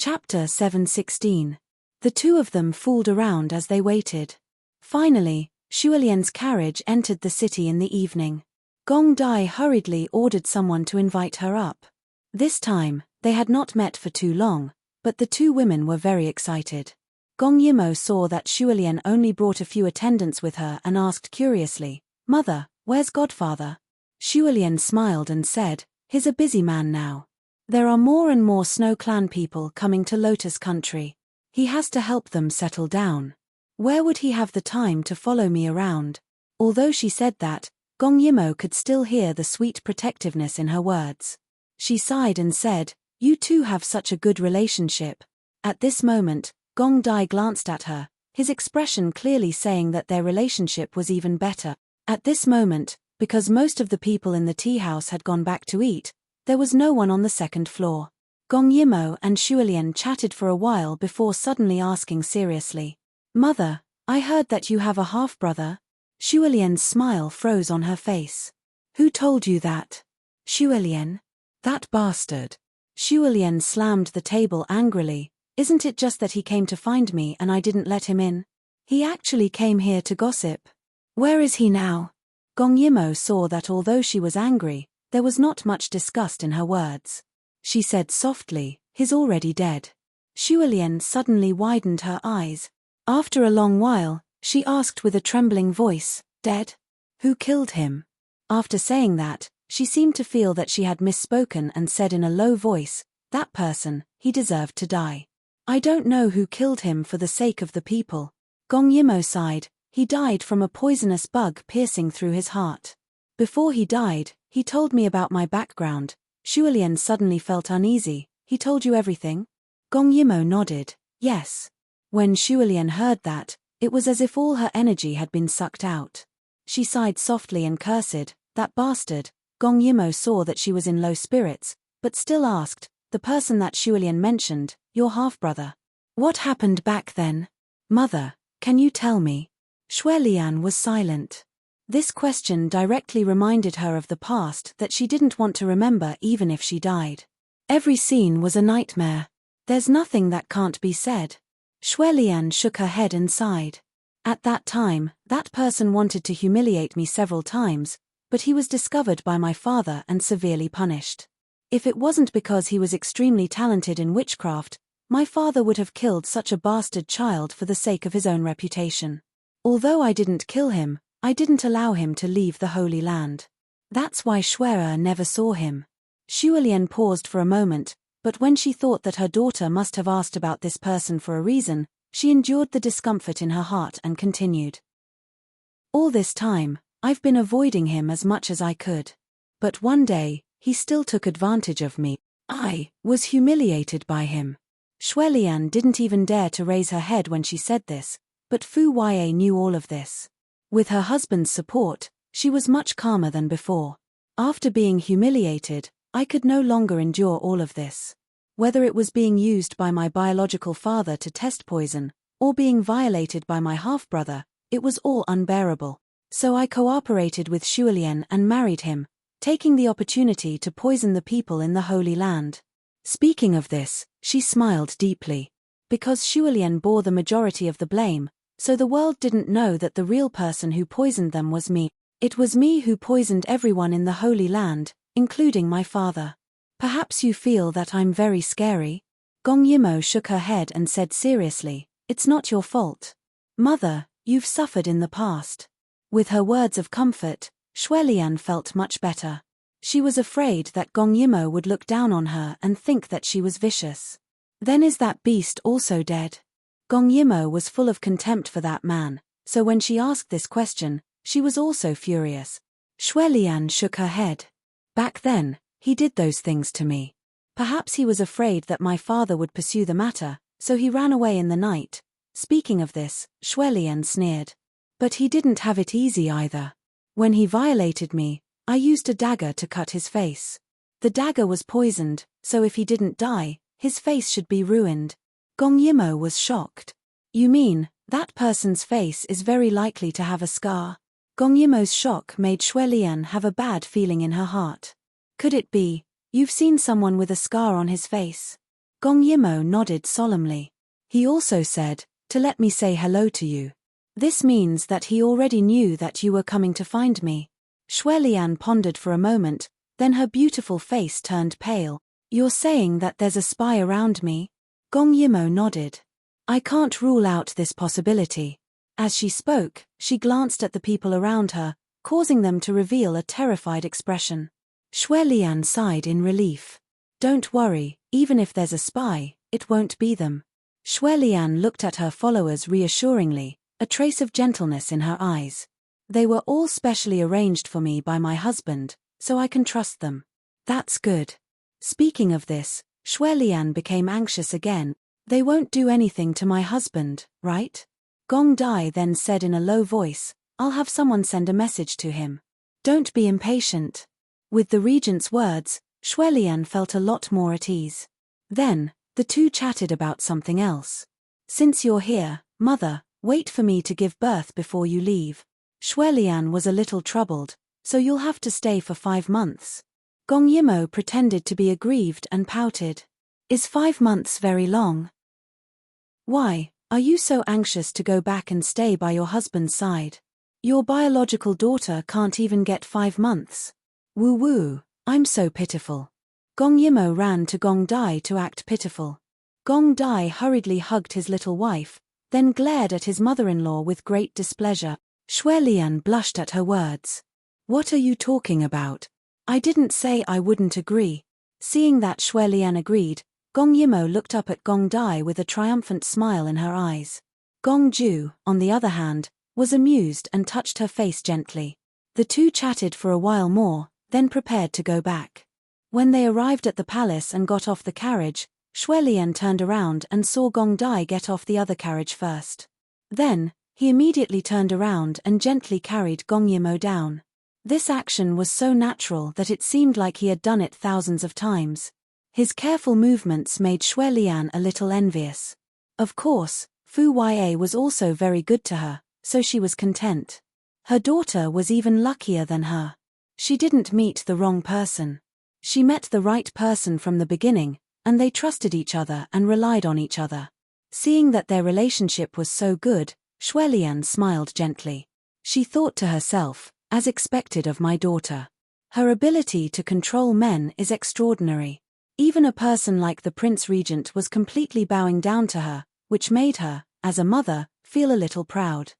Chapter 7:16. The two of them fooled around as they waited. Finally, Shualian's carriage entered the city in the evening. Gong Dai hurriedly ordered someone to invite her up. This time, they had not met for too long, but the two women were very excited. Gong Yimo saw that Shualian only brought a few attendants with her and asked curiously, "Mother, where's Godfather?" Shualian smiled and said, "He's a busy man now. There are more and more Snow Clan people coming to Lotus Country. He has to help them settle down. Where would he have the time to follow me around?" Although she said that, Gong Yimo could still hear the sweet protectiveness in her words. She sighed and said, "You two have such a good relationship." At this moment, Gong Dai glanced at her, his expression clearly saying that their relationship was even better. At this moment, because most of the people in the tea house had gone back to eat, there was no one on the second floor. Gong Yimo and Shualian chatted for a while before suddenly asking seriously, "Mother, I heard that you have a half-brother?" Shualian's smile froze on her face. "Who told you that?" "Shualian. That bastard." Shualian slammed the table angrily. "Isn't it just that he came to find me and I didn't let him in? He actually came here to gossip. Where is he now?" Gong Yimo saw that although she was angry, there was not much disgust in her words. She said softly, "He's already dead." Shualian suddenly widened her eyes. After a long while, she asked with a trembling voice, "Dead? Who killed him?" After saying that, she seemed to feel that she had misspoken and said in a low voice, "That person, he deserved to die. I don't know who killed him for the sake of the people." Gong Yimo sighed, "He died from a poisonous bug piercing through his heart. Before he died, he told me about my background." Shualian suddenly felt uneasy. "He told you everything?" Gong Yimo nodded, "Yes." When Shualian heard that, it was as if all her energy had been sucked out. She sighed softly and cursed, "That bastard." Gong Yimo saw that she was in low spirits, but still asked, "The person that Shualian mentioned, your half-brother. What happened back then? Mother, can you tell me?" Shualian was silent. This question directly reminded her of the past that she didn't want to remember even if she died. Every scene was a nightmare. "There's nothing that can't be said." Shualian shook her head and sighed. "At that time, that person wanted to humiliate me several times, but he was discovered by my father and severely punished. If it wasn't because he was extremely talented in witchcraft, my father would have killed such a bastard child for the sake of his own reputation. Although I didn't kill him, I didn't allow him to leave the Holy Land. That's why Shuera never saw him." Shualian paused for a moment, but when she thought that her daughter must have asked about this person for a reason, she endured the discomfort in her heart and continued. "All this time, I've been avoiding him as much as I could. But one day, he still took advantage of me. I was humiliated by him." Shualian didn't even dare to raise her head when she said this, but Fu Yue knew all of this. With her husband's support, she was much calmer than before. "After being humiliated, I could no longer endure all of this. Whether it was being used by my biological father to test poison, or being violated by my half-brother, it was all unbearable. So I cooperated with Shualian and married him, taking the opportunity to poison the people in the Holy Land." Speaking of this, she smiled deeply. Because Shualian bore the majority of the blame, so the world didn't know that the real person who poisoned them was me. It was me who poisoned everyone in the Holy Land, including my father. "Perhaps you feel that I'm very scary?" Gong Yimo shook her head and said seriously, "It's not your fault. Mother, you've suffered in the past." With her words of comfort, Shualian felt much better. She was afraid that Gong Yimo would look down on her and think that she was vicious. "Then is that beast also dead?" Gong Yimo was full of contempt for that man, so when she asked this question, she was also furious. Shualian shook her head. "Back then, he did those things to me. Perhaps he was afraid that my father would pursue the matter, so he ran away in the night." Speaking of this, Shualian sneered. "But he didn't have it easy either. When he violated me, I used a dagger to cut his face. The dagger was poisoned, so if he didn't die, his face should be ruined." Gong Yimo was shocked. "You mean, that person's face is very likely to have a scar?" Gong Yimo's shock made Shualian have a bad feeling in her heart. "Could it be, you've seen someone with a scar on his face?" Gong Yimo nodded solemnly. He also said, to let me say hello to you. This means that he already knew that you were coming to find me. Xue Lian pondered for a moment, then her beautiful face turned pale. You're saying that there's a spy around me? Gong Yimo nodded. I can't rule out this possibility. As she spoke, she glanced at the people around her, causing them to reveal a terrified expression. Xue Lian sighed in relief. Don't worry, even if there's a spy, it won't be them. Xue Lian looked at her followers reassuringly, a trace of gentleness in her eyes. They were all specially arranged for me by my husband, so I can trust them. That's good. Speaking of this, Xue Lian became anxious again. They won't do anything to my husband, right? Gong Dai then said in a low voice, I'll have someone send a message to him. Don't be impatient. With the regent's words, Xue Lian felt a lot more at ease. Then, the two chatted about something else. Since you're here, mother, wait for me to give birth before you leave. Xue Lian was a little troubled, so you'll have to stay for 5 months. Gong Yimo pretended to be aggrieved and pouted. Is 5 months very long? Why, are you so anxious to go back and stay by your husband's side? Your biological daughter can't even get 5 months. Woo-woo, I'm so pitiful. Gong Yimo ran to Gong Dai to act pitiful. Gong Dai hurriedly hugged his little wife, then glared at his mother-in-law with great displeasure. Xue Lian blushed at her words. What are you talking about? I didn't say I wouldn't agree. Seeing that Xue Lian agreed, Gong Yimo looked up at Gong Dai with a triumphant smile in her eyes. Gong Ju, on the other hand, was amused and touched her face gently. The two chatted for a while more, then prepared to go back. When they arrived at the palace and got off the carriage, Xue Lian turned around and saw Gong Dai get off the other carriage first. Then, he immediately turned around and gently carried Gong Yimo down. This action was so natural that it seemed like he had done it thousands of times. His careful movements made Xue Lian a little envious. Of course, Fu Ya was also very good to her, so she was content. Her daughter was even luckier than her. She didn't meet the wrong person. She met the right person from the beginning, and they trusted each other and relied on each other. Seeing that their relationship was so good, Xue Lian smiled gently. She thought to herself, as expected of my daughter. Her ability to control men is extraordinary. Even a person like the Prince Regent was completely bowing down to her, which made her, as a mother, feel a little proud.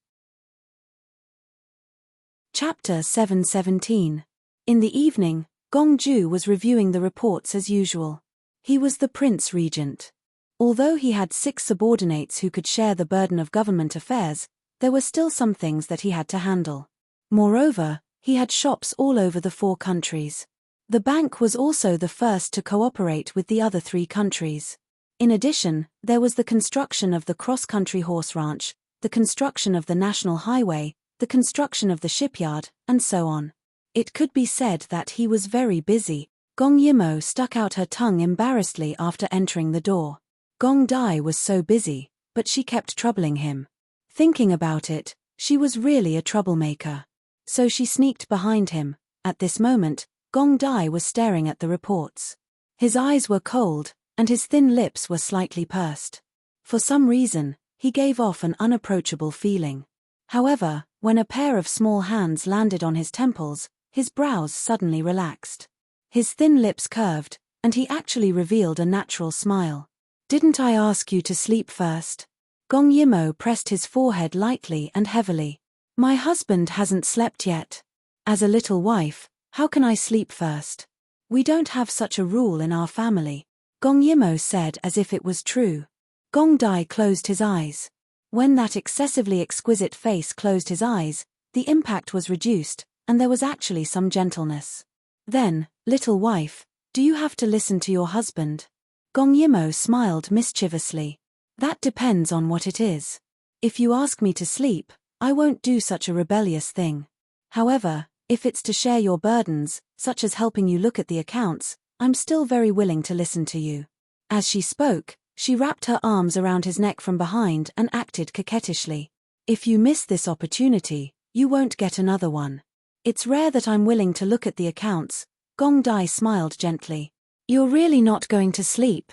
Chapter 717. In the evening, Gong Ju was reviewing the reports as usual. He was the Prince Regent. Although he had 6 subordinates who could share the burden of government affairs, there were still some things that he had to handle. Moreover, he had shops all over the 4 countries. The bank was also the first to cooperate with the other 3 countries. In addition, there was the construction of the cross-country horse ranch, the construction of the national highway, the construction of the shipyard, and so on. It could be said that he was very busy. Gong Yimo stuck out her tongue embarrassedly after entering the door. Gong Dai was so busy, but she kept troubling him. Thinking about it, she was really a troublemaker. So she sneaked behind him. At this moment, Gong Dai was staring at the reports. His eyes were cold, and his thin lips were slightly pursed. For some reason, he gave off an unapproachable feeling. However, when a pair of small hands landed on his temples, his brows suddenly relaxed. His thin lips curved, and he actually revealed a natural smile. Didn't I ask you to sleep first? Gong Yimo pressed his forehead lightly and heavily. My husband hasn't slept yet. As a little wife, how can I sleep first? We don't have such a rule in our family, Gong Yimo said as if it was true. Gong Dai closed his eyes. When that excessively exquisite face closed his eyes, the impact was reduced, and there was actually some gentleness. Then, little wife, do you have to listen to your husband? Gong Yimo smiled mischievously. That depends on what it is. If you ask me to sleep, I won't do such a rebellious thing. However, if it's to share your burdens, such as helping you look at the accounts, I'm still very willing to listen to you. As she spoke, she wrapped her arms around his neck from behind and acted coquettishly. If you miss this opportunity, you won't get another one. It's rare that I'm willing to look at the accounts. Gong Dai smiled gently. You're really not going to sleep?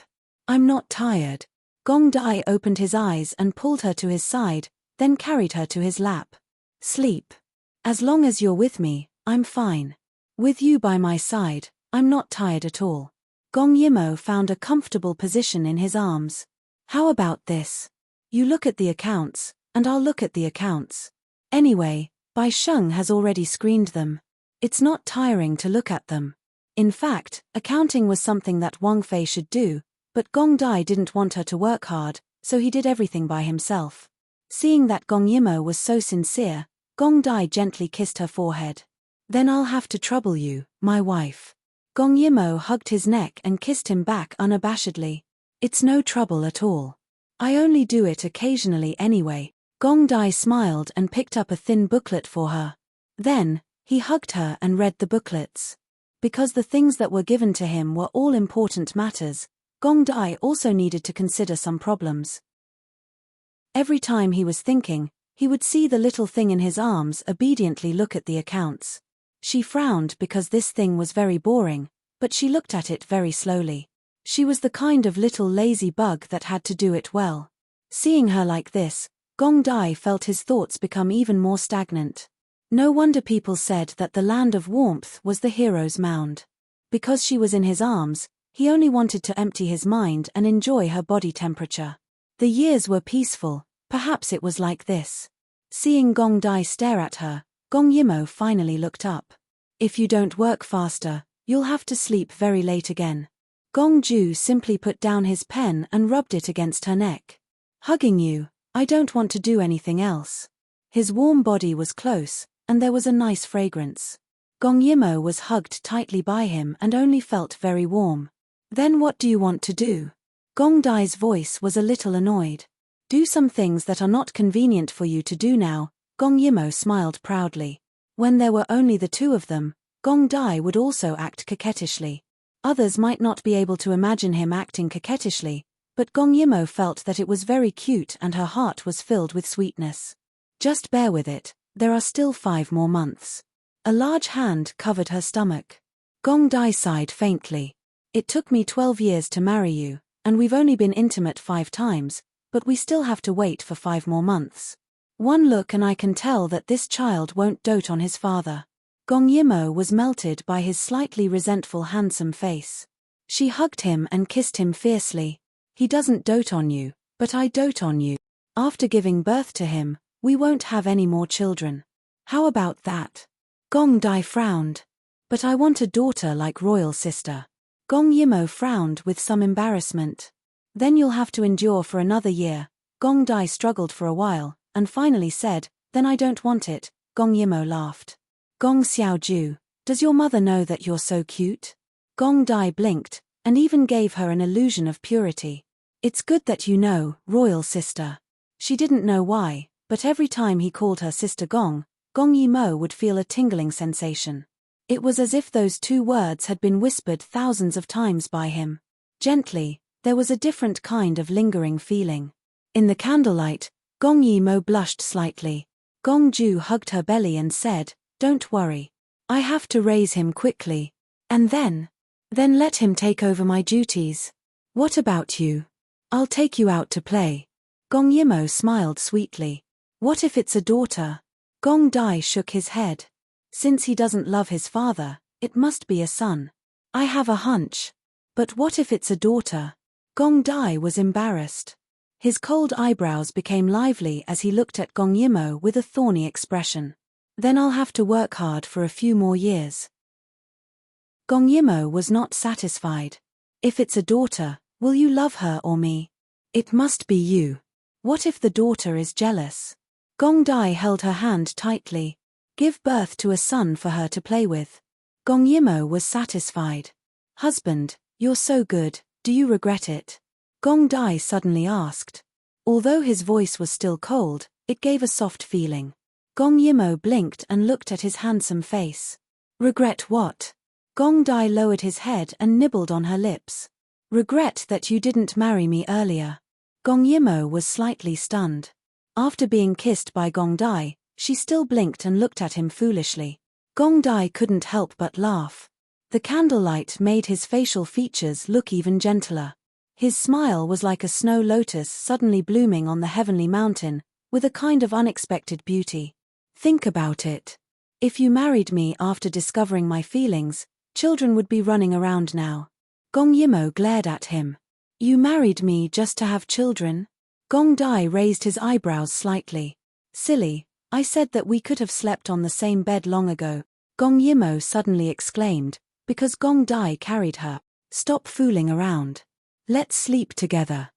I'm not tired. Gong Dai opened his eyes and pulled her to his side, then carried her to his lap. Sleep. As long as you're with me, I'm fine. With you by my side, I'm not tired at all. Gong Yimo found a comfortable position in his arms. How about this? You look at the accounts, and I'll look at the accounts. Anyway, Bai Sheng has already screened them. It's not tiring to look at them. In fact, accounting was something that Wang Fei should do, but Gong Dai didn't want her to work hard, so he did everything by himself. Seeing that Gong Yimo was so sincere, Gong Dai gently kissed her forehead. Then I'll have to trouble you, my wife. Gong Yimo hugged his neck and kissed him back unabashedly. It's no trouble at all. I only do it occasionally anyway. Gong Dai smiled and picked up a thin booklet for her. Then, he hugged her and read the booklets. Because the things that were given to him were all important matters, Gong Dai also needed to consider some problems. Every time he was thinking, he would see the little thing in his arms obediently look at the accounts. She frowned because this thing was very boring, but she looked at it very slowly. She was the kind of little lazy bug that had to do it well. Seeing her like this, Gong Dai felt his thoughts become even more stagnant. No wonder people said that the land of warmth was the hero's mound. Because she was in his arms, he only wanted to empty his mind and enjoy her body temperature. The years were peaceful, perhaps it was like this. Seeing Gong Dai stare at her, Gong Yimo finally looked up. If you don't work faster, you'll have to sleep very late again. Gong Ju simply put down his pen and rubbed it against her neck. Hugging you, I don't want to do anything else. His warm body was close, and there was a nice fragrance. Gong Yimo was hugged tightly by him and only felt very warm. Then what do you want to do? Gong Dai's voice was a little annoyed. Do some things that are not convenient for you to do now, Gong Yimo smiled proudly. When there were only the two of them, Gong Dai would also act coquettishly. Others might not be able to imagine him acting coquettishly, but Gong Yimo felt that it was very cute and her heart was filled with sweetness. Just bear with it, there are still 5 more months. A large hand covered her stomach. Gong Dai sighed faintly. It took me 12 years to marry you, and we've only been intimate 5 times, but we still have to wait for 5 more months. One look and I can tell that this child won't dote on his father. Gong Yimo was melted by his slightly resentful handsome face. She hugged him and kissed him fiercely. He doesn't dote on you, but I dote on you. After giving birth to him, we won't have any more children. How about that? Gong Dai frowned. But I want a daughter like royal sister. Gong Yimo frowned with some embarrassment. Then you'll have to endure for another year. Gong Dai struggled for a while, and finally said, then I don't want it. Gong Yimo laughed. Gong Xiaoju, does your mother know that you're so cute? Gong Dai blinked, and even gave her an illusion of purity. It's good that you know, royal sister. She didn't know why, but every time he called her sister Gong Yimo would feel a tingling sensation. It was as if those 2 words had been whispered thousands of times by him. Gently, there was a different kind of lingering feeling. In the candlelight, Gong Yimo blushed slightly. Gong Ju hugged her belly and said, don't worry. I have to raise him quickly. And then let him take over my duties. What about you? I'll take you out to play. Gong Yimo smiled sweetly. What if it's a daughter? Gong Dai shook his head. Since he doesn't love his father, it must be a son. I have a hunch. But what if it's a daughter? Gong Dai was embarrassed. His cold eyebrows became lively as he looked at Gong Yimo with a thorny expression. Then I'll have to work hard for a few more years. Gong Yimo was not satisfied. If it's a daughter, will you love her or me? It must be you. What if the daughter is jealous? Gong Dai held her hand tightly. Give birth to a son for her to play with. Gong Yimo was satisfied. Husband, you're so good, do you regret it? Gong Dai suddenly asked. Although his voice was still cold, it gave a soft feeling. Gong Yimo blinked and looked at his handsome face. Regret what? Gong Dai lowered his head and nibbled on her lips. Regret that you didn't marry me earlier. Gong Yimo was slightly stunned. After being kissed by Gong Dai, she still blinked and looked at him foolishly. Gong Dai couldn't help but laugh. The candlelight made his facial features look even gentler. His smile was like a snow lotus suddenly blooming on the heavenly mountain, with a kind of unexpected beauty. Think about it. If you married me after discovering my feelings, children would be running around now. Gong Yimo glared at him. You married me just to have children? Gong Dai raised his eyebrows slightly. Silly, I said that we could have slept on the same bed long ago, Gong Yimo suddenly exclaimed, because Gong Dai carried her. Stop fooling around. Let's sleep together.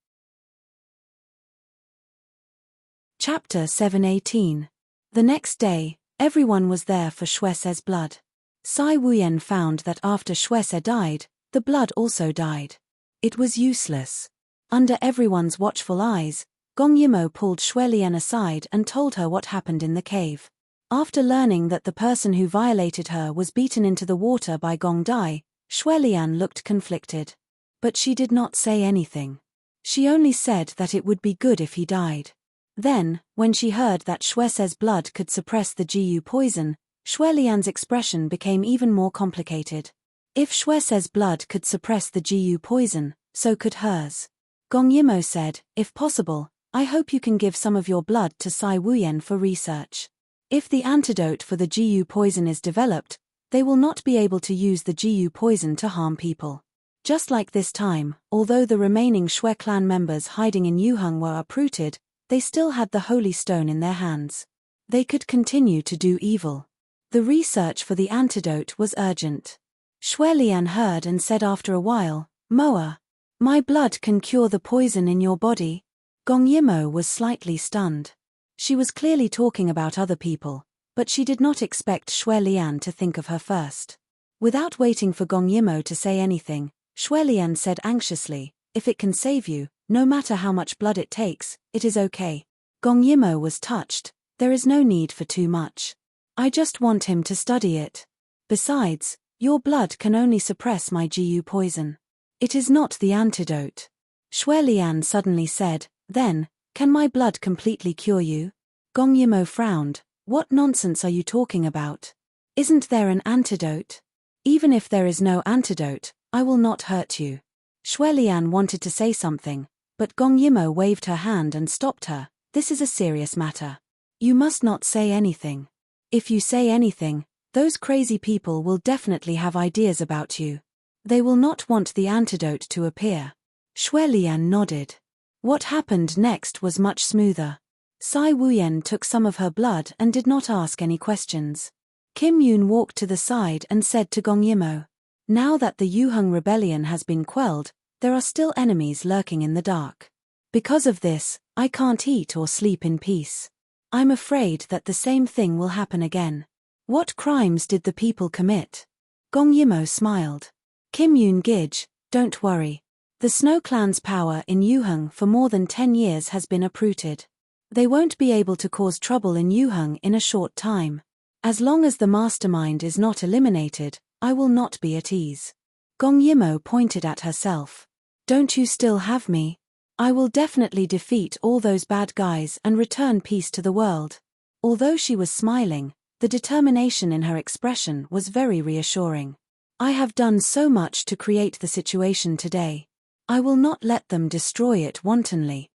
Chapter 718. The next day, everyone was there for Shuese's blood. Sai Wuyen found that after Shuese died, the blood also died. It was useless. Under everyone's watchful eyes, Gong Yimo pulled Shuelian aside and told her what happened in the cave. After learning that the person who violated her was beaten into the water by Gong Dai, Shuelian looked conflicted. But she did not say anything. She only said that it would be good if he died. Then, when she heard that Shuese's blood could suppress the Jiyu poison, Shuelian's expression became even more complicated. If Shuese's blood could suppress the Jiyu poison, so could hers. Gong Yimo said, if possible, I hope you can give some of your blood to Sai Wuyen for research. If the antidote for the Jiyu poison is developed, they will not be able to use the Jiyu poison to harm people. Just like this time, although the remaining Shui clan members hiding in Yuheng were uprooted, they still had the holy stone in their hands. They could continue to do evil. The research for the antidote was urgent. Shuelian heard and said after a while, Moa, my blood can cure the poison in your body. Gong Yimo was slightly stunned. She was clearly talking about other people, but she did not expect Shuelian to think of her first. Without waiting for Gong Yimo to say anything, Shuelian said anxiously, if it can save you, no matter how much blood it takes, it is okay. Gong Yimo was touched. There is no need for too much. I just want him to study it. Besides, your blood can only suppress my Jiyu poison. It is not the antidote. Shuelian suddenly said, then, can my blood completely cure you? Gong Yimo frowned. What nonsense are you talking about? Isn't there an antidote? Even if there is no antidote, I will not hurt you. Shuelian wanted to say something, but Gong Yimo waved her hand and stopped her. This is a serious matter. You must not say anything. If you say anything, those crazy people will definitely have ideas about you. They will not want the antidote to appear. Shuelian nodded. What happened next was much smoother. Sai Wuyen took some of her blood and did not ask any questions. Kim Yoon walked to the side and said to Gong Yimo, now that the Yuheng rebellion has been quelled, there are still enemies lurking in the dark. Because of this, I can't eat or sleep in peace. I'm afraid that the same thing will happen again. What crimes did the people commit? Gong Yimo smiled. Kim Yoon Gij, don't worry. The Snow Clan's power in Yuheng for more than 10 years has been uprooted. They won't be able to cause trouble in Yuheng in a short time. As long as the mastermind is not eliminated, I will not be at ease. Gong Yimo pointed at herself. Don't you still have me? I will definitely defeat all those bad guys and return peace to the world. Although she was smiling, the determination in her expression was very reassuring. I have done so much to create the situation today. I will not let them destroy it wantonly.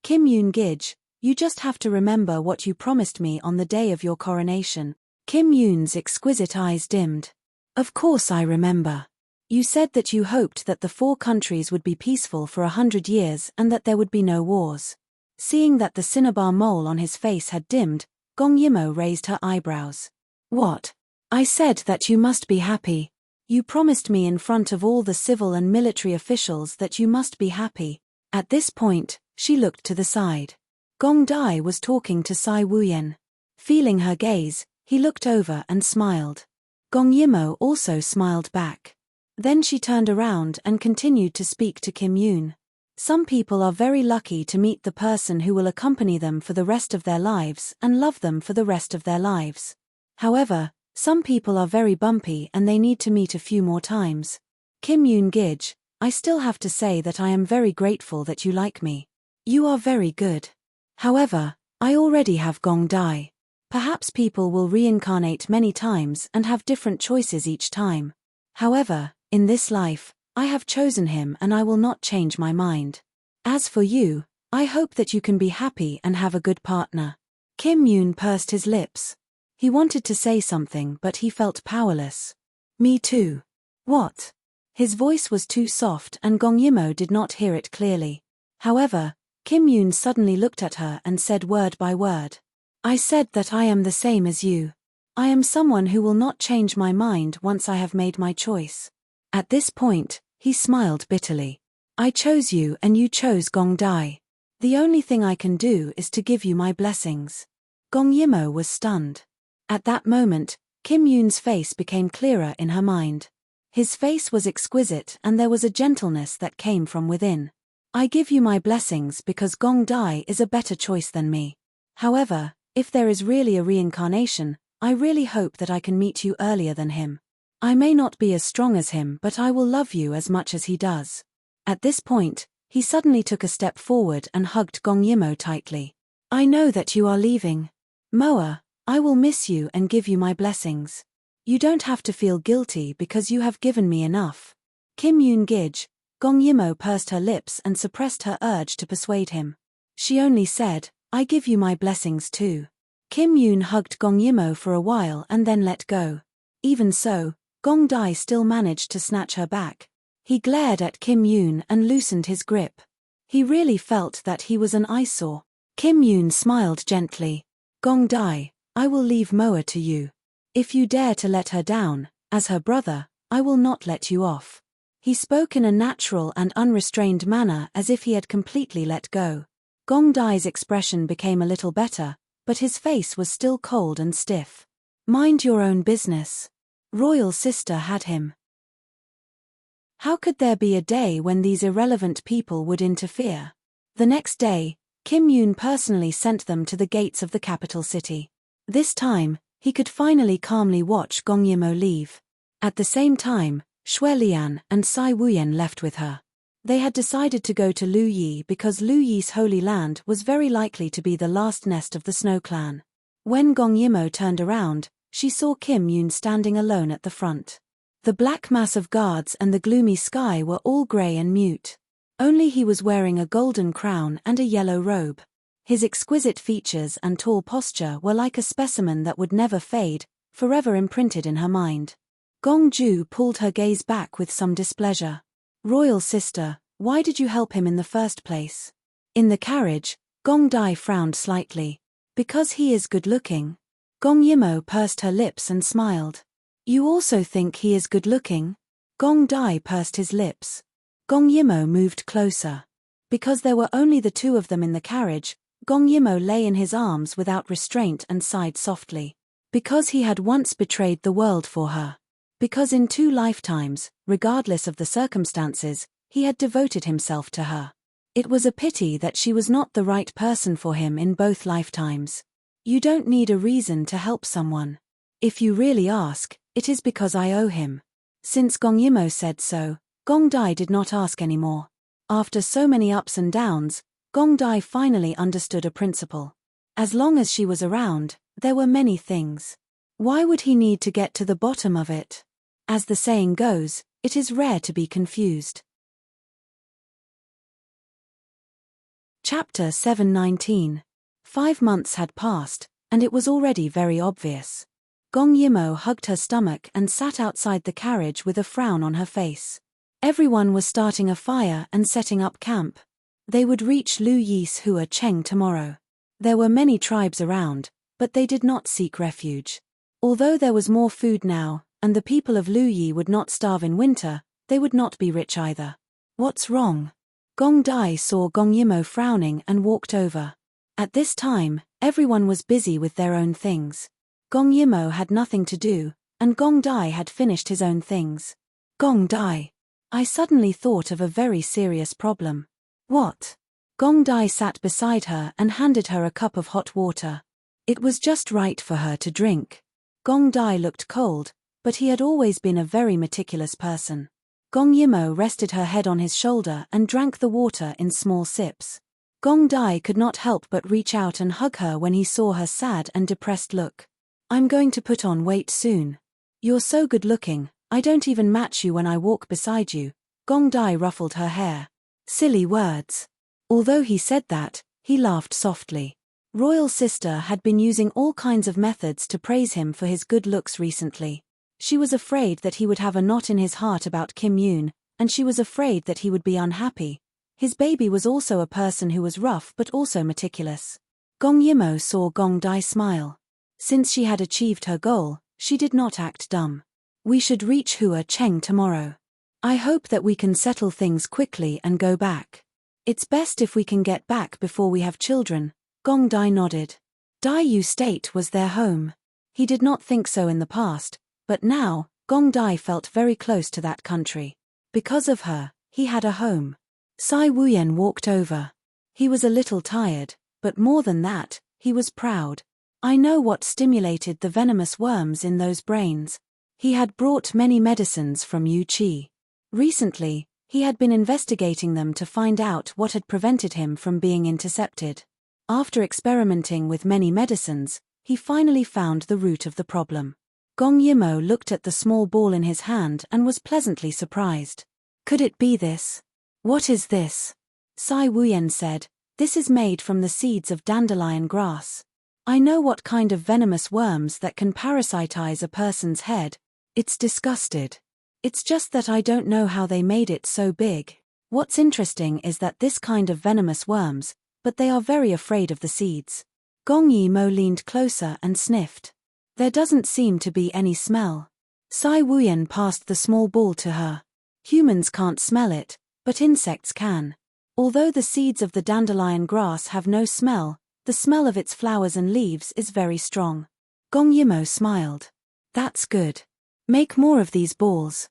Kim Yoon Gij, you just have to remember what you promised me on the day of your coronation. Kim Yoon's exquisite eyes dimmed. Of course I remember. You said that you hoped that the 4 countries would be peaceful for 100 years and that there would be no wars. Seeing that the cinnabar mole on his face had dimmed, Gong Yimo raised her eyebrows. What? I said that you must be happy. You promised me in front of all the civil and military officials that you must be happy. At this point, she looked to the side. Gong Dai was talking to Sai Wuyen. Feeling her gaze, he looked over and smiled. Gong Yimo also smiled back. Then she turned around and continued to speak to Kim Yoon. Some people are very lucky to meet the person who will accompany them for the rest of their lives and love them for the rest of their lives. However, some people are very bumpy and they need to meet a few more times. Kim Yoon Gij, I still have to say that I am very grateful that you like me. You are very good. However, I already have Gong Dai. Perhaps people will reincarnate many times and have different choices each time. However, in this life, I have chosen him and I will not change my mind. As for you, I hope that you can be happy and have a good partner. Kim Yoon pursed his lips. He wanted to say something but he felt powerless. Me too. What? His voice was too soft and Gong Yimo did not hear it clearly. However, Kim Yoon suddenly looked at her and said word by word. I said that I am the same as you. I am someone who will not change my mind once I have made my choice. At this point, he smiled bitterly. I chose you and you chose Gong Dai. The only thing I can do is to give you my blessings. Gong Yimo was stunned. At that moment, Kim Yoon's face became clearer in her mind. His face was exquisite and there was a gentleness that came from within. I give you my blessings because Gong Dai is a better choice than me. However, if there is really a reincarnation, I really hope that I can meet you earlier than him. I may not be as strong as him but I will love you as much as he does. At this point, he suddenly took a step forward and hugged Gong Yimo tightly. I know that you are leaving. Moa, I will miss you and give you my blessings. You don't have to feel guilty because you have given me enough. Kim Yoon Gij, Gong Yimo pursed her lips and suppressed her urge to persuade him. She only said, I give you my blessings too. Kim Yoon hugged Gong Yimo for a while and then let go. Even so, Gong Dai still managed to snatch her back. He glared at Kim Yoon and loosened his grip. He really felt that he was an eyesore. Kim Yoon smiled gently. Gong Dai, I will leave Moa to you. If you dare to let her down, as her brother, I will not let you off. He spoke in a natural and unrestrained manner as if he had completely let go. Gong Dai's expression became a little better, but his face was still cold and stiff. Mind your own business. Royal sister had him. How could there be a day when these irrelevant people would interfere? The next day, Kim Yoon personally sent them to the gates of the capital city. This time, he could finally calmly watch Gong Yimo leave. At the same time, Xue Lian and Sai Wuyen left with her. They had decided to go to Lu Yi because Lu Yi's holy land was very likely to be the last nest of the Snow Clan. When Gong Yimo turned around, she saw Kim Yoon standing alone at the front. The black mass of guards and the gloomy sky were all grey and mute. Only he was wearing a golden crown and a yellow robe. His exquisite features and tall posture were like a specimen that would never fade, forever imprinted in her mind. Gong Ju pulled her gaze back with some displeasure. Royal sister, why did you help him in the first place? In the carriage, Gong Dai frowned slightly. Because he is good-looking. Gong Yimo pursed her lips and smiled. You also think he is good-looking? Gong Dai pursed his lips. Gong Yimo moved closer. Because there were only the two of them in the carriage, Gong Yimo lay in his arms without restraint and sighed softly. Because he had once betrayed the world for her. Because in 2 lifetimes, regardless of the circumstances, he had devoted himself to her. It was a pity that she was not the right person for him in both lifetimes. You don't need a reason to help someone. If you really ask, it is because I owe him. Since Gong Yimo said so, Gong Dai did not ask anymore. After so many ups and downs, Gong Dai finally understood a principle. As long as she was around, there were many things. Why would he need to get to the bottom of it? As the saying goes, it is rare to be confused. Chapter 719. 5 months had passed, and it was already very obvious. Gong Yimo hugged her stomach and sat outside the carriage with a frown on her face. Everyone was starting a fire and setting up camp. They would reach Lu Yi's Hua Cheng tomorrow. There were many tribes around, but they did not seek refuge. Although there was more food now, and the people of Lu Yi would not starve in winter, they would not be rich either. What's wrong? Gong Dai saw Gong Yimo frowning and walked over. At this time, everyone was busy with their own things. Gong Yimo had nothing to do, and Gong Dai had finished his own things. Gong Dai. I suddenly thought of a very serious problem. What? Gong Dai sat beside her and handed her a cup of hot water. It was just right for her to drink. Gong Dai looked cold, but he had always been a very meticulous person. Gong Yimo rested her head on his shoulder and drank the water in small sips. Gong Dai could not help but reach out and hug her when he saw her sad and depressed look. I'm going to put on weight soon. You're so good looking, I don't even match you when I walk beside you, Gong Dai ruffled her hair. Silly words. Although he said that, he laughed softly. Royal sister had been using all kinds of methods to praise him for his good looks recently. She was afraid that he would have a knot in his heart about Kim Yoon, and she was afraid that he would be unhappy. His baby was also a person who was rough but also meticulous. Gong Yimo saw Gong Dai smile. Since she had achieved her goal, she did not act dumb. We should reach Hua Cheng tomorrow. I hope that we can settle things quickly and go back. It's best if we can get back before we have children. Gong Dai nodded. Dai Yu State was their home. He did not think so in the past, but now, Gong Dai felt very close to that country. Because of her, he had a home. Sai Wuyen walked over. He was a little tired, but more than that, he was proud. I know what stimulated the venomous worms in those brains. He had brought many medicines from Yu Qi. Recently, he had been investigating them to find out what had prevented him from being intercepted. After experimenting with many medicines, he finally found the root of the problem. Gong Yimo looked at the small ball in his hand and was pleasantly surprised. Could it be this? What is this? Sai Wuyen said, this is made from the seeds of dandelion grass. I know what kind of venomous worms that can parasitize a person's head. It's disgusted. It's just that I don't know how they made it so big. What's interesting is that this kind of venomous worms, but they are very afraid of the seeds. Gong Yimo leaned closer and sniffed. There doesn't seem to be any smell. Sai Wuyen passed the small ball to her. Humans can't smell it, but insects can. Although the seeds of the dandelion grass have no smell, the smell of its flowers and leaves is very strong. Gong Yimo smiled. That's good. Make more of these balls.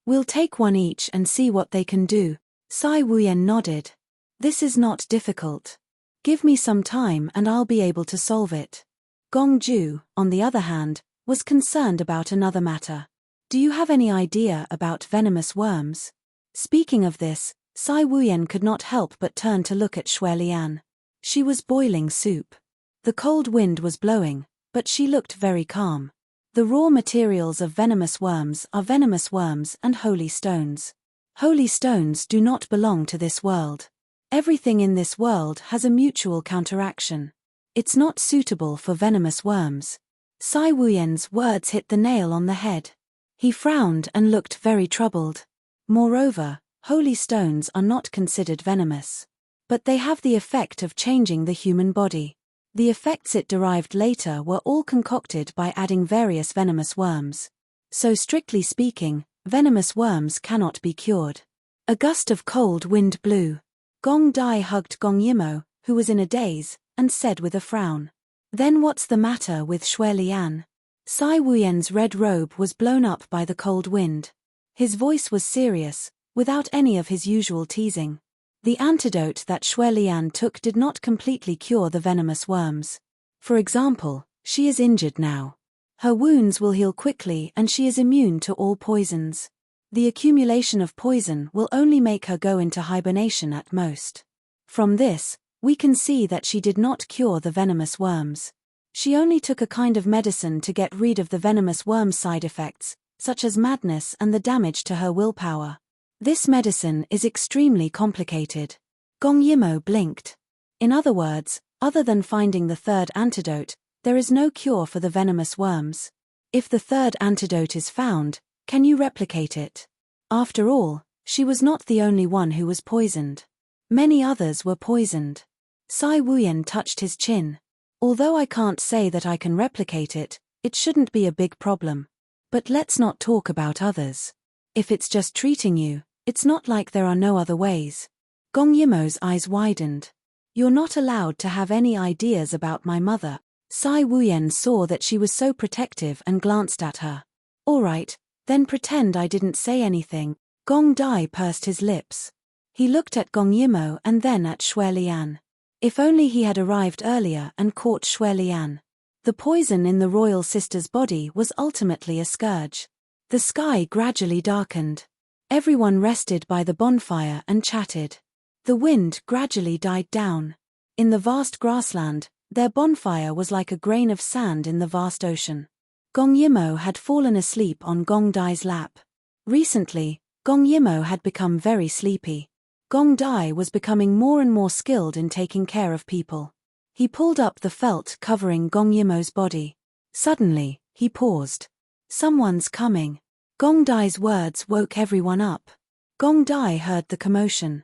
We'll take one each and see what they can do. Sai Wuyen nodded. This is not difficult. Give me some time and I'll be able to solve it. Gong Ju, on the other hand, was concerned about another matter. Do you have any idea about venomous worms? Speaking of this, Sai Wuyen could not help but turn to look at Xue Lian. She was boiling soup. The cold wind was blowing, but she looked very calm. The raw materials of venomous worms are venomous worms and holy stones. Holy stones do not belong to this world. Everything in this world has a mutual counteraction. It's not suitable for venomous worms. Sai Wuyen's words hit the nail on the head. He frowned and looked very troubled. Moreover, holy stones are not considered venomous. But they have the effect of changing the human body. The effects it derived later were all concocted by adding various venomous worms. So strictly speaking, venomous worms cannot be cured. A gust of cold wind blew. Gong Dai hugged Gong Yimo, who was in a daze, and said with a frown. Then what's the matter with Xue Lian? Sai Wuyen's red robe was blown up by the cold wind. His voice was serious, without any of his usual teasing. The antidote that Xue Lian took did not completely cure the venomous worms. For example, she is injured now. Her wounds will heal quickly and she is immune to all poisons. The accumulation of poison will only make her go into hibernation at most. From this, we can see that she did not cure the venomous worms. She only took a kind of medicine to get rid of the venomous worm's side effects, such as madness and the damage to her willpower. This medicine is extremely complicated. Gong Yimo blinked. In other words, other than finding the third antidote, there is no cure for the venomous worms. If the third antidote is found, can you replicate it? After all, she was not the only one who was poisoned. Many others were poisoned. Sai Wuyen touched his chin. Although I can't say that I can replicate it, it shouldn't be a big problem. But let's not talk about others. If it's just treating you, it's not like there are no other ways. Gong Yimo's eyes widened. You're not allowed to have any ideas about my mother. Sai Wuyen saw that she was so protective and glanced at her. All right, then pretend I didn't say anything. Gong Dai pursed his lips. He looked at Gong Yimo and then at Xue Lian. If only he had arrived earlier and caught Xue Lian. The poison in the royal sister's body was ultimately a scourge. The sky gradually darkened. Everyone rested by the bonfire and chatted. The wind gradually died down. In the vast grassland, their bonfire was like a grain of sand in the vast ocean. Gong Yimo had fallen asleep on Gong Dai's lap. Recently, Gong Yimo had become very sleepy. Gong Dai was becoming more and more skilled in taking care of people. He pulled up the felt covering Gong Yimo's body. Suddenly, he paused. Someone's coming. Gong Dai's words woke everyone up. Gong Dai heard the commotion.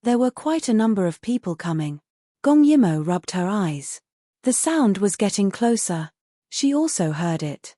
There were quite a number of people coming. Gong Yimo rubbed her eyes. The sound was getting closer. She also heard it.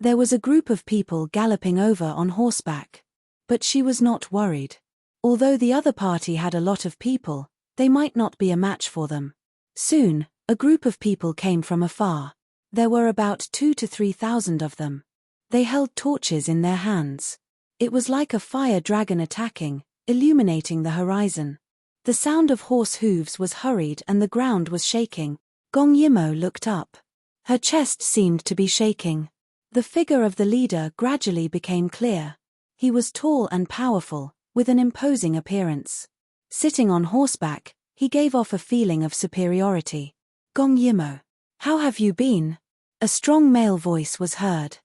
There was a group of people galloping over on horseback. But she was not worried. Although the other party had a lot of people, they might not be a match for them. Soon, a group of people came from afar. There were about 2,000 to 3,000 of them. They held torches in their hands. It was like a fire dragon attacking, illuminating the horizon. The sound of horse hooves was hurried and the ground was shaking. Gong Yimo looked up. Her chest seemed to be shaking. The figure of the leader gradually became clear. He was tall and powerful, with an imposing appearance. Sitting on horseback, he gave off a feeling of superiority. Gong Yimo, how have you been? A strong male voice was heard.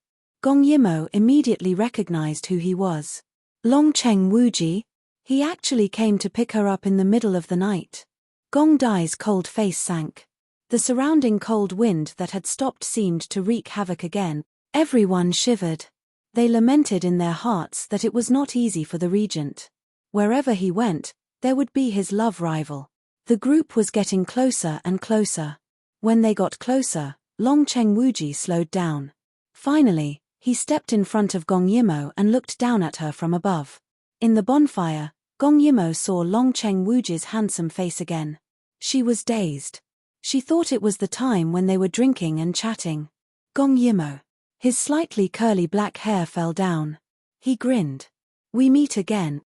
Gong Yimo immediately recognized who he was. Longcheng Wuji. He actually came to pick her up in the middle of the night. Gong Dai's cold face sank. The surrounding cold wind that had stopped seemed to wreak havoc again. Everyone shivered. They lamented in their hearts that it was not easy for the regent. Wherever he went, there would be his love rival. The group was getting closer and closer. When they got closer, Longcheng Wuji slowed down. Finally, he stepped in front of Gong Yimo and looked down at her from above. In the bonfire, Gong Yimo saw Longcheng Wuji's handsome face again. She was dazed. She thought it was the time when they were drinking and chatting. Gong Yimo. His slightly curly black hair fell down. He grinned. We meet again.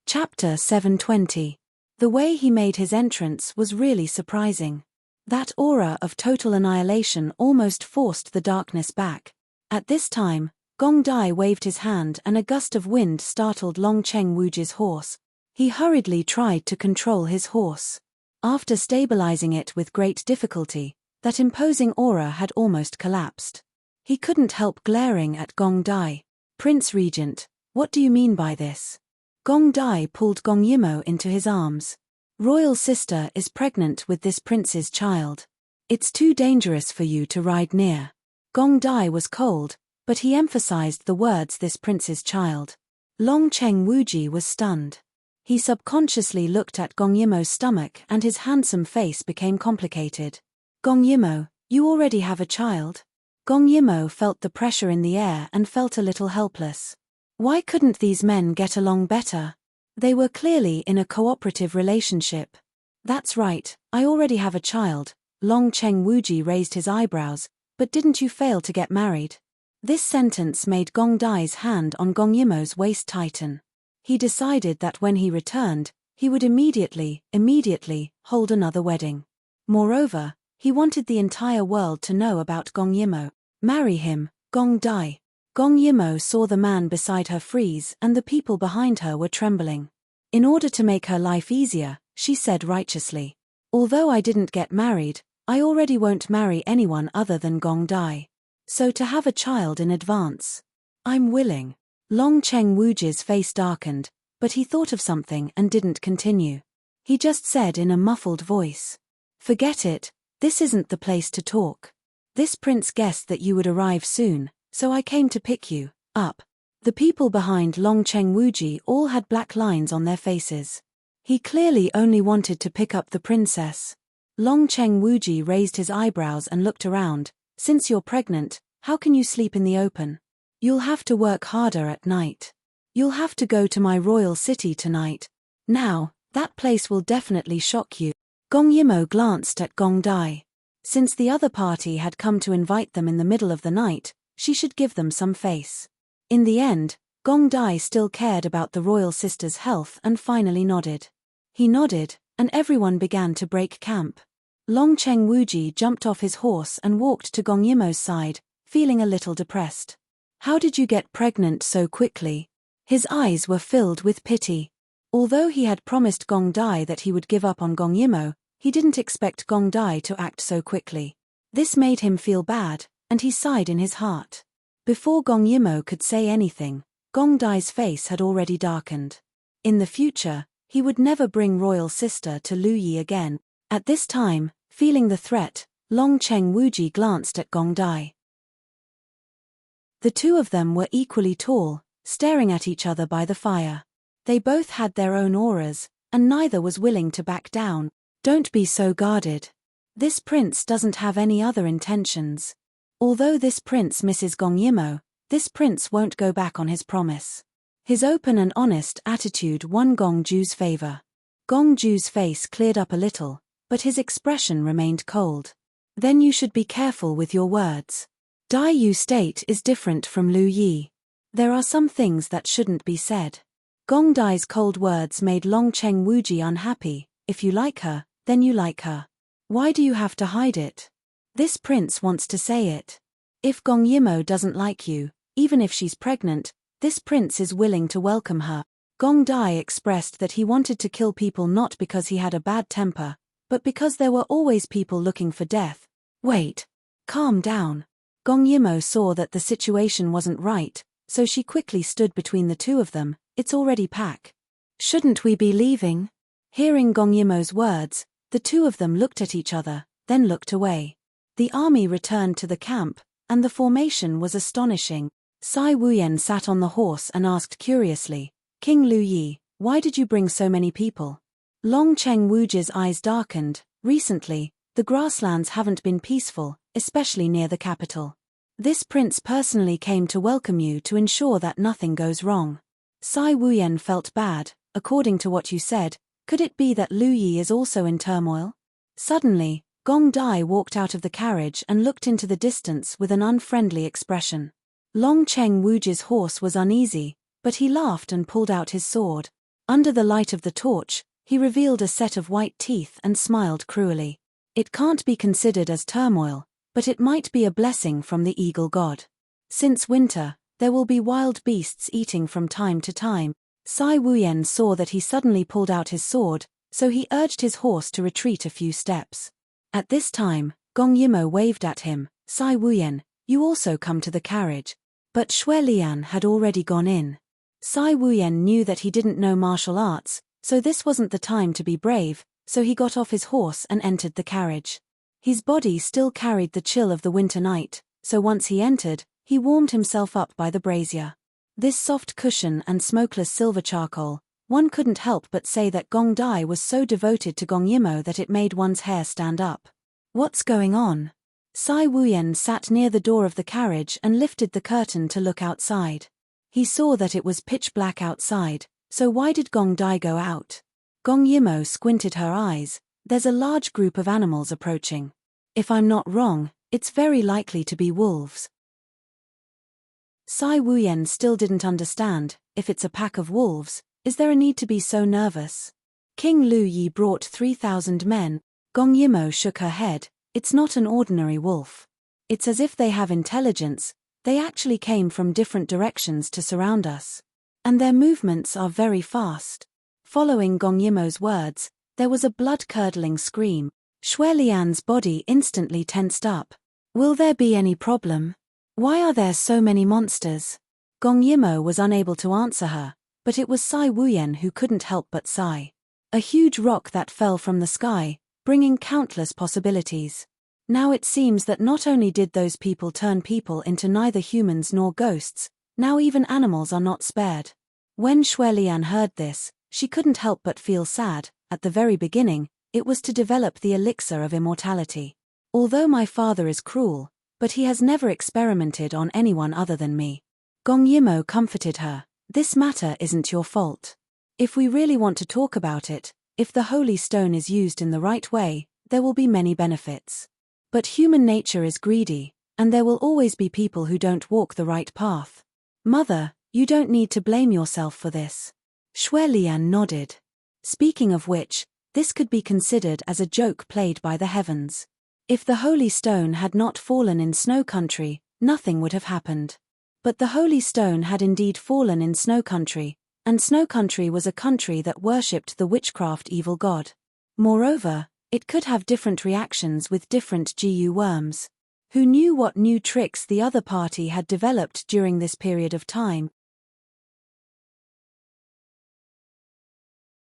Chapter 720. The way he made his entrance was really surprising. That aura of total annihilation almost forced the darkness back. At this time, Gong Dai waved his hand and a gust of wind startled Longcheng Wuji's horse. He hurriedly tried to control his horse. After stabilizing it with great difficulty, that imposing aura had almost collapsed. He couldn't help glaring at Gong Dai. Prince Regent, what do you mean by this? Gong Dai pulled Gong Yimo into his arms. Royal sister is pregnant with this prince's child. It's too dangerous for you to ride near. Gong Dai was cold, but he emphasized the words this prince's child. Longcheng Wuji was stunned. He subconsciously looked at Gong Yimo's stomach and his handsome face became complicated. Gong Yimo, you already have a child? Gong Yimo felt the pressure in the air and felt a little helpless. Why couldn't these men get along better? They were clearly in a cooperative relationship. That's right, I already have a child. Longcheng Wuji raised his eyebrows, but didn't you fail to get married? This sentence made Gong Dai's hand on Gong Yimo's waist tighten. He decided that when he returned, he would immediately hold another wedding. Moreover, he wanted the entire world to know about Gong Yimo. Marry him, Gong Dai. Gong Yimo saw the man beside her freeze and the people behind her were trembling. In order to make her life easier, she said righteously. Although I didn't get married, I already won't marry anyone other than Gong Dai. So to have a child in advance. I'm willing. Longcheng Wuji's face darkened, but he thought of something and didn't continue. He just said in a muffled voice. Forget it, this isn't the place to talk. This prince guessed that you would arrive soon, so I came to pick you up. The people behind Longcheng Wuji all had black lines on their faces. He clearly only wanted to pick up the princess. Longcheng Wuji raised his eyebrows and looked around. Since you're pregnant, how can you sleep in the open? You'll have to work harder at night. You'll have to go to my royal city tonight. Now, that place will definitely shock you. Gong Yimo glanced at Gong Dai. Since the other party had come to invite them in the middle of the night, she should give them some face. In the end, Gong Dai still cared about the royal sister's health and finally nodded. He nodded, and everyone began to break camp. Longcheng Wuji jumped off his horse and walked to Gong Yimo's side, feeling a little depressed. How did you get pregnant so quickly? His eyes were filled with pity. Although he had promised Gong Dai that he would give up on Gong Yimo, he didn't expect Gong Dai to act so quickly. This made him feel bad, and he sighed in his heart. Before Gong Yimo could say anything, Gong Dai's face had already darkened. In the future, he would never bring royal sister to Lu Yi again. At this time, feeling the threat, Long Cheng Wuji glanced at Gong Dai. The two of them were equally tall, staring at each other by the fire. They both had their own auras, and neither was willing to back down. Don't be so guarded. This prince doesn't have any other intentions. Although this prince misses Gong Yimo, this prince won't go back on his promise. His open and honest attitude won Gong Ju's favor. Gong Ju's face cleared up a little, but his expression remained cold. Then you should be careful with your words. Dai Yu state is different from Lu Yi. There are some things that shouldn't be said. Gong Dai's cold words made Long Cheng Wuji unhappy. If you like her, then you like her. Why do you have to hide it? This prince wants to say it. If Gong Yimo doesn't like you, even if she's pregnant, this prince is willing to welcome her. Gong Dai expressed that he wanted to kill people not because he had a bad temper, but because there were always people looking for death. Wait. Calm down. Gong Yimo saw that the situation wasn't right, so she quickly stood between the two of them. It's already pack. Shouldn't we be leaving? Hearing Gong Yimo's words, the two of them looked at each other, then looked away. The army returned to the camp, and the formation was astonishing. Sai Wuyan sat on the horse and asked curiously, King Lu Yi, why did you bring so many people? Long Cheng Wuji's eyes darkened. Recently, the grasslands haven't been peaceful, especially near the capital. This prince personally came to welcome you to ensure that nothing goes wrong. Sai Wuyan felt bad. According to what you said, could it be that Lu Yi is also in turmoil? Suddenly, Gong Dai walked out of the carriage and looked into the distance with an unfriendly expression. Long Cheng Wuji's horse was uneasy, but he laughed and pulled out his sword. Under the light of the torch, he revealed a set of white teeth and smiled cruelly. It can't be considered as turmoil, but it might be a blessing from the eagle god. Since winter, there will be wild beasts eating from time to time. Sai Wuyan saw that he suddenly pulled out his sword, so he urged his horse to retreat a few steps. At this time, Gong Yimo waved at him. Sai Wuyan, you also come to the carriage. But Xue Lian had already gone in. Sai Wuyan knew that he didn't know martial arts, so this wasn't the time to be brave, so he got off his horse and entered the carriage. His body still carried the chill of the winter night, so once he entered, he warmed himself up by the brazier. This soft cushion and smokeless silver charcoal, one couldn't help but say that Gong Dai was so devoted to Gong Yimo that it made one's hair stand up. What's going on? Sai Wuyan sat near the door of the carriage and lifted the curtain to look outside. He saw that it was pitch black outside, so why did Gong Dai go out? Gong Yimo squinted her eyes. There's a large group of animals approaching. If I'm not wrong, it's very likely to be wolves. Sai Wuyan still didn't understand. If it's a pack of wolves, is there a need to be so nervous? King Lu Yi brought 3,000 men. Gong Yimo shook her head. It's not an ordinary wolf. It's as if they have intelligence. They actually came from different directions to surround us. And their movements are very fast. Following Gong Yimo's words, there was a blood-curdling scream. Xue Lian's body instantly tensed up. Will there be any problem? Why are there so many monsters? Gong Yimo was unable to answer her, but it was Sai Wuyan who couldn't help but sigh. A huge rock that fell from the sky, bringing countless possibilities. Now it seems that not only did those people turn people into neither humans nor ghosts, now even animals are not spared. When Xue Lian heard this, she couldn't help but feel sad. At the very beginning, it was to develop the elixir of immortality. Although my father is cruel, but he has never experimented on anyone other than me. Gong Yimo comforted her. This matter isn't your fault. If we really want to talk about it, if the holy stone is used in the right way, there will be many benefits. But human nature is greedy, and there will always be people who don't walk the right path. Mother, you don't need to blame yourself for this. Xue Lian nodded. Speaking of which, this could be considered as a joke played by the heavens. If the holy stone had not fallen in Snow Country, nothing would have happened. But the holy stone had indeed fallen in Snow Country, and Snow Country was a country that worshipped the witchcraft evil god. Moreover, it could have different reactions with different GU worms. Who knew what new tricks the other party had developed during this period of time?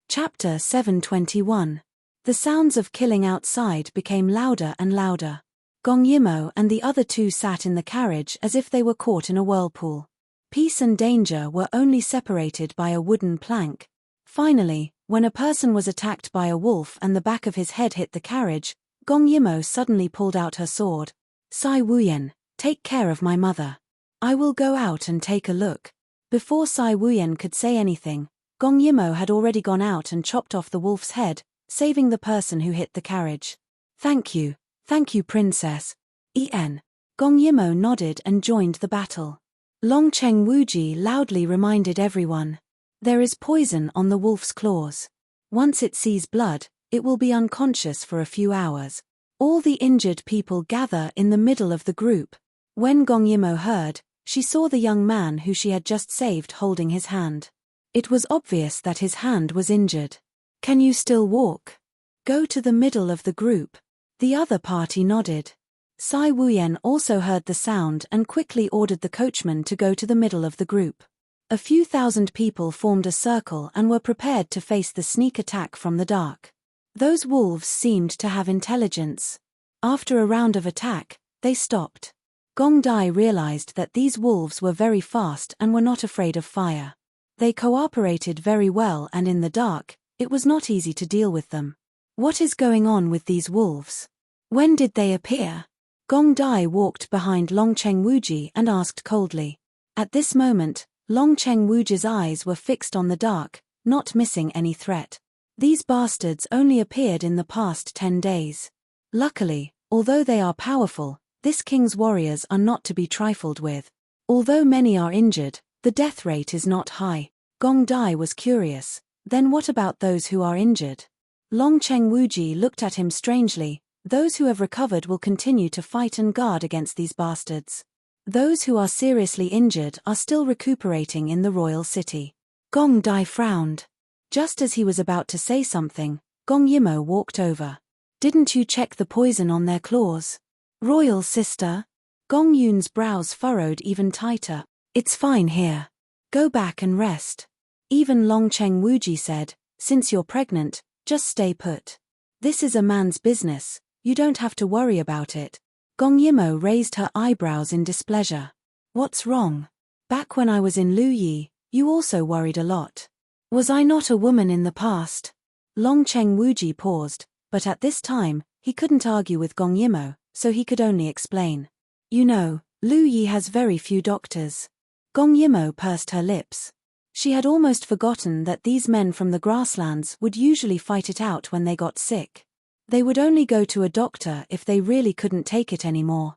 Chapter 721. The sounds of killing outside became louder and louder. Gong Yimo and the other two sat in the carriage as if they were caught in a whirlpool. Peace and danger were only separated by a wooden plank. Finally, when a person was attacked by a wolf and the back of his head hit the carriage, Gong Yimo suddenly pulled out her sword. Sai Wuyan, take care of my mother. I will go out and take a look. Before Sai Wuyan could say anything, Gong Yimo had already gone out and chopped off the wolf's head, saving the person who hit the carriage. Thank you, princess. Gong Yimo nodded and joined the battle. Long Cheng Wuji loudly reminded everyone. There is poison on the wolf's claws. Once it sees blood, it will be unconscious for a few hours. All the injured people gather in the middle of the group. When Gong Yimo heard, she saw the young man who she had just saved holding his hand. It was obvious that his hand was injured. Can you still walk? Go to the middle of the group. The other party nodded. Sai Wuyan also heard the sound and quickly ordered the coachman to go to the middle of the group. A few thousand people formed a circle and were prepared to face the sneak attack from the dark. Those wolves seemed to have intelligence. After a round of attack, they stopped. Gong Dai realized that these wolves were very fast and were not afraid of fire. They cooperated very well, and in the dark, it was not easy to deal with them. What is going on with these wolves? When did they appear? Gong Dai walked behind Long Cheng Wuji and asked coldly. At this moment, Long Cheng Wuji's eyes were fixed on the dark, not missing any threat. These bastards only appeared in the past 10 days. Luckily, although they are powerful, this king's warriors are not to be trifled with. Although many are injured, the death rate is not high. Gong Dai was curious. Then what about those who are injured? Long Cheng Wuji looked at him strangely. Those who have recovered will continue to fight and guard against these bastards. Those who are seriously injured are still recuperating in the royal city. Gong Dai frowned. Just as he was about to say something, Gong Yimo walked over. Didn't you check the poison on their claws? Royal sister? Gong Yun's brows furrowed even tighter. It's fine here. Go back and rest. Even Long Cheng Wuji said, since you're pregnant, just stay put. This is a man's business, you don't have to worry about it. Gong Yimo raised her eyebrows in displeasure. What's wrong? Back when I was in Luyi, you also worried a lot. Was I not a woman in the past? Long Cheng Wuji paused, but at this time, he couldn't argue with Gong Yimo, so he could only explain. You know, Luyi has very few doctors. Gong Yimo pursed her lips. She had almost forgotten that these men from the grasslands would usually fight it out when they got sick. They would only go to a doctor if they really couldn't take it anymore.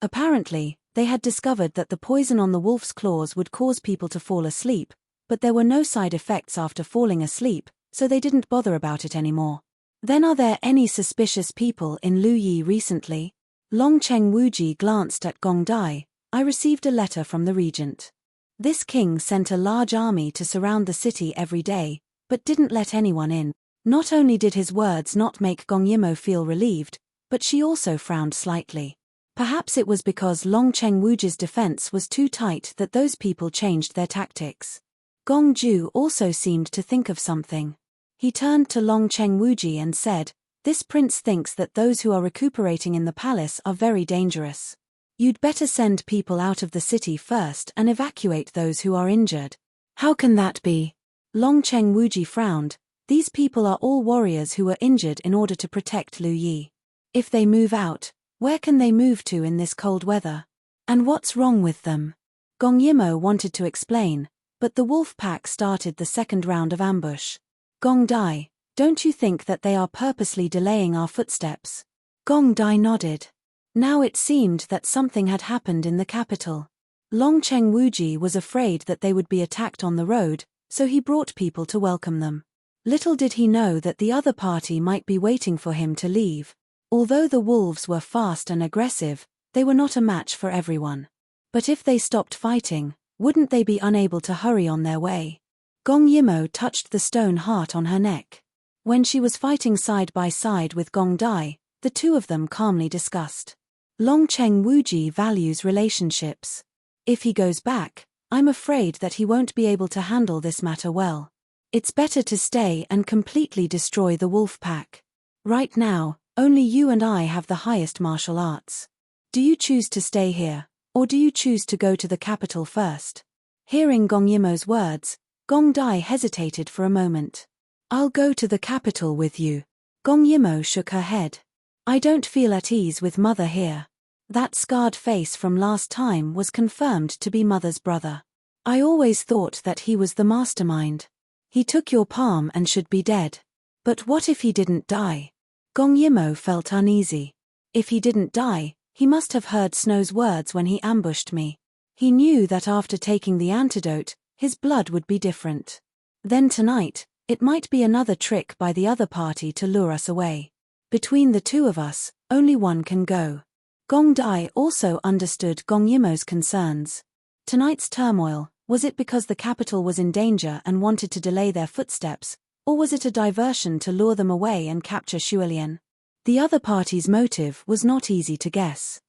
Apparently, they had discovered that the poison on the wolf's claws would cause people to fall asleep, but there were no side effects after falling asleep, so they didn't bother about it anymore. Then are there any suspicious people in Luyi recently? Long Cheng Wuji glanced at Gong Dai. I received a letter from the regent. This king sent a large army to surround the city every day, but didn't let anyone in. Not only did his words not make Gong Yimo feel relieved, but she also frowned slightly. Perhaps it was because Long Cheng Wuji's defense was too tight that those people changed their tactics. Gong Ju also seemed to think of something. He turned to Long Cheng Wuji and said, this prince thinks that those who are recuperating in the palace are very dangerous. You'd better send people out of the city first and evacuate those who are injured. How can that be? Long Cheng Wuji frowned. These people are all warriors who were injured in order to protect Luyi. If they move out, where can they move to in this cold weather? And what's wrong with them? Gong Yimo wanted to explain, but the wolf pack started the second round of ambush. Gong Dai, don't you think that they are purposely delaying our footsteps? Gong Dai nodded. Now it seemed that something had happened in the capital. Long Cheng Wuji was afraid that they would be attacked on the road, so he brought people to welcome them. Little did he know that the other party might be waiting for him to leave. Although the wolves were fast and aggressive, they were not a match for everyone. But if they stopped fighting, wouldn't they be unable to hurry on their way? Gong Yimo touched the stone heart on her neck. When she was fighting side by side with Gong Dai, the two of them calmly discussed. Long Cheng Wuji values relationships. If he goes back, I'm afraid that he won't be able to handle this matter well. It's better to stay and completely destroy the wolf pack. Right now, only you and I have the highest martial arts. Do you choose to stay here, or do you choose to go to the capital first? Hearing Gong Yimo's words, Gong Dai hesitated for a moment. I'll go to the capital with you. Gong Yimo shook her head. I don't feel at ease with Mother here. That scarred face from last time was confirmed to be Mother's brother. I always thought that he was the mastermind. He took your palm and should be dead. But what if he didn't die? Gong Yimo felt uneasy. If he didn't die, he must have heard Snow's words when he ambushed me. He knew that after taking the antidote, his blood would be different. Then tonight, it might be another trick by the other party to lure us away. Between the two of us, only one can go. Gong Dai also understood Gong Yimo's concerns. Tonight's turmoil, was it because the capital was in danger and wanted to delay their footsteps, or was it a diversion to lure them away and capture Shuolian? The other party's motive was not easy to guess.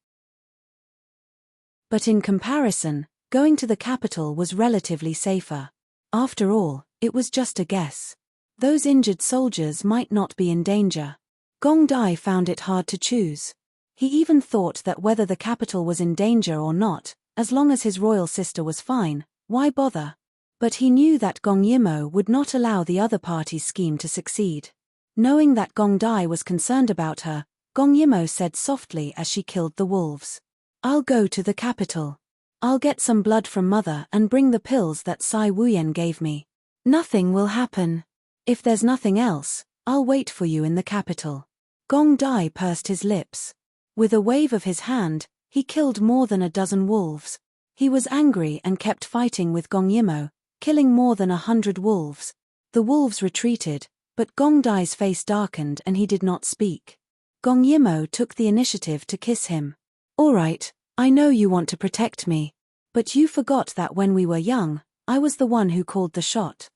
But in comparison, going to the capital was relatively safer. After all, it was just a guess. Those injured soldiers might not be in danger. Gong Dai found it hard to choose. He even thought that whether the capital was in danger or not, as long as his royal sister was fine, why bother? But he knew that Gong Yimo would not allow the other party's scheme to succeed. Knowing that Gong Dai was concerned about her, Gong Yimo said softly as she killed the wolves. I'll go to the capital. I'll get some blood from Mother and bring the pills that Sai Wuyen gave me. Nothing will happen. If there's nothing else, I'll wait for you in the capital. Gong Dai pursed his lips. With a wave of his hand, he killed more than a dozen wolves. He was angry and kept fighting with Gong Yimo, killing more than 100 wolves. The wolves retreated, but Gong Dai's face darkened and he did not speak. Gong Yimo took the initiative to kiss him. All right, I know you want to protect me. But you forgot that when we were young, I was the one who called the shot.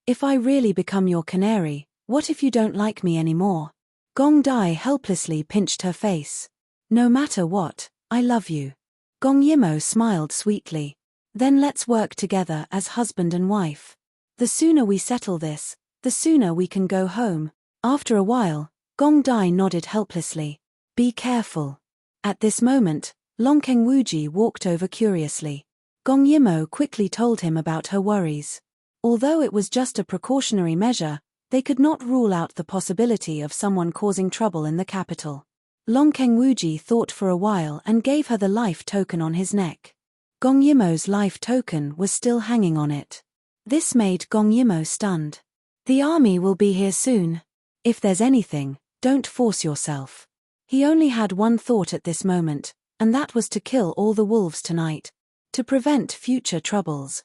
If I really become your canary, what if you don't like me anymore? Gong Dai helplessly pinched her face. No matter what, I love you. Gong Yimo smiled sweetly. Then let's work together as husband and wife. The sooner we settle this, the sooner we can go home. After a while, Gong Dai nodded helplessly. Be careful. At this moment, Long Cheng Wuji walked over curiously. Gong Yimo quickly told him about her worries. Although it was just a precautionary measure, they could not rule out the possibility of someone causing trouble in the capital. Long Cheng Wuji thought for a while and gave her the life token on his neck. Gong Yimo's life token was still hanging on it. This made Gong Yimo stunned. The army will be here soon. If there's anything, don't force yourself. He only had one thought at this moment, and that was to kill all the wolves tonight, to prevent future troubles.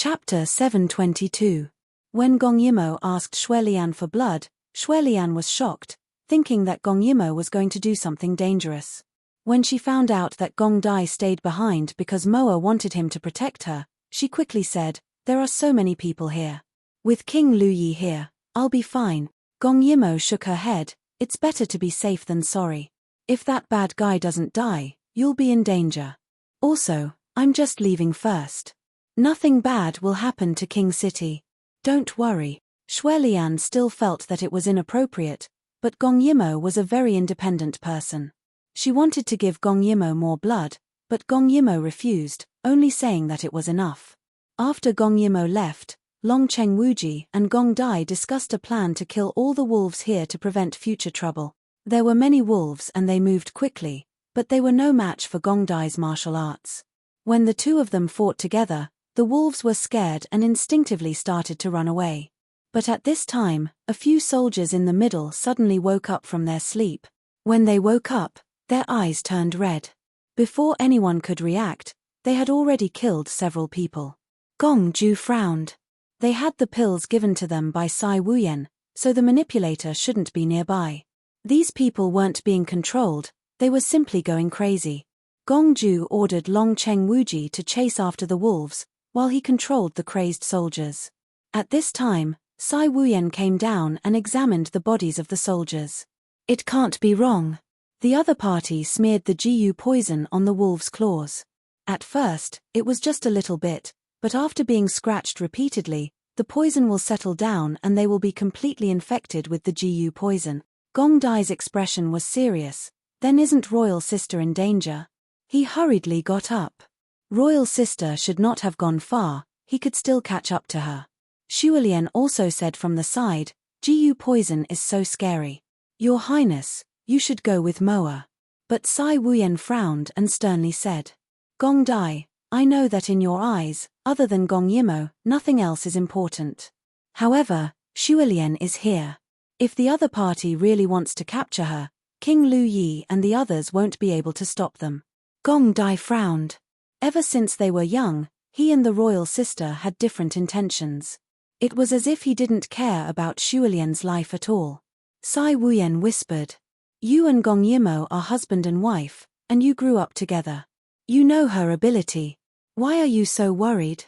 Chapter 722. When Gong Yimo asked Shuolian for blood, Shuolian was shocked, thinking that Gong Yimo was going to do something dangerous. When she found out that Gong Dai stayed behind because Moa wanted him to protect her, she quickly said, there are so many people here. With King Lu Yi here, I'll be fine. Gong Yimo shook her head, it's better to be safe than sorry. If that bad guy doesn't die, you'll be in danger. Also, I'm just leaving first. Nothing bad will happen to King City. Don't worry. Shuolian still felt that it was inappropriate, but Gong Yimo was a very independent person. She wanted to give Gong Yimo more blood, but Gong Yimo refused, only saying that it was enough. After Gong Yimo left, Long Cheng Wuji and Gong Dai discussed a plan to kill all the wolves here to prevent future trouble. There were many wolves and they moved quickly, but they were no match for Gong Dai's martial arts. When the two of them fought together, the wolves were scared and instinctively started to run away. But at this time, a few soldiers in the middle suddenly woke up from their sleep. When they woke up, their eyes turned red. Before anyone could react, they had already killed several people. Gong Ju frowned. They had the pills given to them by Sai Wuyen, so the manipulator shouldn't be nearby. These people weren't being controlled, they were simply going crazy. Gong Ju ordered Long Cheng Wuji to chase after the wolves, while he controlled the crazed soldiers. At this time, Sai Wuyan came down and examined the bodies of the soldiers. It can't be wrong. The other party smeared the Jiyu poison on the wolves' claws. At first, it was just a little bit, but after being scratched repeatedly, the poison will settle down and they will be completely infected with the Jiyu poison. Gong Dai's expression was serious. Then isn't Royal Sister in danger? He hurriedly got up. Royal Sister should not have gone far, he could still catch up to her. Shualian also said from the side, Jiyu poison is so scary. Your Highness, you should go with Moa. But Sai Wuyan frowned and sternly said, Gong Dai, I know that in your eyes, other than Gong Yimo, nothing else is important. However, Shualian is here. If the other party really wants to capture her, King Lu Yi and the others won't be able to stop them. Gong Dai frowned. Ever since they were young, he and the royal sister had different intentions. It was as if he didn't care about Shualian's life at all. Sai Wuyan whispered, You and Gong Yimo are husband and wife, and you grew up together. You know her ability. Why are you so worried?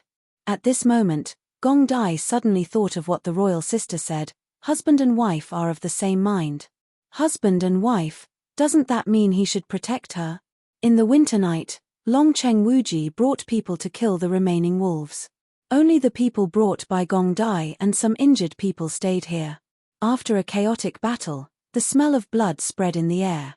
At this moment, Gong Dai suddenly thought of what the royal sister said, husband and wife are of the same mind. Husband and wife, doesn't that mean he should protect her? In the winter night, Longcheng Wuji brought people to kill the remaining wolves. Only the people brought by Gong Dai and some injured people stayed here. After a chaotic battle, the smell of blood spread in the air.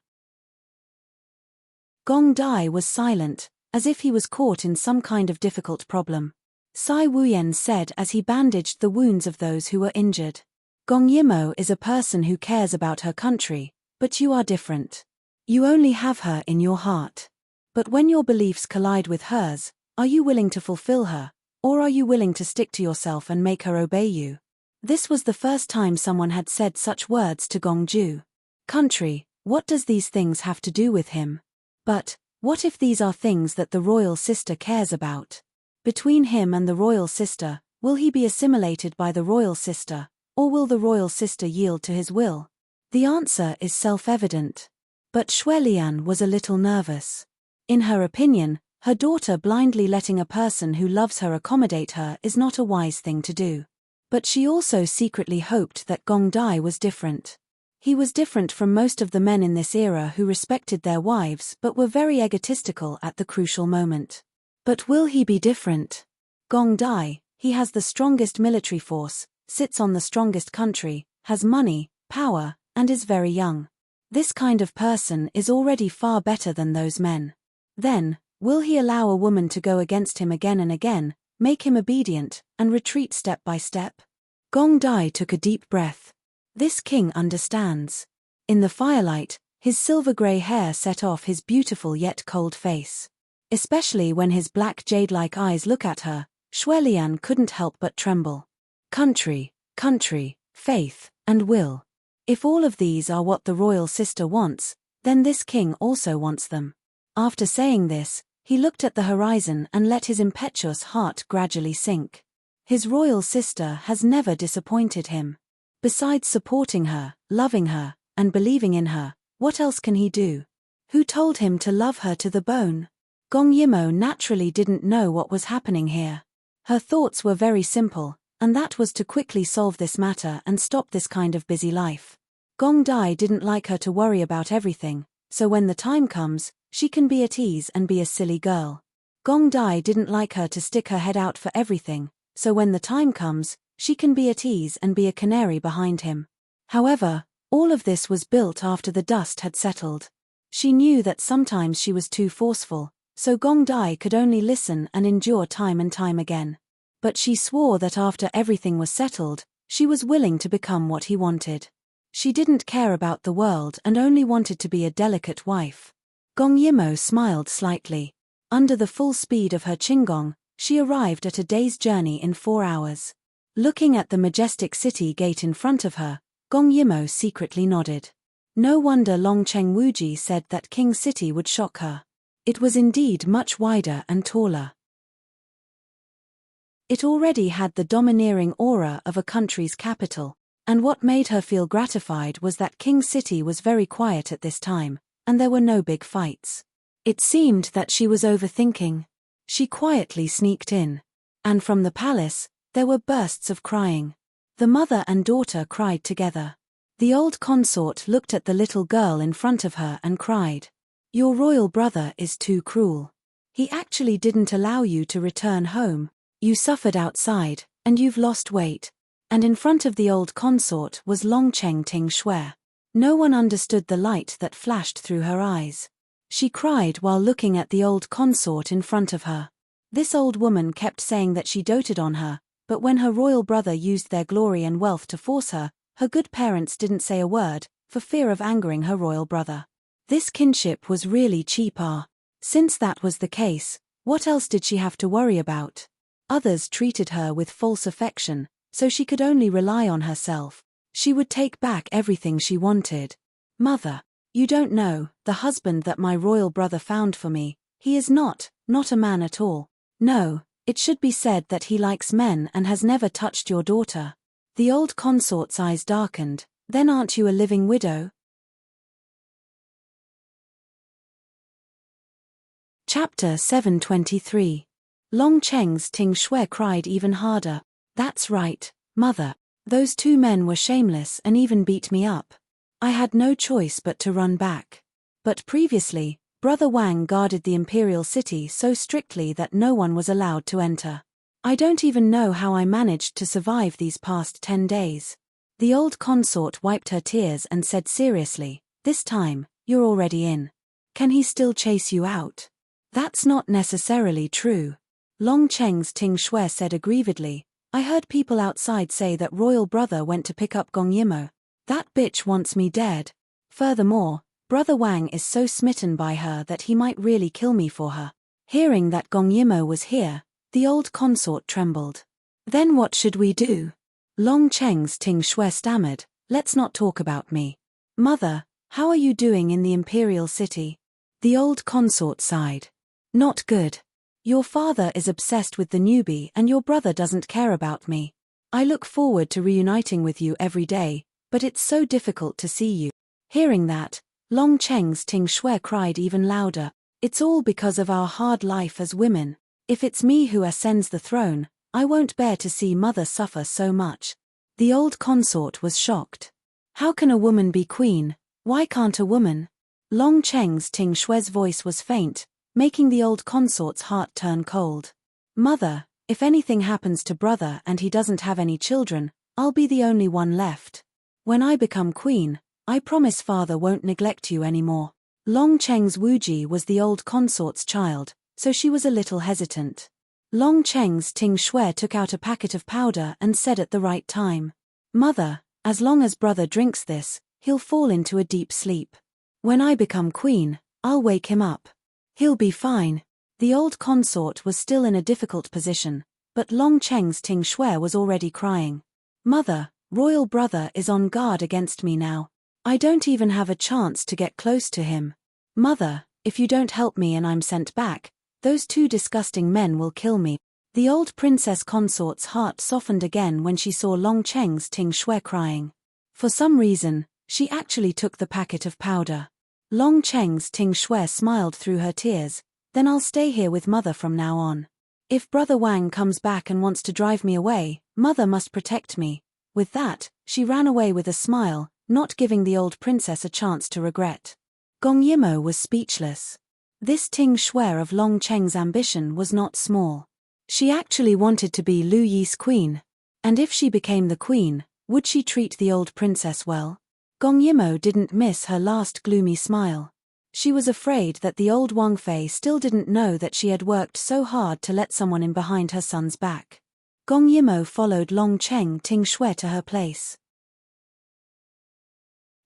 Gong Dai was silent, as if he was caught in some kind of difficult problem. Sai Wuyan said as he bandaged the wounds of those who were injured. Gong Yimo is a person who cares about her country, but you are different. You only have her in your heart. But when your beliefs collide with hers, are you willing to fulfill her, or are you willing to stick to yourself and make her obey you? This was the first time someone had said such words to Gong Ju. Country, what does these things have to do with him? But, what if these are things that the royal sister cares about? Between him and the royal sister, will he be assimilated by the royal sister, or will the royal sister yield to his will? The answer is self-evident. But Shualian was a little nervous. In her opinion, her daughter blindly letting a person who loves her accommodate her is not a wise thing to do. But she also secretly hoped that Gong Dai was different. He was different from most of the men in this era who respected their wives but were very egotistical at the crucial moment. But will he be different? Gong Dai, he has the strongest military force, sits on the strongest country, has money, power, and is very young. This kind of person is already far better than those men. Then, will he allow a woman to go against him again and again, make him obedient, and retreat step by step? Gong Dai took a deep breath. This king understands. In the firelight, his silver-grey hair set off his beautiful yet cold face. Especially when his black jade-like eyes look at her, Shualian couldn't help but tremble. Country, faith, and will. If all of these are what the royal sister wants, then this king also wants them. After saying this, he looked at the horizon and let his impetuous heart gradually sink. His royal sister has never disappointed him. Besides supporting her, loving her, and believing in her, what else can he do? Who told him to love her to the bone? Gong Yimo naturally didn't know what was happening here. Her thoughts were very simple, and that was to quickly solve this matter and stop this kind of busy life. Gong Dai didn't like her to worry about everything, so when the time comes, she can be at ease and be a silly girl. Gong Dai didn't like her to stick her head out for everything, so when the time comes, she can be at ease and be a canary behind him. However, all of this was built after the dust had settled. She knew that sometimes she was too forceful, so Gong Dai could only listen and endure time and time again. But she swore that after everything was settled, she was willing to become what he wanted. She didn't care about the world and only wanted to be a delicate wife. Gong Yimo smiled slightly. Under the full speed of her Qinggong, she arrived at a day's journey in 4 hours. Looking at the majestic city gate in front of her, Gong Yimo secretly nodded. No wonder Longcheng Wuji said that King City would shock her. It was indeed much wider and taller. It already had the domineering aura of a country's capital, and what made her feel gratified was that King City was very quiet at this time, and there were no big fights. It seemed that she was overthinking. She quietly sneaked in. And from the palace, there were bursts of crying. The mother and daughter cried together. The old consort looked at the little girl in front of her and cried. Your royal brother is too cruel. He actually didn't allow you to return home. You suffered outside, and you've lost weight. And in front of the old consort was Enchanting. No one understood the light that flashed through her eyes. She cried while looking at the old consort in front of her. This old woman kept saying that she doted on her, but when her royal brother used their glory and wealth to force her, her good parents didn't say a word, for fear of angering her royal brother. This kinship was really cheap. Since that was the case, what else did she have to worry about? Others treated her with false affection, so she could only rely on herself. She would take back everything she wanted. Mother, you don't know, the husband that my royal brother found for me, he is not a man at all. No, it should be said that he likes men and has never touched your daughter. The old consort's eyes darkened. Then aren't you a living widow? Chapter 723. Enchanting cried even harder. That's right, mother. Those two men were shameless and even beat me up. I had no choice but to run back. But previously, Brother Wang guarded the imperial city so strictly that no one was allowed to enter. I don't even know how I managed to survive these past 10 days. The old consort wiped her tears and said seriously, this time, you're already in. Can he still chase you out? That's not necessarily true. Enchanting said aggrievedly, I heard people outside say that royal brother went to pick up Gong Yimo. That bitch wants me dead. Furthermore, Brother Wang is so smitten by her that he might really kill me for her. Hearing that Gong Yimo was here, the old consort trembled. Then what should we do? Enchanting stammered, let's not talk about me. Mother, how are you doing in the imperial city? The old consort sighed. Not good. Your father is obsessed with the newbie and your brother doesn't care about me. I look forward to reuniting with you every day, but it's so difficult to see you. Hearing that, Enchanting cried even louder. It's all because of our hard life as women. If it's me who ascends the throne, I won't bear to see mother suffer so much. The old consort was shocked. How can a woman be queen? Why can't a woman? Enchanting voice was faint, making the old consort's heart turn cold. Mother, if anything happens to brother and he doesn't have any children, I'll be the only one left. When I become queen, I promise father won't neglect you anymore. Longcheng's Wuji was the old consort's child, so she was a little hesitant. Enchanting took out a packet of powder and said at the right time, Mother, as long as brother drinks this, he'll fall into a deep sleep. When I become queen, I'll wake him up. He'll be fine. The old consort was still in a difficult position, but Enchanting was already crying. Mother, royal brother is on guard against me now. I don't even have a chance to get close to him. Mother, if you don't help me and I'm sent back, those two disgusting men will kill me. The old princess consort's heart softened again when she saw Enchanting crying. For some reason, she actually took the packet of powder. Enchanting smiled through her tears, then I'll stay here with mother from now on. If brother Wang comes back and wants to drive me away, mother must protect me. With that, she ran away with a smile, not giving the old princess a chance to regret. Gong Yimo was speechless. This Ting Shui of Longcheng's ambition was not small. She actually wanted to be Lu Yi's queen. And if she became the queen, would she treat the old princess well? Gong Yimo didn't miss her last gloomy smile. She was afraid that the old Wang Fei still didn't know that she had worked so hard to let someone in behind her son's back. Gong Yimo followed Longcheng Shui to her place.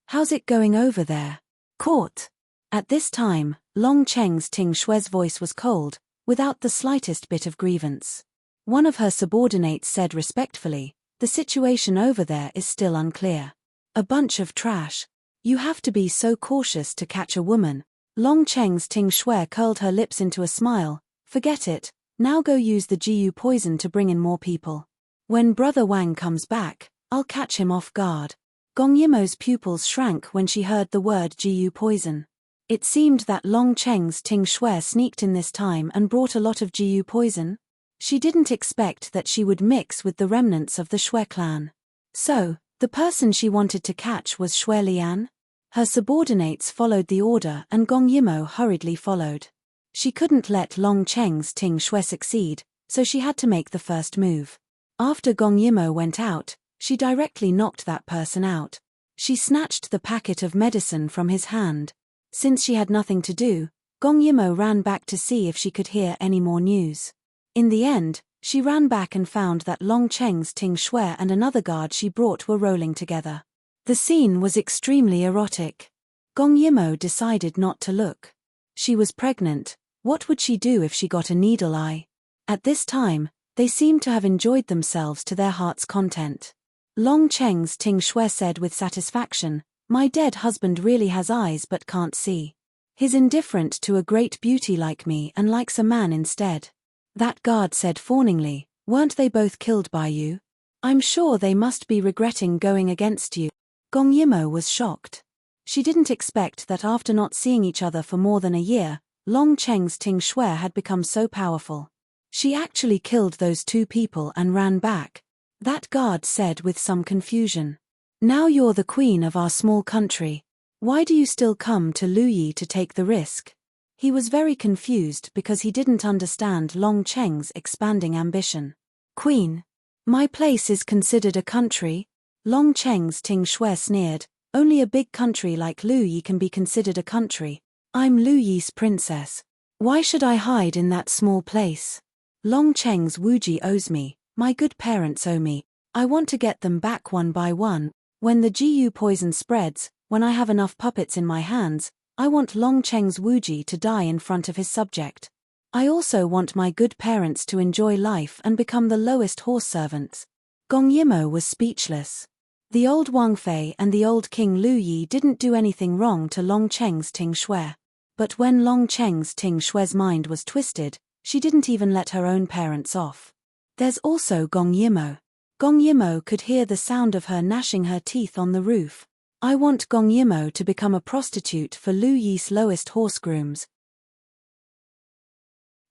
How's it going over there? Court. At this time, Longcheng Shui's voice was cold, without the slightest bit of grievance. One of her subordinates said respectfully, the situation over there is still unclear. A bunch of trash. You have to be so cautious to catch a woman. Longcheng Shui curled her lips into a smile. Forget it, now go use the Jiu poison to bring in more people. When brother Wang comes back, I'll catch him off guard. Gong Yimo's pupils shrank when she heard the word Jiu poison. It seemed that Longcheng Shui sneaked in this time and brought a lot of Jiu poison. She didn't expect that she would mix with the remnants of the Shui clan. So, the person she wanted to catch was Xue Lian? Her subordinates followed the order and Gong Yimo hurriedly followed. She couldn't let Long Cheng's Ting Xue succeed, so she had to make the first move. After Gong Yimo went out, she directly knocked that person out. She snatched the packet of medicine from his hand. Since she had nothing to do, Gong Yimo ran back to see if she could hear any more news. In the end, she ran back and found that Long Cheng's Ting Xue and another guard she brought were rolling together. The scene was extremely erotic. Gong Yimo decided not to look. She was pregnant. What would she do if she got a needle eye? At this time, they seemed to have enjoyed themselves to their heart's content. Long Cheng's Ting Xue said with satisfaction, "My dead husband really has eyes but can't see. He's indifferent to a great beauty like me and likes a man instead." That guard said fawningly, "Weren't they both killed by you? I'm sure they must be regretting going against you." Gong Yimo was shocked. She didn't expect that after not seeing each other for more than a year, Long Cheng's Ting Xue had become so powerful. She actually killed those two people and ran back. That guard said with some confusion, "Now you're the queen of our small country. Why do you still come to Luyi to take the risk?" He was very confused because he didn't understand Long Cheng's expanding ambition. "Queen? My place is considered a country?" Long Cheng's Ting Xue sneered, "Only a big country like Luyi can be considered a country. I'm Luyi's princess. Why should I hide in that small place? Long Cheng's Wuji owes me, my good parents owe me. I want to get them back one by one. When the Jiyu poison spreads, when I have enough puppets in my hands, I want Long Cheng's Wuji to die in front of his subject. I also want my good parents to enjoy life and become the lowest horse servants." Gong Yimo was speechless. The old Wang Fei and the old King Lu Yi didn't do anything wrong to Long Cheng's Ting Xue. But when Long Cheng's Ting Xue's mind was twisted, she didn't even let her own parents off. There's also Gong Yimo. Gong Yimo could hear the sound of her gnashing her teeth on the roof. "I want Gong Yimo to become a prostitute for Lu Yi's lowest horse grooms.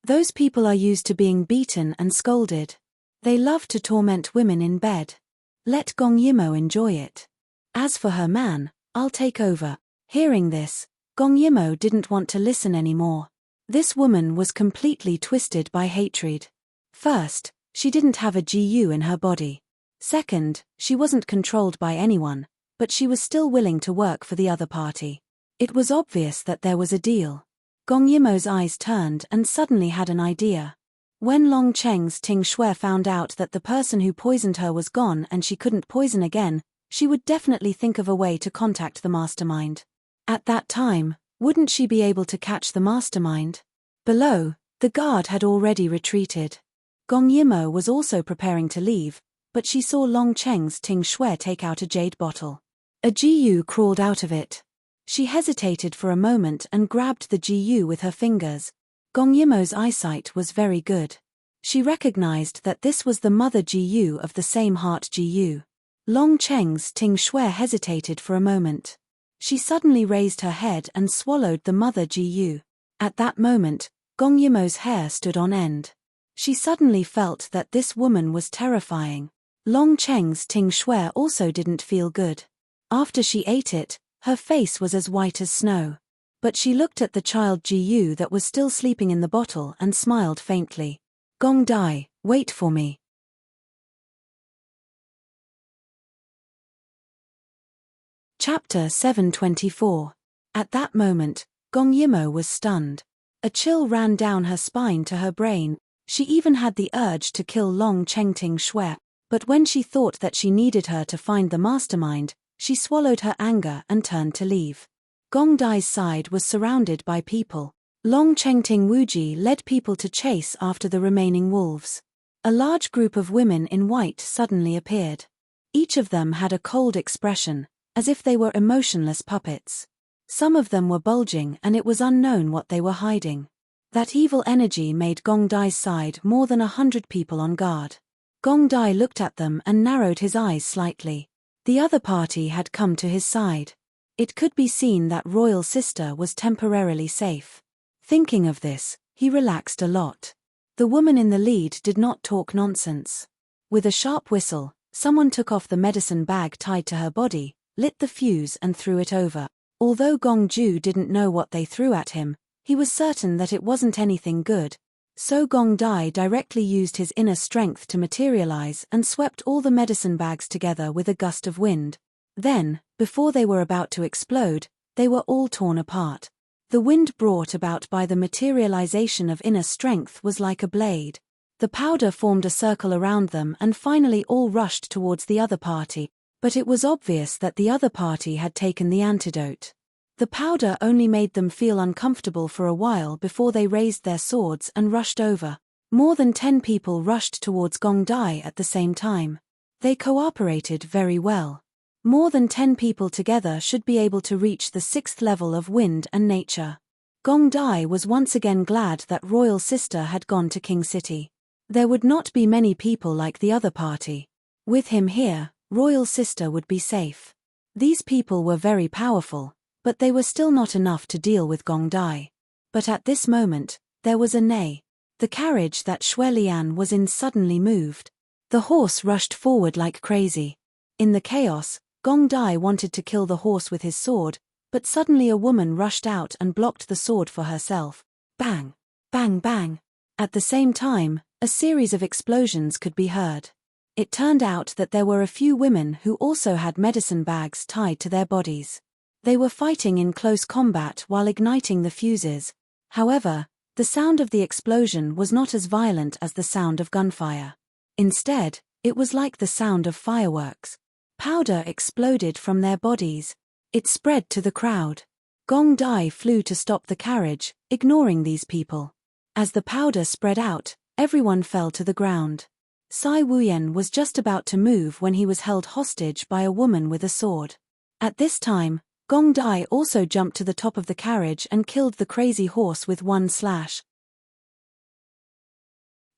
Those people are used to being beaten and scolded. They love to torment women in bed. Let Gong Yimo enjoy it. As for her man, I'll take over." Hearing this, Gong Yimo didn't want to listen anymore. This woman was completely twisted by hatred. First, she didn't have a GU in her body. Second, she wasn't controlled by anyone, but she was still willing to work for the other party. It was obvious that there was a deal. Gong Yimo's eyes turned and suddenly had an idea. When Long Cheng's Ting Xue found out that the person who poisoned her was gone and she couldn't poison again, she would definitely think of a way to contact the mastermind. At that time, wouldn't she be able to catch the mastermind? Below, the guard had already retreated. Gong Yimo was also preparing to leave, but she saw Long Cheng's Ting Xue take out a jade bottle. A GU crawled out of it. She hesitated for a moment and grabbed the GU with her fingers. Gong Yimo's eyesight was very good. She recognized that this was the mother GU of the same heart GU. Long Cheng's Ting Xue hesitated for a moment. She suddenly raised her head and swallowed the mother GU. At that moment, Gong Yimo's hair stood on end. She suddenly felt that this woman was terrifying. Long Cheng's Ting Xue also didn't feel good. After she ate it, her face was as white as snow. But she looked at the child GU that was still sleeping in the bottle and smiled faintly. "Gong Dai, wait for me." Chapter 724. At that moment, Gong Yimo was stunned. A chill ran down her spine to her brain. She even had the urge to kill Long Cheng Ting Xue, but when she thought that she needed her to find the mastermind, she swallowed her anger and turned to leave. Gong Dai's side was surrounded by people. Long Chengting Wuji led people to chase after the remaining wolves. A large group of women in white suddenly appeared. Each of them had a cold expression, as if they were emotionless puppets. Some of them were bulging and it was unknown what they were hiding. That evil energy made Gong Dai's side more than 100 people on guard. Gong Dai looked at them and narrowed his eyes slightly. The other party had come to his side. It could be seen that Royal Sister was temporarily safe. Thinking of this, he relaxed a lot. The woman in the lead did not talk nonsense. With a sharp whistle, Someone took off the medicine bag tied to her body, lit the fuse and threw it over. Although Gongju didn't know what they threw at him, he was certain that it wasn't anything good. So Gong Dai directly used his inner strength to materialize and swept all the medicine bags together with a gust of wind. Then, before they were about to explode, they were all torn apart. The wind brought about by the materialization of inner strength was like a blade. The powder formed a circle around them and finally all rushed towards the other party, but it was obvious that the other party had taken the antidote. The powder only made them feel uncomfortable for a while before they raised their swords and rushed over. More than 10 people rushed towards Gong Dai at the same time. They cooperated very well. More than 10 people together should be able to reach the 6th level of wind and nature. Gong Dai was once again glad that Royal Sister had gone to King City. There would not be many people like the other party. With him here, Royal Sister would be safe. These people were very powerful, but they were still not enough to deal with Gong Dai. But at this moment, there was a neigh. The carriage that Xue Lian was in suddenly moved. The horse rushed forward like crazy. In the chaos, Gong Dai wanted to kill the horse with his sword, but suddenly a woman rushed out and blocked the sword for herself. Bang! Bang bang! At the same time, a series of explosions could be heard. It turned out that there were a few women who also had medicine bags tied to their bodies. They were fighting in close combat while igniting the fuses. However, the sound of the explosion was not as violent as the sound of gunfire. Instead, it was like the sound of fireworks. Powder exploded from their bodies. It spread to the crowd. Gong Dai flew to stop the carriage, ignoring these people. As the powder spread out, everyone fell to the ground. Sai Wuyan was just about to move when he was held hostage by a woman with a sword. At this time, Gong Dai also jumped to the top of the carriage and killed the crazy horse with one slash.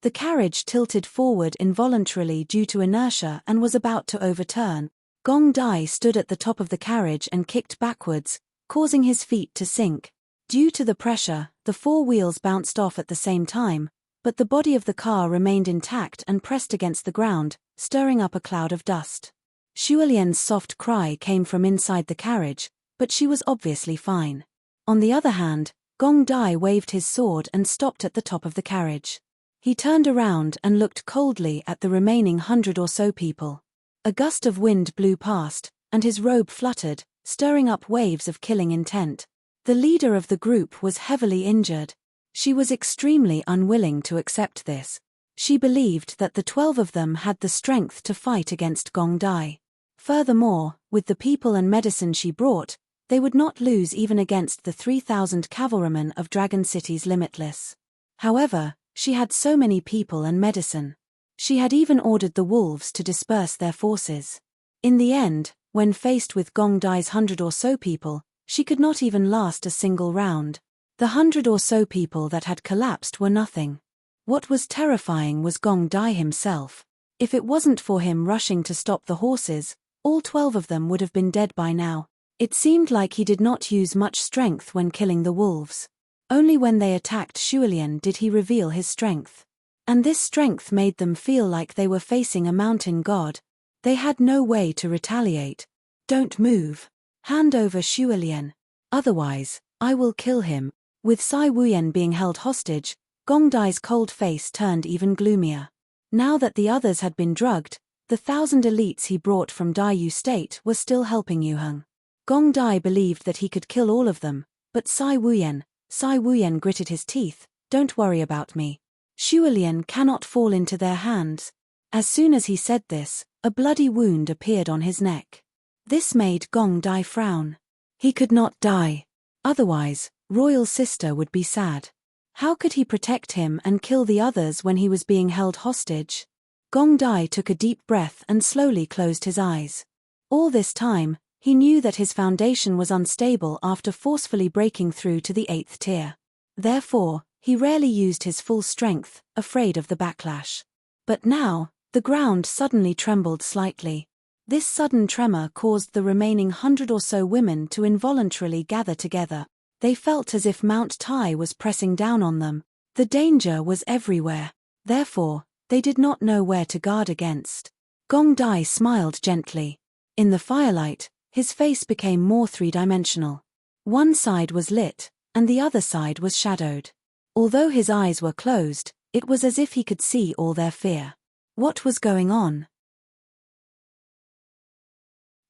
The carriage tilted forward involuntarily due to inertia and was about to overturn. Gong Dai stood at the top of the carriage and kicked backwards, causing his feet to sink. Due to the pressure, the 4 wheels bounced off at the same time, but the body of the car remained intact and pressed against the ground, stirring up a cloud of dust. Xuelian's soft cry came from inside the carriage, but she was obviously fine. On the other hand, Gong Dai waved his sword and stopped at the top of the carriage. He turned around and looked coldly at the remaining 100 or so people. A gust of wind blew past, and his robe fluttered, stirring up waves of killing intent. The leader of the group was heavily injured. She was extremely unwilling to accept this. She believed that the 12 of them had the strength to fight against Gong Dai. Furthermore, with the people and medicine she brought, they would not lose even against the 3,000 cavalrymen of Dragon City's Limitless. However, she had so many people and medicine. She had even ordered the wolves to disperse their forces. In the end, when faced with Gong Dai's 100 or so people, she could not even last a single round. The 100 or so people that had collapsed were nothing. What was terrifying was Gong Dai himself. If it wasn't for him rushing to stop the horses, all 12 of them would have been dead by now. It seemed like he did not use much strength when killing the wolves. Only when they attacked Xuelian did he reveal his strength. And this strength made them feel like they were facing a mountain god. They had no way to retaliate. Don't move. Hand over Xuelian. Otherwise, I will kill him. With Sai Wuyan being held hostage, Gong Dai's cold face turned even gloomier. Now that the others had been drugged, the 1,000 elites he brought from Daiyu State were still helping Yuheng. Gong Dai believed that he could kill all of them, but Sai Wuyan gritted his teeth. Don't worry about me. Xuelian cannot fall into their hands. As soon as he said this, a bloody wound appeared on his neck. This made Gong Dai frown. He could not die. Otherwise, Royal Sister would be sad. How could he protect him and kill the others when he was being held hostage? Gong Dai took a deep breath and slowly closed his eyes. All this time, he knew that his foundation was unstable after forcefully breaking through to the 8th tier. Therefore, he rarely used his full strength, afraid of the backlash. But now, the ground suddenly trembled slightly. This sudden tremor caused the remaining 100 or so women to involuntarily gather together. They felt as if Mount Tai was pressing down on them. The danger was everywhere. Therefore, they did not know where to guard against. Gong Dai smiled gently. In the firelight, his face became more three-dimensional. One side was lit, and the other side was shadowed. Although his eyes were closed, it was as if he could see all their fear. What was going on?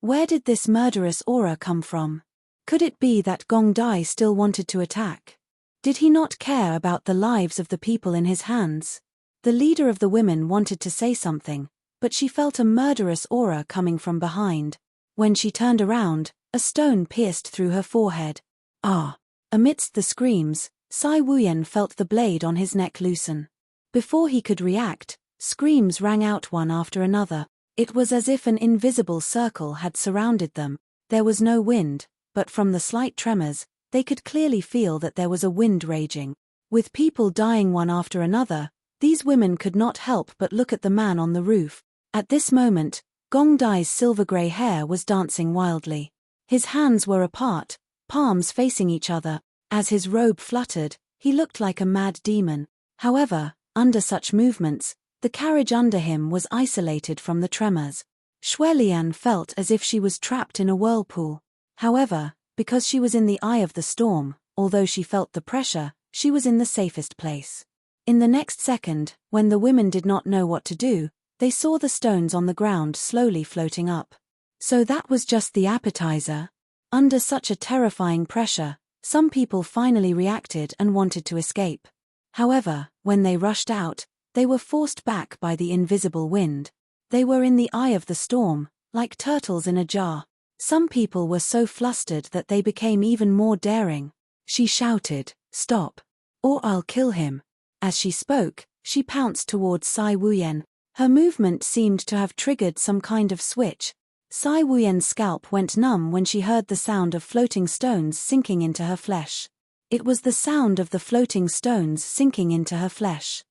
Where did this murderous aura come from? Could it be that Gong Dai still wanted to attack? Did he not care about the lives of the people in his hands? The leader of the women wanted to say something, but she felt a murderous aura coming from behind. When she turned around, a stone pierced through her forehead. Ah! Amidst the screams, Sai Wuyan felt the blade on his neck loosen. Before he could react, screams rang out one after another. It was as if an invisible circle had surrounded them. There was no wind, but from the slight tremors, they could clearly feel that there was a wind raging. With people dying one after another, these women could not help but look at the man on the roof. At this moment, Gong Dai's silver-grey hair was dancing wildly. His hands were apart, palms facing each other. As his robe fluttered, he looked like a mad demon. However, under such movements, the carriage under him was isolated from the tremors. Xuelian felt as if she was trapped in a whirlpool. However, because she was in the eye of the storm, although she felt the pressure, she was in the safest place. In the next second, when the women did not know what to do, they saw the stones on the ground slowly floating up. So that was just the appetizer. Under such a terrifying pressure, some people finally reacted and wanted to escape. However, when they rushed out, they were forced back by the invisible wind. They were in the eye of the storm, like turtles in a jar. Some people were so flustered that they became even more daring. She shouted, "Stop! Or I'll kill him." As she spoke, she pounced towards Sai Wuyan. Her movement seemed to have triggered some kind of switch. Sai Wuyan's scalp went numb when she heard the sound of floating stones sinking into her flesh. It was the sound of the floating stones sinking into her flesh.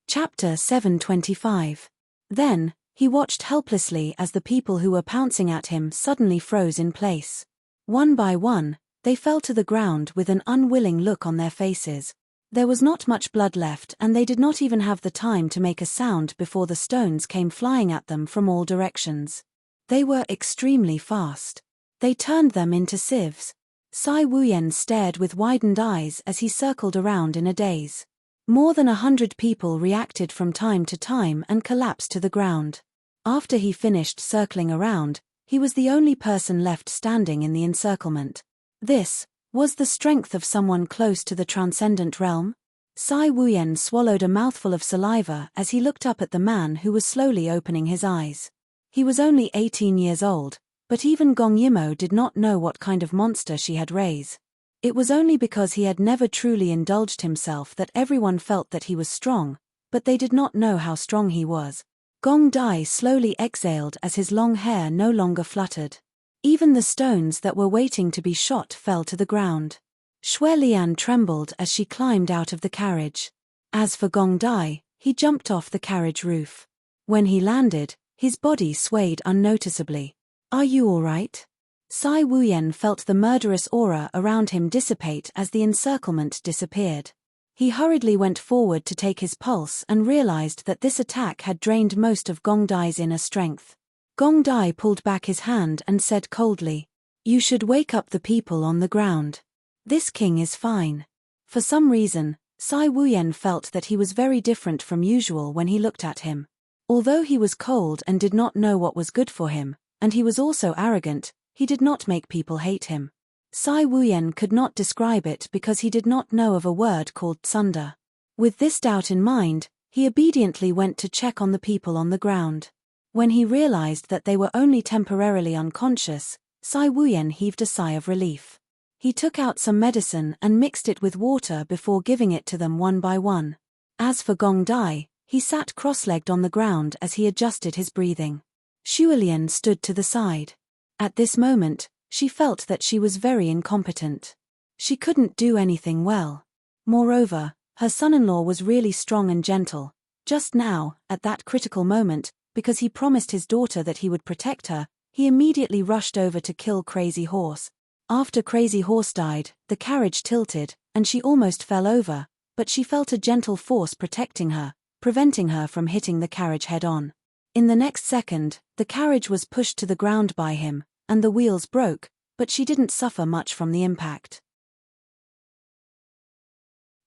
Chapter 725. Then, he watched helplessly as the people who were pouncing at him suddenly froze in place. One by one, they fell to the ground with an unwilling look on their faces. There was not much blood left and they did not even have the time to make a sound before the stones came flying at them from all directions. They were extremely fast. They turned them into sieves. Sai Wuyan stared with widened eyes as he circled around in a daze. More than 100 people reacted from time to time and collapsed to the ground. After he finished circling around, he was the only person left standing in the encirclement. This was the strength of someone close to the transcendent realm. Sai Wuyan swallowed a mouthful of saliva as he looked up at the man who was slowly opening his eyes. He was only 18 years old, but even Gong Yimo did not know what kind of monster she had raised. It was only because he had never truly indulged himself that everyone felt that he was strong, but they did not know how strong he was. Gong Dai slowly exhaled as his long hair no longer fluttered. Even the stones that were waiting to be shot fell to the ground. Xuelian trembled as she climbed out of the carriage. As for Gong Dai, he jumped off the carriage roof. When he landed, his body swayed unnoticeably. "Are you all right?" Sai Wuyan felt the murderous aura around him dissipate as the encirclement disappeared. He hurriedly went forward to take his pulse and realized that this attack had drained most of Gong Dai's inner strength. Gong Dai pulled back his hand and said coldly, "You should wake up the people on the ground. This king is fine." For some reason, Sai Wuyan felt that he was very different from usual when he looked at him. Although he was cold and did not know what was good for him, and he was also arrogant, he did not make people hate him. Sai Wuyan could not describe it because he did not know of a word called tsunder. With this doubt in mind, he obediently went to check on the people on the ground. When he realized that they were only temporarily unconscious, Sai Wuyan heaved a sigh of relief. He took out some medicine and mixed it with water before giving it to them one by one. As for Gong Dai, he sat cross-legged on the ground as he adjusted his breathing. Xuelian stood to the side. At this moment, she felt that she was very incompetent. She couldn't do anything well. Moreover, her son-in-law was really strong and gentle. Just now, at that critical moment, because he promised his daughter that he would protect her, he immediately rushed over to kill Crazy Horse. After Crazy Horse died, the carriage tilted, and she almost fell over, but she felt a gentle force protecting her, preventing her from hitting the carriage head-on. In the next second, the carriage was pushed to the ground by him, and the wheels broke, but she didn't suffer much from the impact.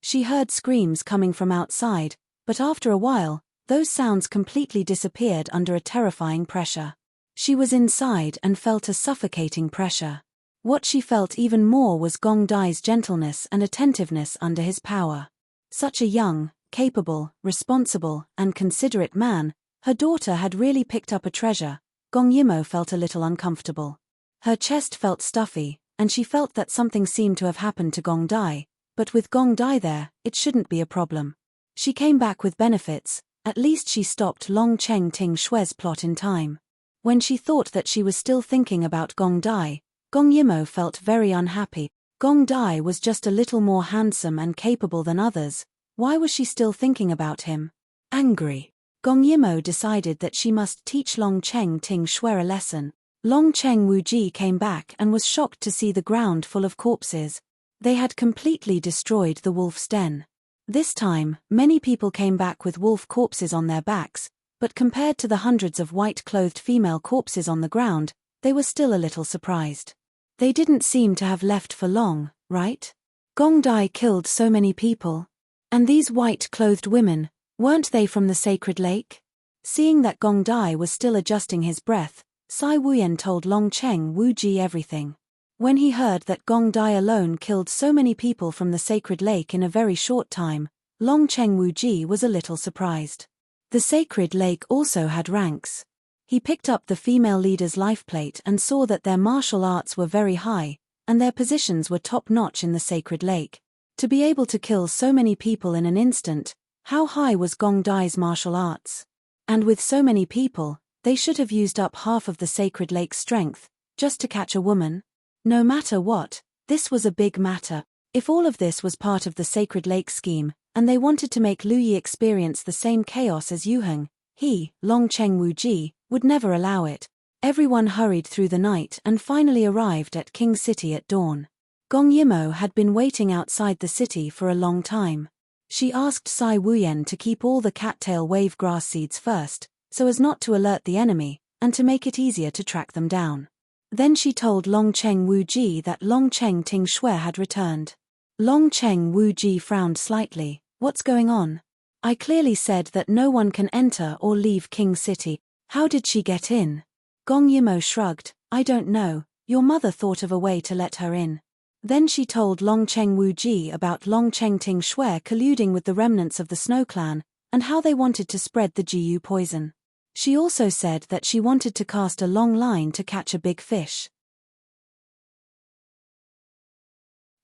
She heard screams coming from outside, but after a while, those sounds completely disappeared under a terrifying pressure. She was inside and felt a suffocating pressure. What she felt even more was Gong Dai's gentleness and attentiveness under his power. Such a young, capable, responsible, and considerate man, her daughter had really picked up a treasure. Gong Yimo felt a little uncomfortable. Her chest felt stuffy, and she felt that something seemed to have happened to Gong Dai, but with Gong Dai there, it shouldn't be a problem. She came back with benefits. At least she stopped Long Cheng Ting Shue's plot in time. When she thought that she was still thinking about Gong Dai, Gong Yimo felt very unhappy. Gong Dai was just a little more handsome and capable than others. Why was she still thinking about him? Angry, Gong Yimo decided that she must teach Long Cheng Ting Shue a lesson. Long Cheng Wuji came back and was shocked to see the ground full of corpses. They had completely destroyed the wolf's den. This time, many people came back with wolf corpses on their backs, but compared to the hundreds of white-clothed female corpses on the ground, they were still a little surprised. They didn't seem to have left for long, right? Gong Dai killed so many people. And these white-clothed women, weren't they from the sacred lake? Seeing that Gong Dai was still adjusting his breath, Sai Wuyan told Long Cheng Wuji everything. When he heard that Gong Dai alone killed so many people from the sacred lake in a very short time, Long Cheng Wuji was a little surprised. The sacred lake also had ranks. He picked up the female leader's lifeplate and saw that their martial arts were very high, and their positions were top-notch in the sacred lake. To be able to kill so many people in an instant, how high was Gong Dai's martial arts? And with so many people, they should have used up half of the sacred lake's strength, just to catch a woman? No matter what, this was a big matter. If all of this was part of the Sacred Lake scheme, and they wanted to make Lu Yi experience the same chaos as Yuheng, he, Long Cheng Wuji, would never allow it. Everyone hurried through the night and finally arrived at King City at dawn. Gong Yimo had been waiting outside the city for a long time. She asked Sai Wuyan to keep all the cattail wave grass seeds first, so as not to alert the enemy, and to make it easier to track them down. Then she told Long Cheng Wuji that Long Cheng Ting Shue had returned. Long Cheng Wuji frowned slightly. What's going on? I clearly said that no one can enter or leave King City. How did she get in? Gong Yimo shrugged. I don't know. Your mother thought of a way to let her in. Then she told Long Cheng Wuji about Long Cheng Ting Shue colluding with the remnants of the Snow Clan, and how they wanted to spread the Jiyu poison. She also said that she wanted to cast a long line to catch a big fish.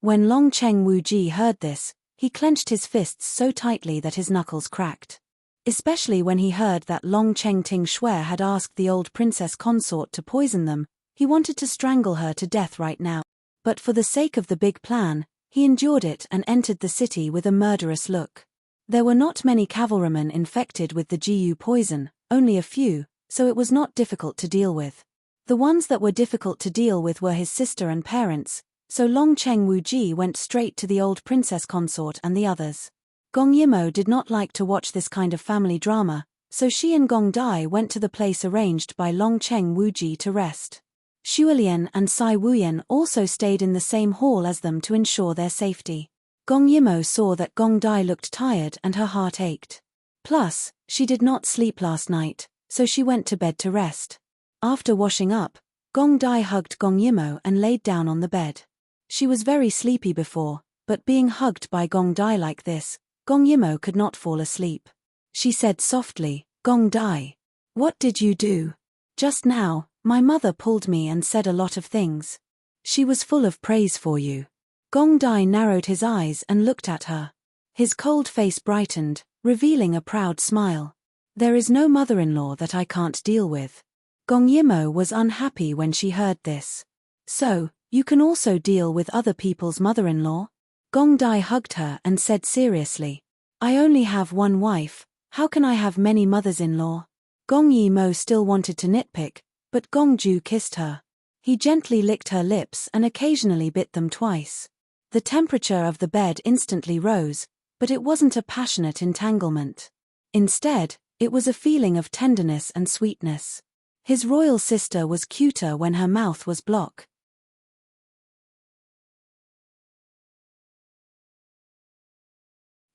When Long Cheng Wuji heard this, he clenched his fists so tightly that his knuckles cracked. Especially when he heard that Long Cheng Ting Shue had asked the old princess consort to poison them, he wanted to strangle her to death right now. But for the sake of the big plan, he endured it and entered the city with a murderous look. There were not many cavalrymen infected with the Jiyu poison, only a few, so it was not difficult to deal with. The ones that were difficult to deal with were his sister and parents, so Long Cheng Wuji went straight to the old princess consort and the others. Gong Yimo did not like to watch this kind of family drama, so she and Gong Dai went to the place arranged by Long Cheng Wuji to rest. Shuolian and Sai Wuyan also stayed in the same hall as them to ensure their safety. Gong Yimo saw that Gong Dai looked tired and her heart ached. Plus, she did not sleep last night, so she went to bed to rest. After washing up, Gong Dai hugged Gong Yimo and laid down on the bed. She was very sleepy before, but being hugged by Gong Dai like this, Gong Yimo could not fall asleep. She said softly, Gong Dai, what did you do? Just now, my mother pulled me and said a lot of things. She was full of praise for you. Gong Dai narrowed his eyes and looked at her. His cold face brightened, revealing a proud smile. There is no mother-in-law that I can't deal with. Gong Yimo was unhappy when she heard this. So, you can also deal with other people's mother-in-law? Gong Dai hugged her and said seriously, I only have one wife, how can I have many mothers-in-law? Gong Yimo still wanted to nitpick, but Gong Ju kissed her. He gently licked her lips and occasionally bit them twice. The temperature of the bed instantly rose. but it wasn't a passionate entanglement. Instead, it was a feeling of tenderness and sweetness. His royal sister was cuter when her mouth was blocked.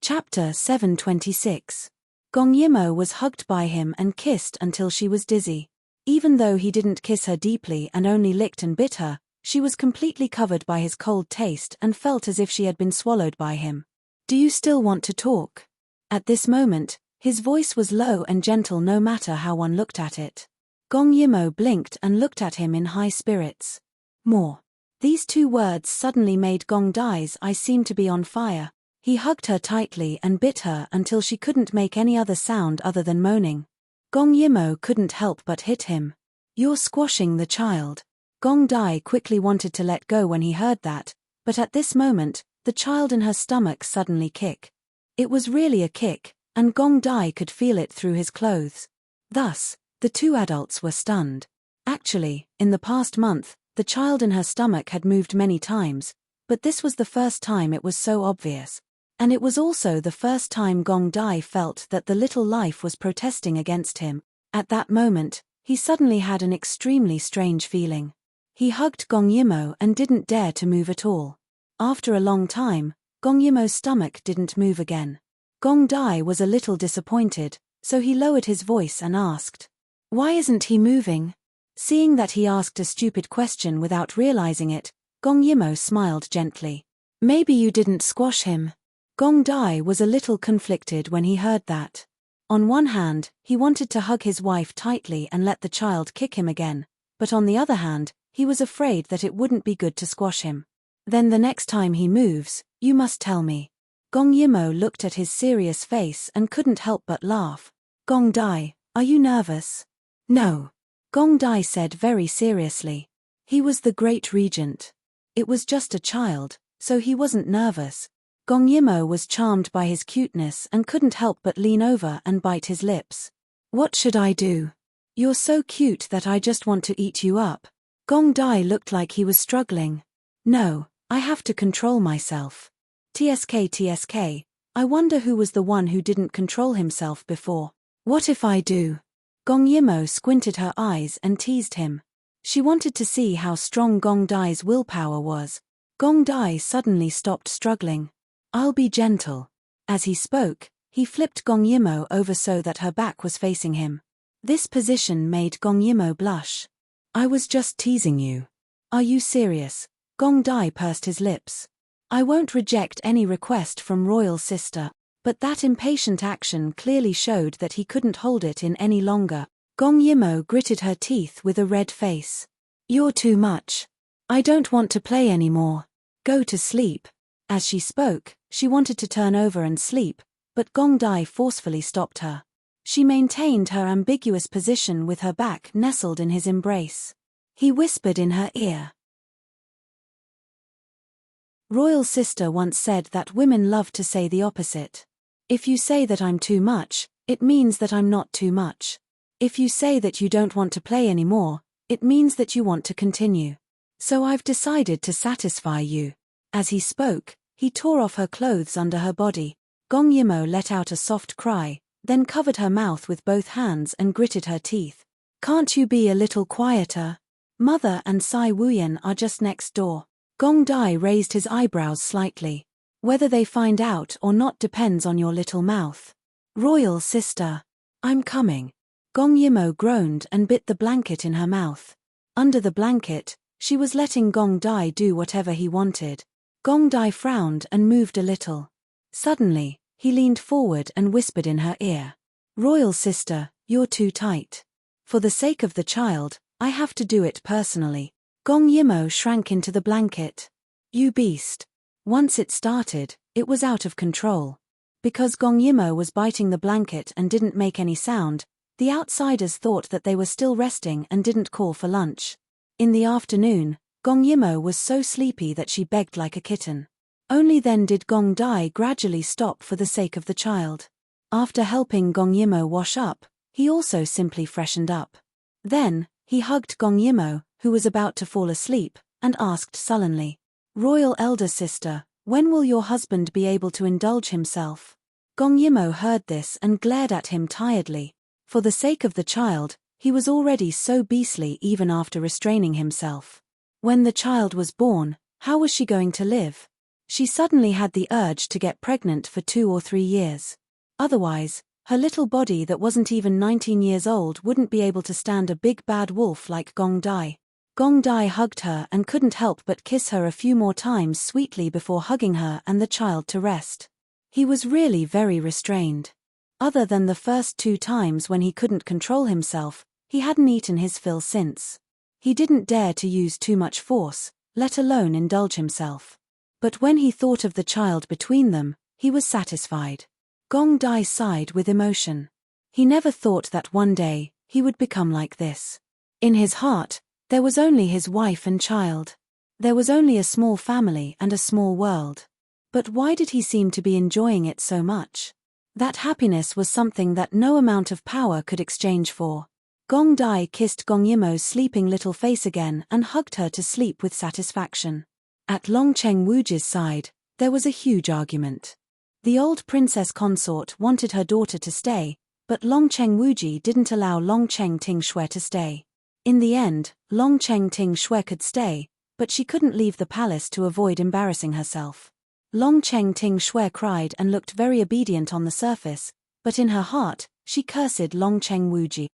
Chapter 726. Gong Yimo was hugged by him and kissed until she was dizzy. Even though he didn't kiss her deeply and only licked and bit her, she was completely covered by his cold taste and felt as if she had been swallowed by him. "Do you still want to talk?" At this moment, his voice was low and gentle no matter how one looked at it. Gong Yimo blinked and looked at him in high spirits. "More." These two words suddenly made Gong Dai's eyes seem to be on fire. He hugged her tightly and bit her until she couldn't make any other sound other than moaning. Gong Yimo couldn't help but hit him. "You're squashing the child." Gong Dai quickly wanted to let go when he heard that, but at this moment, the child in her stomach suddenly kicked. It was really a kick, and Gong Dai could feel it through his clothes. Thus, the two adults were stunned. Actually, in the past month, the child in her stomach had moved many times, but this was the first time it was so obvious. And it was also the first time Gong Dai felt that the little life was protesting against him. At that moment, he suddenly had an extremely strange feeling. He hugged Gong Yimo and didn't dare to move at all. After a long time, Gong Yimo's stomach didn't move again. Gong Dai was a little disappointed, so he lowered his voice and asked, "Why isn't he moving?" Seeing that he asked a stupid question without realizing it, Gong Yimo smiled gently. "Maybe you didn't squash him." Gong Dai was a little conflicted when he heard that. On one hand, he wanted to hug his wife tightly and let the child kick him again, but on the other hand, he was afraid that it wouldn't be good to squash him. "Then the next time he moves, you must tell me." Gong Yimo looked at his serious face and couldn't help but laugh. "Gong Dai, are you nervous?" "No." Gong Dai said very seriously. He was the great regent. It was just a child, so he wasn't nervous. Gong Yimo was charmed by his cuteness and couldn't help but lean over and bite his lips. "What should I do? You're so cute that I just want to eat you up." Gong Dai looked like he was struggling. "No, I have to control myself." TSK, I wonder who was the one who didn't control himself before. "What if I do?" Gong Yimo squinted her eyes and teased him. She wanted to see how strong Gong Dai's willpower was. Gong Dai suddenly stopped struggling. "I'll be gentle." As he spoke, he flipped Gong Yimo over so that her back was facing him. This position made Gong Yimo blush. "I was just teasing you." "Are you serious?" Gong Dai pursed his lips. "I won't reject any request from royal sister." But that impatient action clearly showed that he couldn't hold it in any longer. Gong Yimo gritted her teeth with a red face. "You're too much. I don't want to play anymore. Go to sleep." As she spoke, she wanted to turn over and sleep, but Gong Dai forcefully stopped her. She maintained her ambiguous position with her back nestled in his embrace. He whispered in her ear. Royal sister once said that women love to say the opposite. If you say that I'm too much, it means that I'm not too much. If you say that you don't want to play anymore, it means that you want to continue. So I've decided to satisfy you. As he spoke, he tore off her clothes under her body. Gong Yimo let out a soft cry, then covered her mouth with both hands and gritted her teeth. "Can't you be a little quieter? Mother and Sai Wuyan are just next door." Gong Dai raised his eyebrows slightly. "Whether they find out or not depends on your little mouth." "Royal sister, I'm coming." Gong Yimo groaned and bit the blanket in her mouth. Under the blanket, she was letting Gong Dai do whatever he wanted. Gong Dai frowned and moved a little. Suddenly, he leaned forward and whispered in her ear. "Royal sister, you're too tight. For the sake of the child, I have to do it personally." Gong Yimo shrank into the blanket. "You beast." Once it started, it was out of control. Because Gong Yimo was biting the blanket and didn't make any sound, the outsiders thought that they were still resting and didn't call for lunch. In the afternoon, Gong Yimo was so sleepy that she begged like a kitten. Only then did Gong Dai gradually stop for the sake of the child. After helping Gong Yimo wash up, he also simply freshened up. Then, he hugged Gong Yimo, who was about to fall asleep, and asked sullenly, "Royal elder sister, When will your husband be able to indulge himself? Gong Yimo heard this and glared at him tiredly. For the sake of the child, he was already so beastly even after restraining himself. When the child was born, how was she going to live? She suddenly had the urge to get pregnant for 2 or 3 years. Otherwise, her little body that wasn't even 19 years old wouldn't be able to stand a big bad wolf like Gong Dai. Gong Dai hugged her and couldn't help but kiss her a few more times sweetly before hugging her and the child to rest. He was really very restrained. Other than the first 2 times when he couldn't control himself, he hadn't eaten his fill since. He didn't dare to use too much force, let alone indulge himself. But when he thought of the child between them, he was satisfied. Gong Dai sighed with emotion. He never thought that one day, he would become like this. In his heart, there was only his wife and child. There was only a small family and a small world. But why did he seem to be enjoying it so much? That happiness was something that no amount of power could exchange for. Gong Dai kissed Gong Yimo's sleeping little face again and hugged her to sleep with satisfaction. At Long Cheng Wuji's side, there was a huge argument. The old princess consort wanted her daughter to stay, but Long Cheng Wuji didn't allow Long Cheng Ting Shui to stay. In the end, Long Cheng Ting Shui could stay, but she couldn't leave the palace to avoid embarrassing herself. Long Cheng Ting Shui cried and looked very obedient on the surface, but in her heart, she cursed Long Cheng Wuji.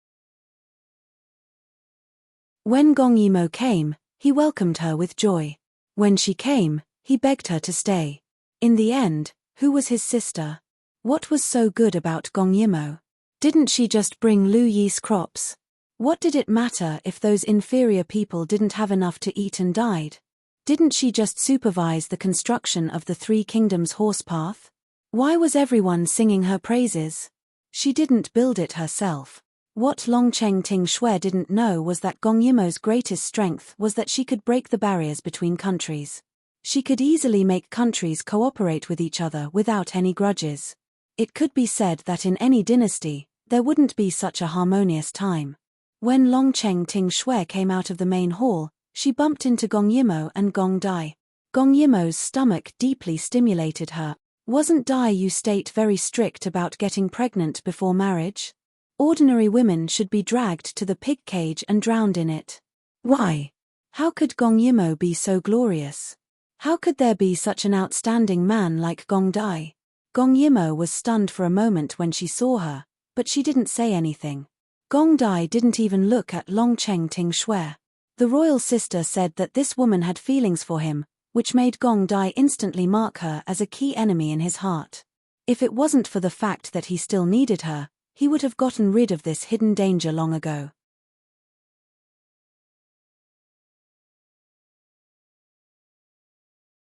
When Gong Yimo came, he welcomed her with joy. When she came, he begged her to stay. In the end, who was his sister? What was so good about Gong Yimo? Didn't she just bring Lu Yi's crops? What did it matter if those inferior people didn't have enough to eat and died? Didn't she just supervise the construction of the 3 Kingdoms horse path? Why was everyone singing her praises? She didn't build it herself. What Long Cheng Ting Shui didn't know was that Gong Yimo's greatest strength was that she could break the barriers between countries. She could easily make countries cooperate with each other without any grudges. It could be said that in any dynasty, there wouldn't be such a harmonious time. When Long Cheng Ting Shui came out of the main hall, she bumped into Gong Yimo and Gong Dai. Gong Yimo's stomach deeply stimulated her. Wasn't Dai Yu State very strict about getting pregnant before marriage? Ordinary women should be dragged to the pig cage and drowned in it. Why? How could Gong Yimo be so glorious? How could there be such an outstanding man like Gong Dai? Gong Yimo was stunned for a moment when she saw her, but she didn't say anything. Gong Dai didn't even look at Long Cheng Ting Shui. The royal sister said that this woman had feelings for him, which made Gong Dai instantly mark her as a key enemy in his heart. If it wasn't for the fact that he still needed her, he would have gotten rid of this hidden danger long ago.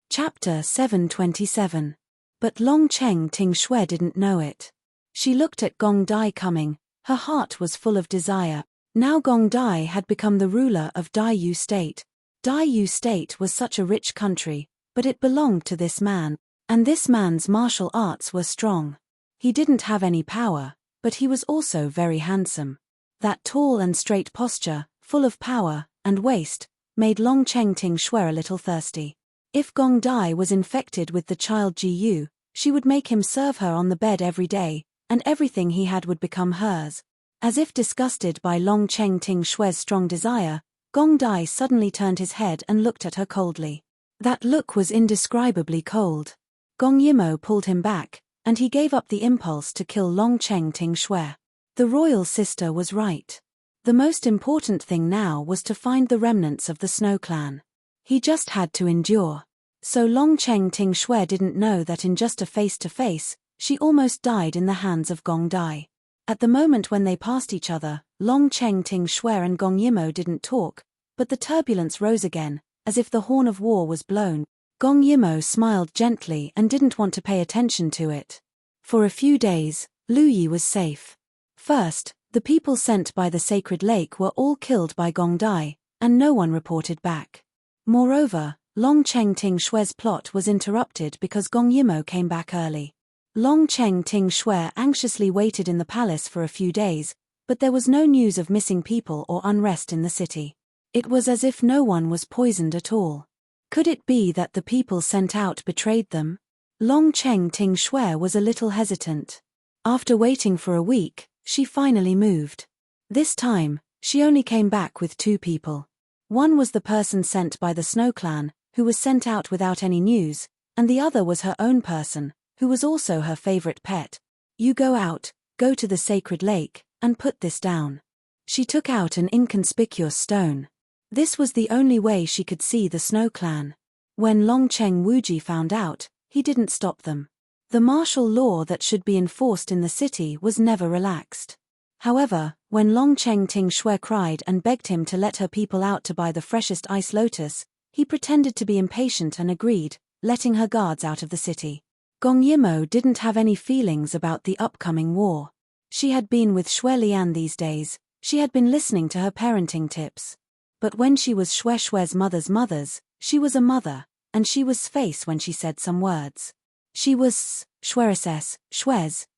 Chapter 727. But Long Cheng Ting Shui didn't know it. She looked at Gong Dai coming, her heart was full of desire. Now Gong Dai had become the ruler of Dai Yu State. Dai Yu State was such a rich country, but it belonged to this man, and this man's martial arts were strong. He didn't have any power, but he was also very handsome. That tall and straight posture, full of power and waist, made Long Cheng Ting Shui a little thirsty. If Gong Dai was infected with the child Ji, she would make him serve her on the bed every day, and everything he had would become hers. As if disgusted by Long Cheng Ting Shui's strong desire, Gong Dai suddenly turned his head and looked at her coldly. That look was indescribably cold. Gong Yimo pulled him back, and he gave up the impulse to kill Long Cheng Ting Shui. The royal sister was right. The most important thing now was to find the remnants of the Snow Clan. He just had to endure. So Long Cheng Ting Shui didn't know that in just a face-to-face, she almost died in the hands of Gong Dai. At the moment when they passed each other, Long Cheng Ting Shui and Gong Yimo didn't talk, but the turbulence rose again, as if the horn of war was blown. Gong Yimo smiled gently and didn't want to pay attention to it. For a few days, Lu Yi was safe. First, the people sent by the sacred lake were all killed by Gong Dai, and no one reported back. Moreover, Long Cheng Ting Shui's plot was interrupted because Gong Yimo came back early. Long Cheng Ting Shui anxiously waited in the palace for a few days, but there was no news of missing people or unrest in the city. It was as if no one was poisoned at all. Could it be that the people sent out betrayed them? Long Cheng Ting Shui was a little hesitant. After waiting for a week, she finally moved. This time, she only came back with 2 people. One was the person sent by the Snow Clan, who was sent out without any news, and the other was her own person, who was also her favorite pet. You go out, go to the sacred lake, and put this down. She took out an inconspicuous stone. This was the only way she could see the Snow Clan. When Long Cheng Wuji found out, he didn't stop them. The martial law that should be enforced in the city was never relaxed. However, when Long Cheng Ting Shui cried and begged him to let her people out to buy the freshest ice lotus, he pretended to be impatient and agreed, letting her guards out of the city. Gong Yimo didn't have any feelings about the upcoming war. She had been with Shui Lian these days, she had been listening to her parenting tips. But when she was Shui Shui's mother's, she was a mother, and she was face when she said some words. She was Shui's,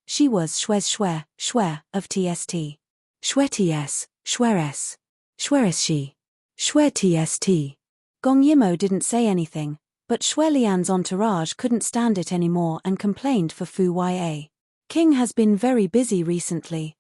she was Shui of TST. Shui TS, Shui's, she. Shui TST. Gong Yimo didn't say anything, but Shui Lian's entourage couldn't stand it anymore and complained for Fu Ya. King has been very busy recently.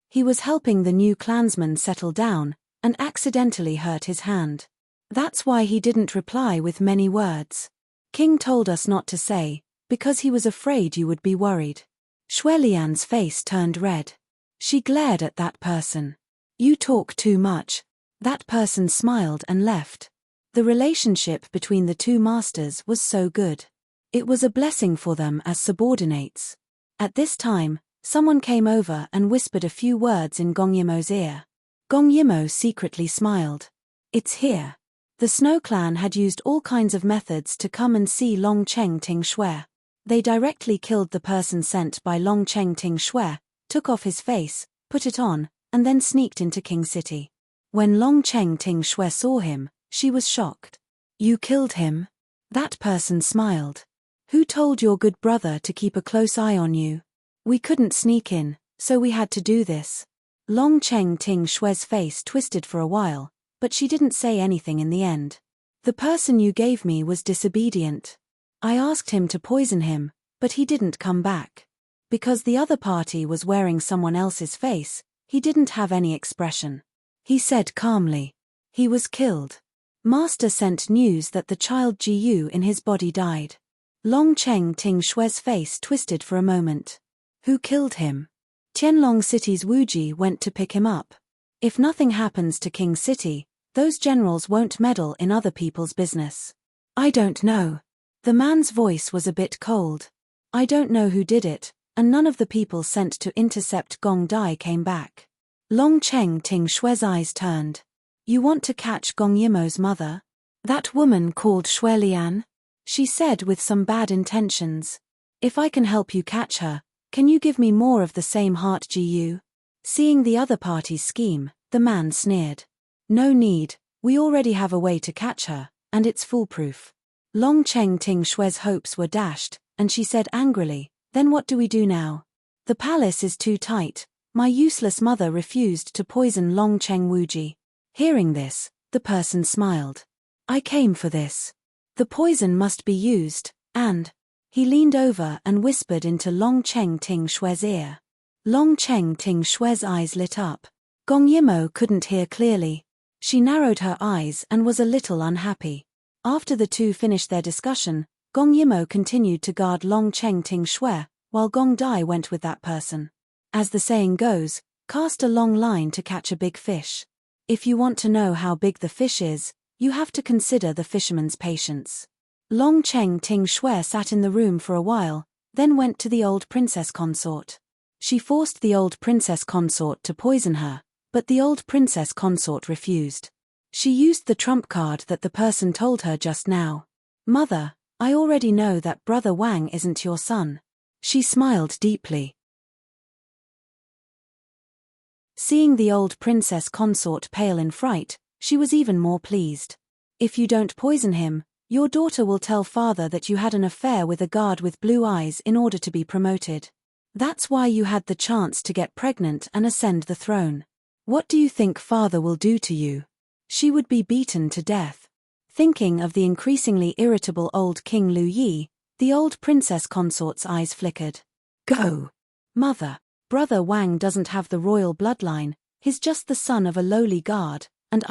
He was helping the new clansman settle down, and accidentally hurt his hand. That's why he didn't reply with many words. King told us not to say, because he was afraid you would be worried. Shui Lian's face turned red. She glared at that person. You talk too much. That person smiled and left. The relationship between the 2 masters was so good. It was a blessing for them as subordinates. At this time, someone came over and whispered a few words in Gong Yimo's ear. Gong Yimo secretly smiled. It's here. The Snow Clan had used all kinds of methods to come and see Long Cheng Ting Shui. They directly killed the person sent by Long Cheng Ting Shui, took off his face, put it on, and then sneaked into King City. When Long Cheng Ting Shui saw him, she was shocked. You killed him? That person smiled. Who told your good brother to keep a close eye on you? We couldn't sneak in, so we had to do this. Long Cheng Ting Shui's face twisted for a while, but she didn't say anything in the end. The person you gave me was disobedient. I asked him to poison him, but he didn't come back. Because the other party was wearing someone else's face, he didn't have any expression. He said calmly. He was killed. Master sent news that the child Jiyu in his body died. Long Cheng Ting Shui's face twisted for a moment. Who killed him? Tianlong City's Wuji went to pick him up. If nothing happens to King City, those generals won't meddle in other people's business. I don't know. The man's voice was a bit cold. I don't know who did it, and none of the people sent to intercept Gong Dai came back. Long Cheng Ting Shui's eyes turned. You want to catch Gong Yimo's mother? That woman called Shui Lian? She said with some bad intentions. If I can help you catch her, can you give me more of the same heart Jiyu? Seeing the other party's scheme, the man sneered. No need, we already have a way to catch her, and it's foolproof. Long Cheng Ting Shui's hopes were dashed, and she said angrily, then what do we do now? The palace is too tight. My useless mother refused to poison Long Cheng Wuji. Hearing this, the person smiled. I came for this. The poison must be used, and he leaned over and whispered into Long Cheng Ting Shui's ear. Long Cheng Ting Shui's eyes lit up. Gong Yimo couldn't hear clearly. She narrowed her eyes and was a little unhappy. After the 2 finished their discussion, Gong Yimo continued to guard Long Cheng Ting Shui, while Gong Dai went with that person. As the saying goes, cast a long line to catch a big fish. If you want to know how big the fish is, you have to consider the fisherman's patience. Long Cheng Ting Shui sat in the room for a while, then went to the old princess consort. She forced the old princess consort to poison her, but the old princess consort refused. She used the trump card that the person told her just now. Mother, I already know that Brother Wang isn't your son. She smiled deeply. Seeing the old princess consort pale in fright, she was even more pleased. If you don't poison him, your daughter will tell father that you had an affair with a guard with blue eyes in order to be promoted. That's why you had the chance to get pregnant and ascend the throne. What do you think father will do to you? She would be beaten to death. Thinking of the increasingly irritable old King Lu Yi, the old princess consort's eyes flickered. Go! Mother, brother Wang doesn't have the royal bloodline, he's just the son of a lowly guard, and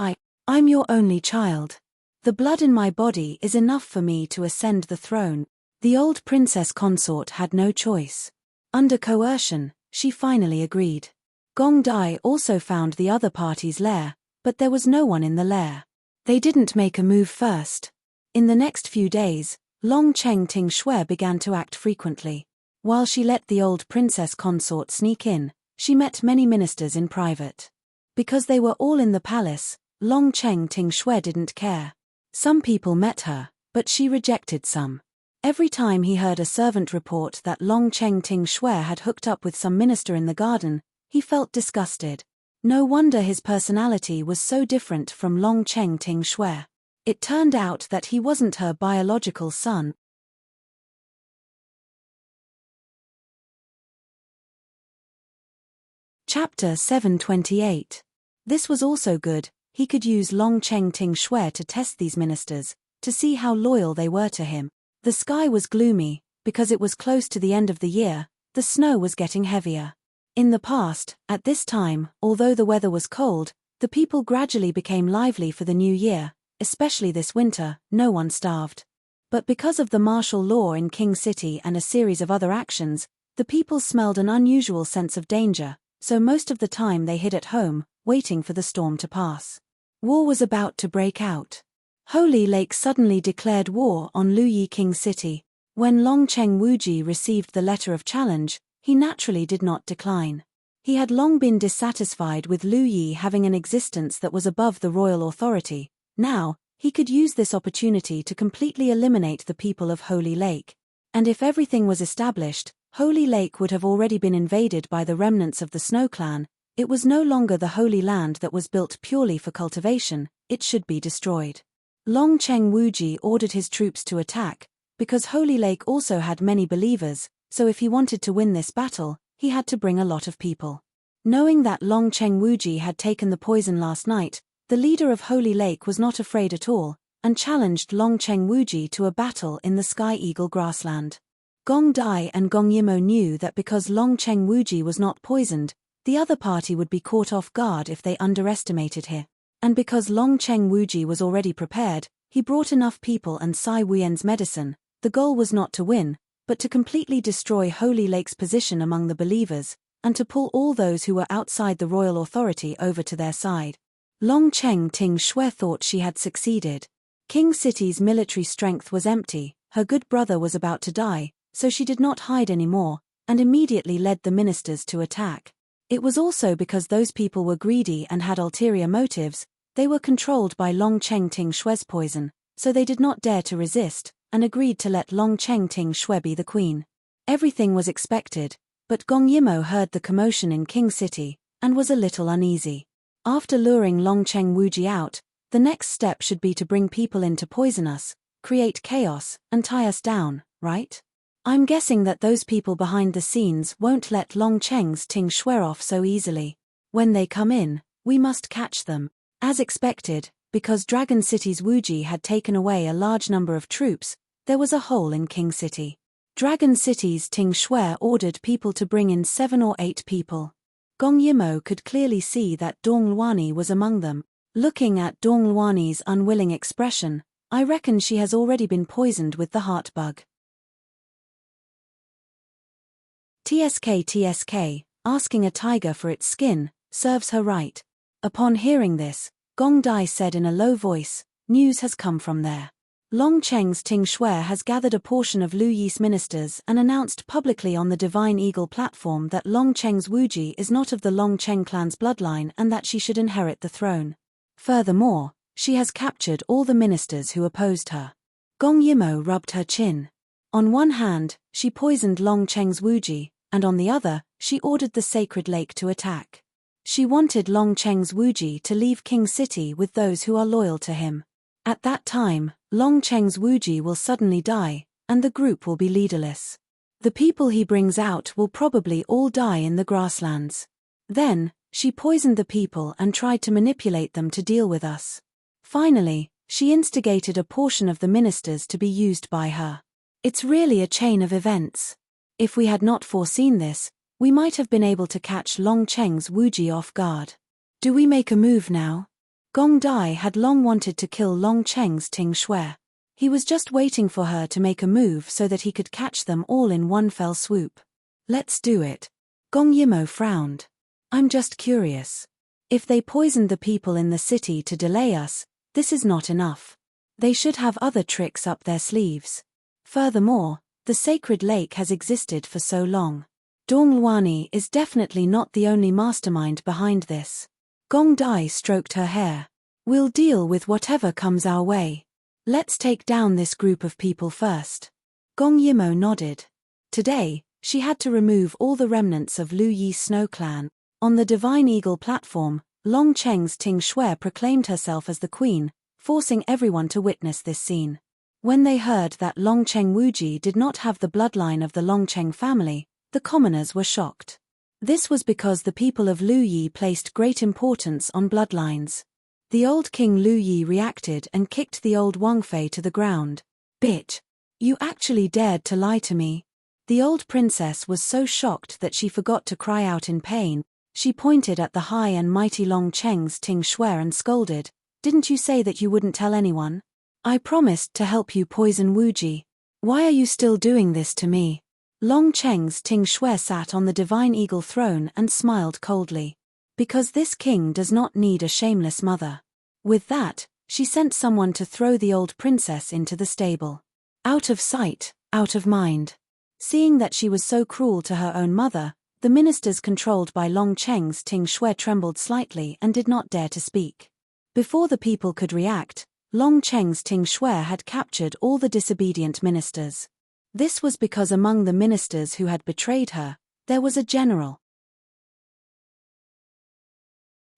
I'm your only child. The blood in my body is enough for me to ascend the throne. The old princess consort had no choice. Under coercion, she finally agreed. Gong Dai also found the other party's lair, but there was no one in the lair. They didn't make a move first. In the next few days, Long Cheng Ting Shui began to act frequently. While she let the old princess consort sneak in, she met many ministers in private. Because they were all in the palace, Long Cheng Ting Shui didn't care. Some people met her, but she rejected some. Every time he heard a servant report that Long Cheng Ting Shui had hooked up with some minister in the garden, he felt disgusted. No wonder his personality was so different from Long Cheng Ting Shui. It turned out that he wasn't her biological son. Chapter 728. This was also good. He could use Long Cheng Ting Shui to test these ministers, to see how loyal they were to him. The sky was gloomy, because it was close to the end of the year, the snow was getting heavier. In the past, at this time, although the weather was cold, the people gradually became lively for the new year, especially this winter, no one starved. But because of the martial law in King City and a series of other actions, the people smelled an unusual sense of danger, so most of the time they hid at home, waiting for the storm to pass. War was about to break out. Holy Lake suddenly declared war on Luyi King City. When Long Cheng Wuji received the letter of challenge, he naturally did not decline. He had long been dissatisfied with Lu Yi having an existence that was above the royal authority. Now, he could use this opportunity to completely eliminate the people of Holy Lake. And if everything was established, Holy Lake would have already been invaded by the remnants of the Snow Clan. It was no longer the Holy Land that was built purely for cultivation, it should be destroyed. Long Cheng Wuji ordered his troops to attack, because Holy Lake also had many believers, so if he wanted to win this battle, he had to bring a lot of people. Knowing that Long Cheng Wuji had taken the poison last night, the leader of Holy Lake was not afraid at all, and challenged Long Cheng Wuji to a battle in the Sky Eagle grassland. Gong Dai and Gong Yimo knew that because Long Cheng Wuji was not poisoned, the other party would be caught off guard if they underestimated him. And because Long Cheng Wuji was already prepared, he brought enough people and Sai Wuyen's medicine. The goal was not to win, but to completely destroy Holy Lake's position among the believers, and to pull all those who were outside the royal authority over to their side. Long Cheng Ting Shui thought she had succeeded. King City's military strength was empty, her good brother was about to die, so she did not hide anymore, and immediately led the ministers to attack. It was also because those people were greedy and had ulterior motives. They were controlled by Long Cheng Ting Shui's poison, so they did not dare to resist, and agreed to let Long Cheng Ting Shui be the queen. Everything was expected, but Gong Yimo heard the commotion in King City, and was a little uneasy. After luring Long Cheng Wuji out, the next step should be to bring people in to poison us, create chaos, and tie us down, right? I'm guessing that those people behind the scenes won't let Long Cheng's Ting Shui off so easily. When they come in, we must catch them. As expected, because Dragon City's Wuji had taken away a large number of troops, there was a hole in King City. Dragon City's Ting Shui ordered people to bring in 7 or 8 people. Gong Yimo could clearly see that Dong Luani was among them. Looking at Dong Luani's unwilling expression, I reckon she has already been poisoned with the heart bug. TSK, asking a tiger for its skin, serves her right. Upon hearing this, Gong Dai said in a low voice, news has come from there. Long Cheng's Ting Shui has gathered a portion of Lu Yi's ministers and announced publicly on the Divine Eagle platform that Long Cheng's Wuji is not of the Long Cheng clan's bloodline and that she should inherit the throne. Furthermore, she has captured all the ministers who opposed her. Gong Yimo rubbed her chin. On one hand, she poisoned Long Cheng's Wuji, and on the other, she ordered the Sacred Lake to attack. She wanted Long Cheng's Wuji to leave King City with those who are loyal to him. At that time, Long Cheng's Wuji will suddenly die, and the group will be leaderless. The people he brings out will probably all die in the grasslands. Then, she poisoned the people and tried to manipulate them to deal with us. Finally, she instigated a portion of the ministers to be used by her. It's really a chain of events. If we had not foreseen this, we might have been able to catch Long Cheng's Wuji off guard. Do we make a move now? Gong Dai had long wanted to kill Long Cheng's Ting Shui. He was just waiting for her to make a move so that he could catch them all in one fell swoop. Let's do it. Gong Yimo frowned. I'm just curious. If they poisoned the people in the city to delay us, this is not enough. They should have other tricks up their sleeves. Furthermore, the sacred lake has existed for so long. Dong Luani is definitely not the only mastermind behind this. Gong Dai stroked her hair. We'll deal with whatever comes our way. Let's take down this group of people first. Gong Yimo nodded. Today, she had to remove all the remnants of Lu Yi's Snow Clan. On the Divine Eagle platform, Long Cheng's Ting Shui proclaimed herself as the queen, forcing everyone to witness this scene. When they heard that Long Cheng Wuji did not have the bloodline of the Long Cheng family, the commoners were shocked. This was because the people of Lu Yi placed great importance on bloodlines. The old King Lu Yi reacted and kicked the old Wang Fei to the ground. Bitch! You actually dared to lie to me. The old princess was so shocked that she forgot to cry out in pain. She pointed at the high and mighty Long Cheng's Ting Shui and scolded, "Didn't you say that you wouldn't tell anyone? I promised to help you poison Wuji. Why are you still doing this to me?" Long Cheng's Ting Shui sat on the Divine Eagle throne and smiled coldly. Because this king does not need a shameless mother. With that, she sent someone to throw the old princess into the stable. Out of sight, out of mind. Seeing that she was so cruel to her own mother, the ministers controlled by Long Cheng's Ting Shui trembled slightly and did not dare to speak. Before the people could react, Long Cheng's Ting Shui had captured all the disobedient ministers. This was because among the ministers who had betrayed her, there was a general.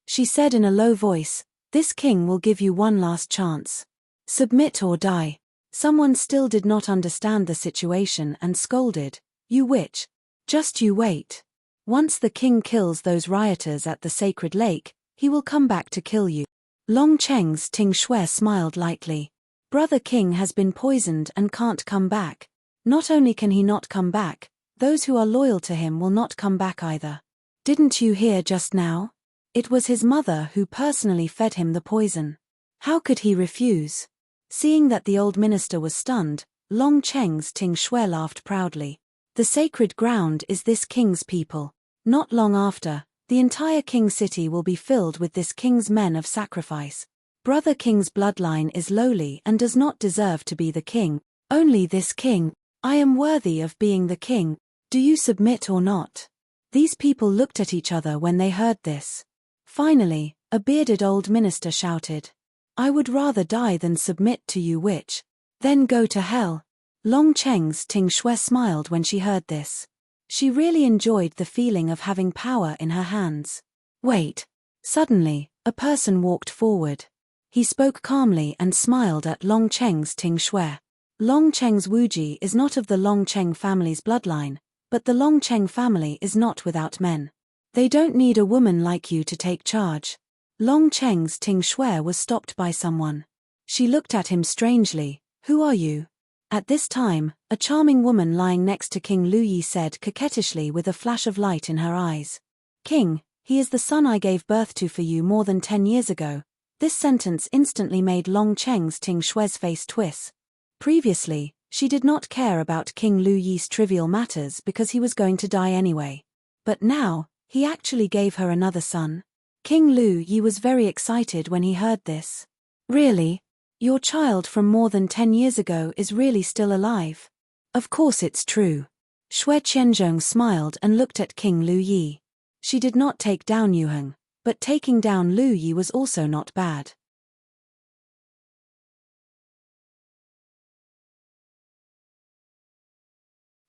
She said in a low voice, "This king will give you one last chance. Submit or die." Someone still did not understand the situation and scolded, "You witch. Just you wait. Once the king kills those rioters at the sacred lake, he will come back to kill you." Long Cheng's Ting Shui smiled lightly. Brother King has been poisoned and can't come back. Not only can he not come back, those who are loyal to him will not come back either. Didn't you hear just now? It was his mother who personally fed him the poison. How could he refuse? Seeing that the old minister was stunned, Long Cheng's Ting Shui laughed proudly. The sacred ground is this king's people. Not long after, the entire king city will be filled with this king's men of sacrifice. Brother King's bloodline is lowly and does not deserve to be the king. Only this king. I am worthy of being the king. Do you submit or not? These people looked at each other when they heard this. Finally, a bearded old minister shouted, "I would rather die than submit to you, witch. Then go to hell." Long Cheng's Ting Shui smiled when she heard this. She really enjoyed the feeling of having power in her hands. Wait. Suddenly, a person walked forward. He spoke calmly and smiled at Long Cheng's Ting Shui. Long Cheng's Wuji is not of the Long Cheng family's bloodline, but the Long Cheng family is not without men. They don't need a woman like you to take charge. Long Cheng's Ting Shui was stopped by someone. She looked at him strangely. "Who are you?" At this time, a charming woman lying next to King Lu Yi said coquettishly with a flash of light in her eyes, "King, he is the son I gave birth to for you more than 10 years ago." This sentence instantly made Long Cheng's Ting Shui's face twist. Previously, she did not care about King Lu Yi's trivial matters because he was going to die anyway. But now, he actually gave her another son. King Lu Yi was very excited when he heard this. "Really? Your child from more than 10 years ago is really still alive?" "Of course it's true." Shui Qianzhong smiled and looked at King Lu Yi. She did not take down Yuheng, but taking down Lu Yi was also not bad.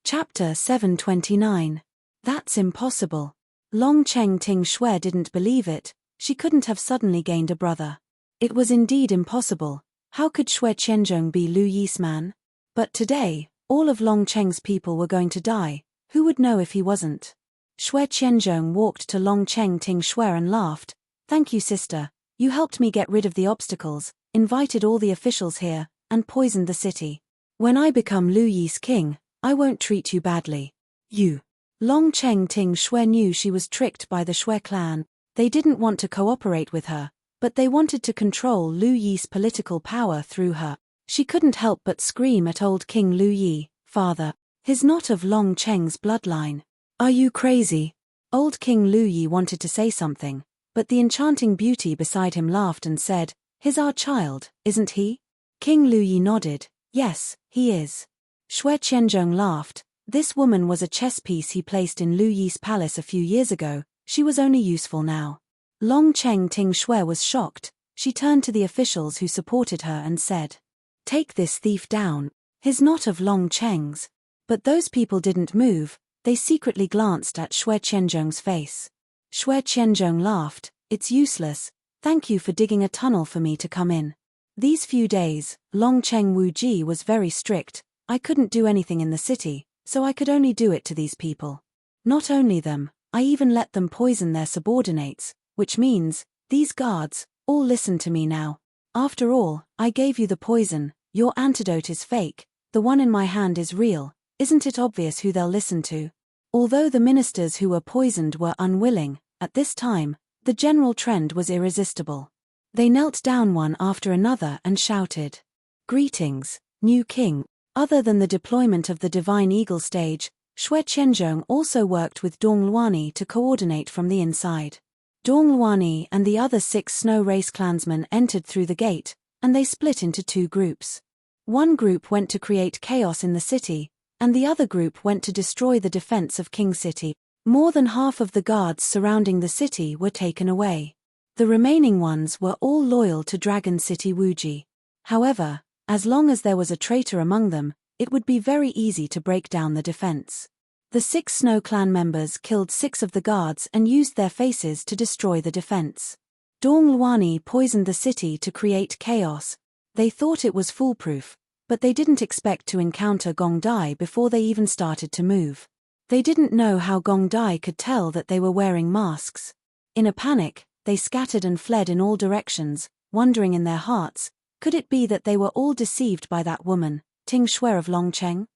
Chapter 729. That's impossible. Long Cheng Ting Shui didn't believe it. She couldn't have suddenly gained a brother. It was indeed impossible. How could Shui Qianzhong be Lu Yi's man? But today, all of Long Cheng's people were going to die. Who would know if he wasn't? Shui Qianzhong walked to Long Cheng Ting Shui and laughed. "Thank you, sister. You helped me get rid of the obstacles. invited all the officials here, and poisoned the city. When I become Lu Yi's king, I won't treat you badly. You. Long Cheng Ting Shui knew she was tricked by the Shui clan. They didn't want to cooperate with her, but they wanted to control Lu Yi's political power through her. She couldn't help but scream at old King Lu Yi, "Father, he's not of Long Cheng's bloodline. Are you crazy?" Old King Lu Yi wanted to say something, but the enchanting beauty beside him laughed and said, "He's our child, isn't he?" King Lu Yi nodded, "Yes, he is." Shui Qianzhong laughed. This woman was a chess piece he placed in Lu Yi's palace a few years ago. She was only useful now. Long Cheng Ting Shui was shocked. She turned to the officials who supported her and said, "Take this thief down. He's not of Long Cheng's." But those people didn't move. They secretly glanced at Shui Qianzhong's face. Shui Qianzhong laughed, "It's useless. Thank you for digging a tunnel for me to come in." These few days, Long Cheng Wuji was very strict. I couldn't do anything in the city, so I could only do it to these people. Not only them, I even let them poison their subordinates, which means, these guards, all listen to me now. After all, I gave you the poison, your antidote is fake, the one in my hand is real. Isn't it obvious who they'll listen to? Although the ministers who were poisoned were unwilling, at this time, the general trend was irresistible. They knelt down one after another and shouted, "Greetings, new king." Other than the deployment of the Divine Eagle stage, Shui Qianzhong also worked with Dong Luani to coordinate from the inside. Dong Luani and the other 6 Snow Race clansmen entered through the gate, and they split into 2 groups. One group went to create chaos in the city, and the other group went to destroy the defense of King City. More than half of the guards surrounding the city were taken away. The remaining ones were all loyal to Dragon City Wuji. However, as long as there was a traitor among them, it would be very easy to break down the defense. The 6 Snow Clan members killed 6 of the guards and used their faces to destroy the defense. Dong Luani poisoned the city to create chaos. They thought it was foolproof, but they didn't expect to encounter Gong Dai before they even started to move. They didn't know how Gong Dai could tell that they were wearing masks. In a panic, they scattered and fled in all directions, wondering in their hearts, could it be that they were all deceived by that woman, Ting Shui of Longcheng?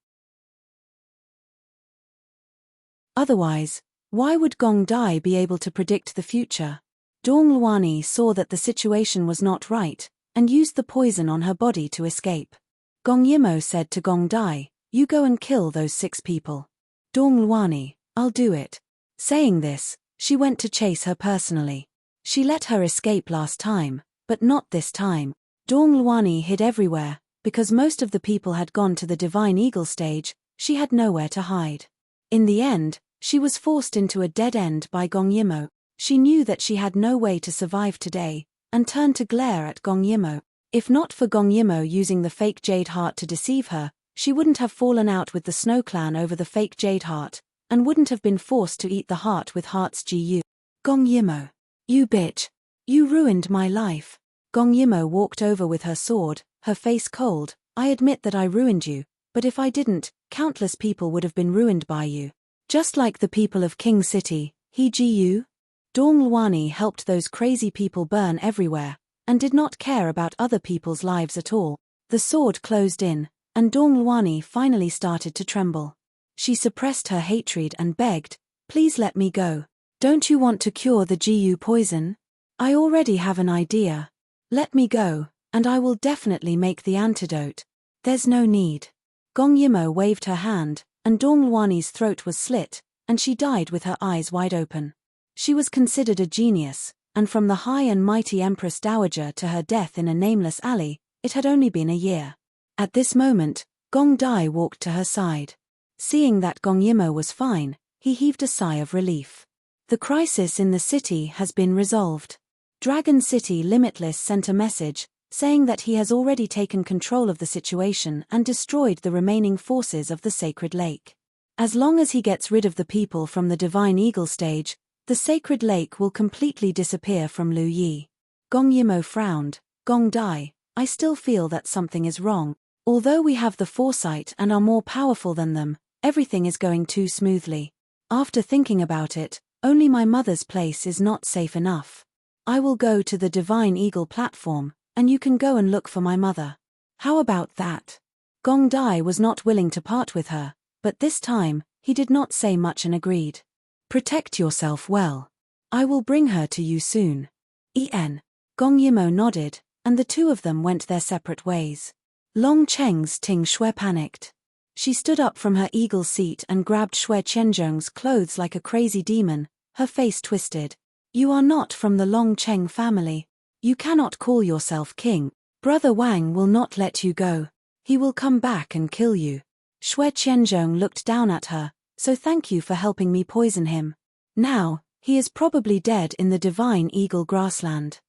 Otherwise, why would Gong Dai be able to predict the future? Dong Luani saw that the situation was not right, and used the poison on her body to escape. Gong Yimo said to Gong Dai, "You go and kill those 6 people." Dong Luani, "I'll do it." Saying this, she went to chase her personally. She let her escape last time, but not this time. Dong Luani hid everywhere, because most of the people had gone to the Divine Eagle stage. She had nowhere to hide. In the end, she was forced into a dead end by Gong Yimo. She knew that she had no way to survive today, and turned to glare at Gong Yimo. If not for Gong Yimo using the fake jade heart to deceive her, she wouldn't have fallen out with the Snow Clan over the fake jade heart, and wouldn't have been forced to eat the heart with hearts Gu. Gong Yimo. "You bitch. You ruined my life." Gong Yimo walked over with her sword, her face cold. "I admit that I ruined you, but if I didn't, countless people would have been ruined by you. Just like the people of King City, Gu. Dong Luani helped those crazy people burn everywhere, and did not care about other people's lives at all. The sword closed in, and Dong Luani finally started to tremble. She suppressed her hatred and begged, "Please let me go. Don't you want to cure the Gu poison? I already have an idea. Let me go, and I will definitely make the antidote. There's no need." Gong Yimo waved her hand, and Dong Luani's throat was slit, and she died with her eyes wide open. She was considered a genius, and from the high and mighty Empress Dowager to her death in a nameless alley, it had only been a year. At this moment, Gong Dai walked to her side. Seeing that Gong Yimo was fine, he heaved a sigh of relief. The crisis in the city has been resolved. Dragon City Limitless sent a message, saying that he has already taken control of the situation and destroyed the remaining forces of the Sacred Lake. As long as he gets rid of the people from the Divine Eagle stage, the Sacred Lake will completely disappear from Lu Yi. Gong Yimo frowned. "Gong Dai, I still feel that something is wrong. Although we have the foresight and are more powerful than them, everything is going too smoothly. After thinking about it, only my mother's place is not safe enough. I will go to the Divine Eagle platform, and you can go and look for my mother. How about that? Gong Dai was not willing to part with her, but this time, he did not say much and agreed. Protect yourself well. I will bring her to you soon. Gong Yimo nodded, and the two of them went their separate ways. Long Cheng's Ting Shui panicked. She stood up from her eagle seat and grabbed Shui Qianzhong's clothes like a crazy demon, her face twisted. You are not from the Long Cheng family. You cannot call yourself king. Brother Wang will not let you go. He will come back and kill you. Shui Qianzhong looked down at her, so thank you for helping me poison him. Now, he is probably dead in the Divine Eagle grassland.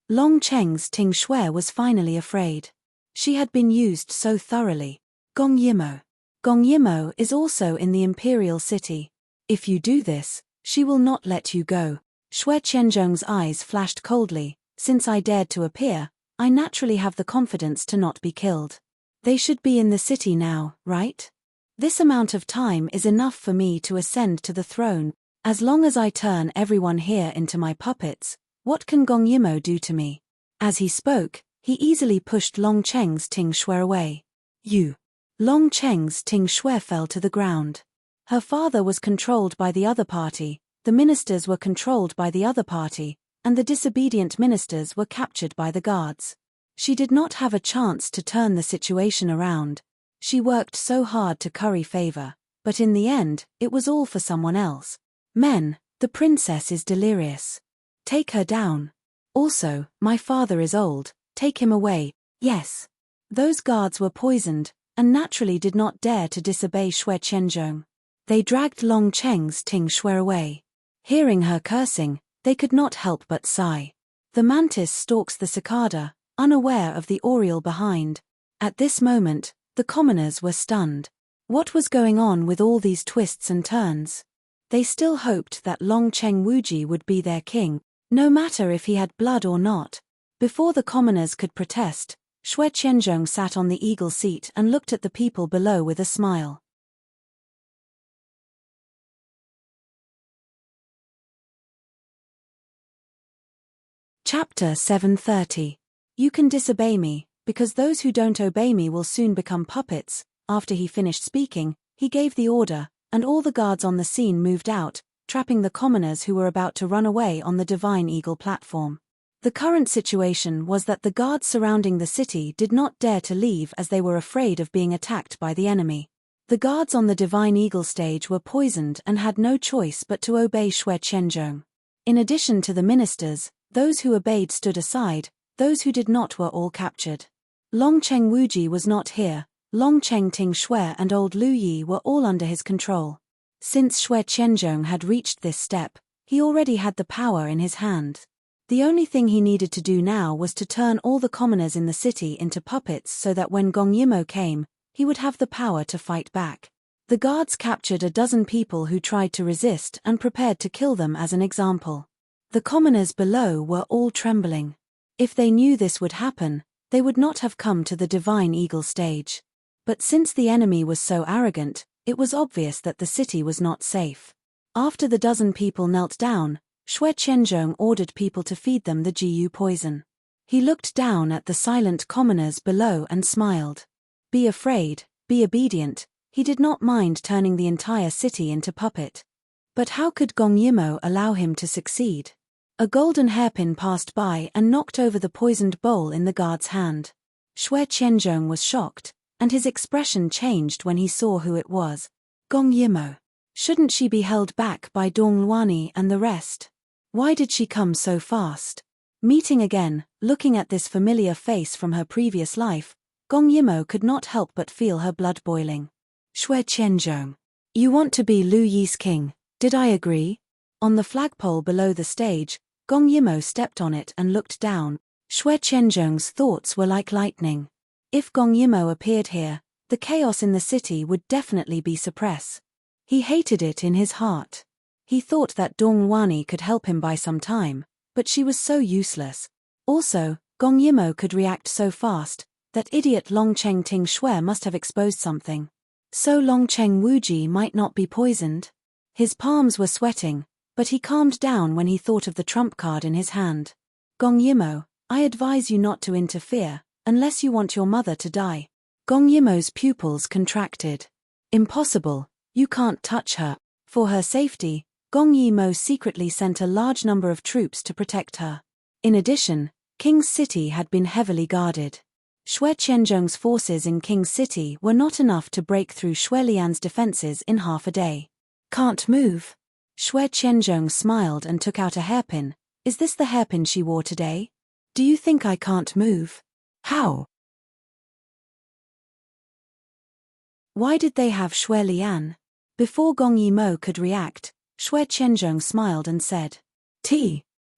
Long Cheng's Ting Shui was finally afraid. She had been used so thoroughly. Gong Yimo. Gong Yimo is also in the imperial city. If you do this, she will not let you go. Shui Qianzhong's eyes flashed coldly. Since I dared to appear, I naturally have the confidence to not be killed. They should be in the city now, right? This amount of time is enough for me to ascend to the throne. As long as I turn everyone here into my puppets, what can Gong Yimo do to me? As he spoke, he easily pushed Long Cheng's Ting Shui away. Long Cheng's Ting Shui fell to the ground. Her father was controlled by the other party, the ministers were controlled by the other party, and the disobedient ministers were captured by the guards. She did not have a chance to turn the situation around. She worked so hard to curry favor, but in the end, it was all for someone else. Men, the princess is delirious. Take her down. Also, my father is old, take him away. Yes. Those guards were poisoned, and naturally did not dare to disobey Shui Qianzhong. They dragged Long Cheng's Ting Shui away. Hearing her cursing, they could not help but sigh. The mantis stalks the cicada, unaware of the oriole behind. At this moment, the commoners were stunned. What was going on with all these twists and turns? They still hoped that Long Cheng Wuji would be their king, no matter if he had blood or not. Before the commoners could protest, Shui Qianzhong sat on the eagle seat and looked at the people below with a smile. Chapter 730. You can disobey me, because those who don't obey me will soon become puppets. After he finished speaking, he gave the order, and all the guards on the scene moved out, trapping the commoners who were about to run away on the Divine Eagle platform. The current situation was that the guards surrounding the city did not dare to leave as they were afraid of being attacked by the enemy. The guards on the Divine Eagle stage were poisoned and had no choice but to obey Shui Qianzhong. In addition to the ministers, those who obeyed stood aside, those who did not were all captured. Long Cheng Wuji was not here. Long Cheng Ting Shui and old Lu Yi were all under his control. Since Shui Qianzhong had reached this step, he already had the power in his hand. The only thing he needed to do now was to turn all the commoners in the city into puppets so that when Gong Yimo came, he would have the power to fight back. The guards captured a dozen people who tried to resist and prepared to kill them as an example. The commoners below were all trembling. If they knew this would happen, they would not have come to the Divine Eagle stage. But since the enemy was so arrogant, it was obvious that the city was not safe. After the dozen people knelt down, Shui Qianzhong ordered people to feed them the Jiyu poison. He looked down at the silent commoners below and smiled. Be afraid, be obedient. He did not mind turning the entire city into puppet. But how could Gong Yimo allow him to succeed? A golden hairpin passed by and knocked over the poisoned bowl in the guard's hand. Shui Qianzhong was shocked, and his expression changed when he saw who it was. Gong Yimo. Shouldn't she be held back by Dong Luani and the rest? Why did she come so fast? Meeting again, looking at this familiar face from her previous life, Gong Yimo could not help but feel her blood boiling. Shui Qianzhong. You want to be Lu Yi's king, did I agree? On the flagpole below the stage, Gong Yimo stepped on it and looked down. Shui Qianzhong's thoughts were like lightning. If Gong Yimo appeared here, the chaos in the city would definitely be suppressed. He hated it in his heart. He thought that Dong Luani could help him by some time, but she was so useless. Also, Gong Yimo could react so fast, that idiot Long Cheng Ting Shui must have exposed something. So Long Cheng Wuji might not be poisoned? His palms were sweating. But he calmed down when he thought of the trump card in his hand. Gong Yimo, I advise you not to interfere, unless you want your mother to die. Gong Yimo's pupils contracted. Impossible, you can't touch her. For her safety, Gong Yimo secretly sent a large number of troops to protect her. In addition, King's City had been heavily guarded. Xue Qianzhong's forces in King's City were not enough to break through Xue Lian's defenses in half a day. Can't move? Xue Qianzhong smiled and took out a hairpin. Is this the hairpin she wore today? Do you think I can't move? How? Why did they have Xue Lian? Before Gong Yimo could react, Xue Qianzhong smiled and said,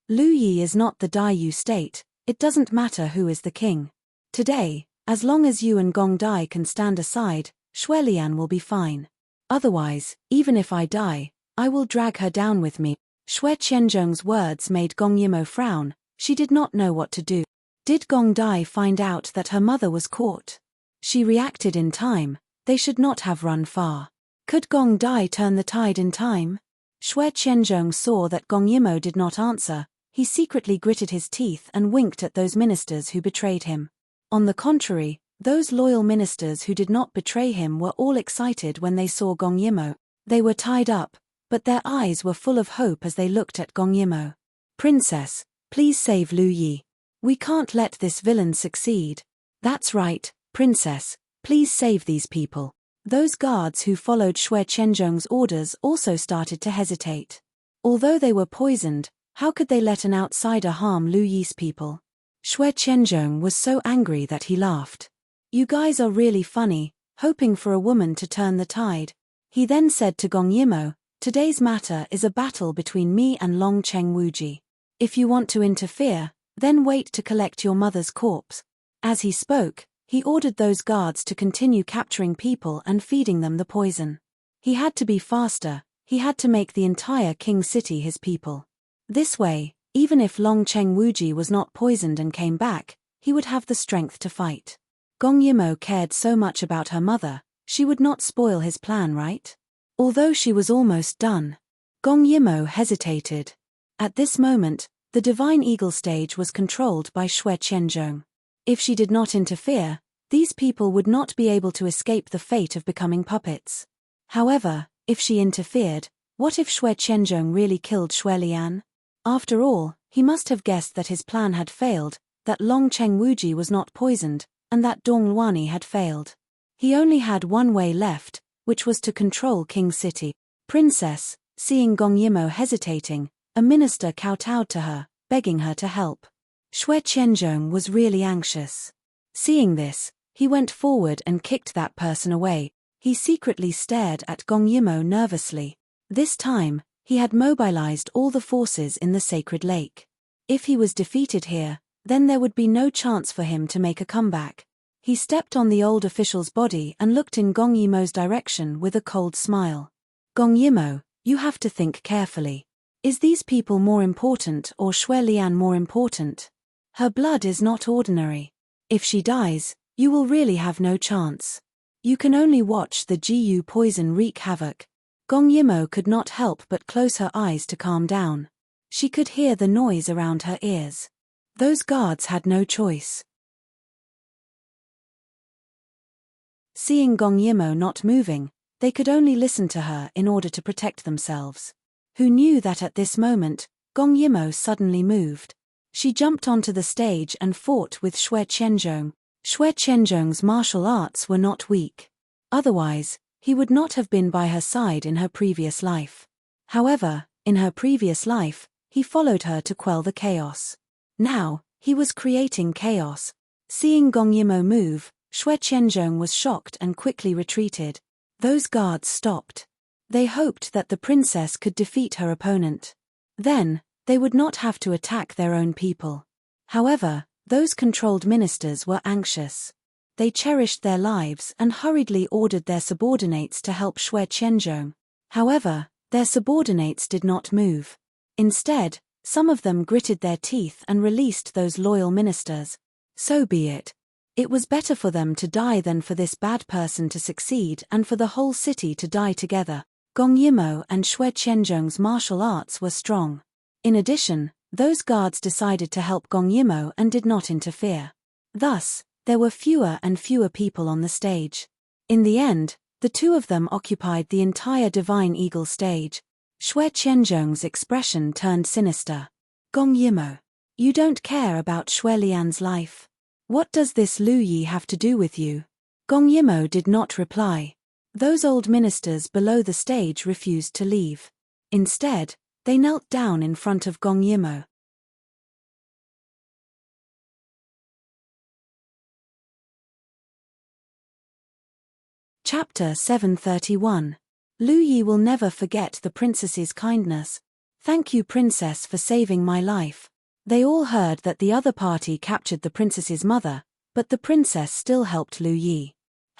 Lu Yi is not the Dai you state, it doesn't matter who is the king. Today, as long as you and Gong Dai can stand aside, Xue Lian will be fine. Otherwise, even if I die, I will drag her down with me. Xue Qianzhong's words made Gong Yimo frown. She did not know what to do. Did Gong Dai find out that her mother was caught? She reacted in time. They should not have run far. Could Gong Dai turn the tide in time? Xue Qianzhong saw that Gong Yimo did not answer. He secretly gritted his teeth and winked at those ministers who betrayed him. On the contrary, those loyal ministers who did not betray him were all excited when they saw Gong Yimo. They were tied up, but their eyes were full of hope as they looked at Gong Yimo. Princess, please save Lu Yi. We can't let this villain succeed. That's right, Princess, please save these people. Those guards who followed Xue Qianzhong's orders also started to hesitate. Although they were poisoned, how could they let an outsider harm Lu Yi's people? Xue Qianzhong was so angry that he laughed. You guys are really funny, hoping for a woman to turn the tide. He then said to Gong Yimo, today's matter is a battle between me and Long Cheng Wuji. If you want to interfere, then wait to collect your mother's corpse. As he spoke, he ordered those guards to continue capturing people and feeding them the poison. He had to be faster, he had to make the entire King City his people. This way, even if Long Cheng Wuji was not poisoned and came back, he would have the strength to fight. Gong Yimo cared so much about her mother, she would not spoil his plan, right? Although she was almost done. Gong Yimo hesitated. At this moment, the Divine Eagle stage was controlled by Xue Qianzhong. If she did not interfere, these people would not be able to escape the fate of becoming puppets. However, if she interfered, what if Xue Qianzhong really killed Xue Lian? After all, he must have guessed that his plan had failed, that Long Cheng Wuji was not poisoned, and that Dong Luani had failed. He only had one way left, which was to control King City. Princess, seeing Gong Yimo hesitating, a minister kowtowed to her, begging her to help. Xue Qianzhong was really anxious. Seeing this, he went forward and kicked that person away. He secretly stared at Gong Yimo nervously. This time, he had mobilized all the forces in the sacred lake. If he was defeated here, then there would be no chance for him to make a comeback. He stepped on the old official's body and looked in Gong Yimo's direction with a cold smile. Gong Yimo, you have to think carefully. Is these people more important or Xue Lian more important? Her blood is not ordinary. If she dies, you will really have no chance. You can only watch the Jiyu poison wreak havoc. Gong Yimo could not help but close her eyes to calm down. She could hear the noise around her ears. Those guards had no choice. Seeing Gong Yimo not moving, they could only listen to her in order to protect themselves. Who knew that at this moment, Gong Yimo suddenly moved. She jumped onto the stage and fought with Xue Qianzhong. Xue Qianzhong's martial arts were not weak. Otherwise, he would not have been by her side in her previous life. However, in her previous life, he followed her to quell the chaos. Now, he was creating chaos. Seeing Gong Yimo move, Xue Qianzhong was shocked and quickly retreated. Those guards stopped. They hoped that the princess could defeat her opponent. Then, they would not have to attack their own people. However, those controlled ministers were anxious. They cherished their lives and hurriedly ordered their subordinates to help Xue Qianzhong. However, their subordinates did not move. Instead, some of them gritted their teeth and released those loyal ministers. So be it. It was better for them to die than for this bad person to succeed and for the whole city to die together. Gong Yimo and Xue Qianzhong's martial arts were strong. In addition, those guards decided to help Gong Yimo and did not interfere. Thus, there were fewer and fewer people on the stage. In the end, the two of them occupied the entire Divine Eagle stage. Xue Qianzhong's expression turned sinister. Gong Yimo, you don't care about Xue Lian's life. What does this Lu Yi have to do with you? Gong Yimo did not reply. Those old ministers below the stage refused to leave. Instead, they knelt down in front of Gong Yimo. Chapter 731. Lu Yi will never forget the princess's kindness. Thank you, princess, for saving my life. They all heard that the other party captured the princess's mother, but the princess still helped Lu Yi.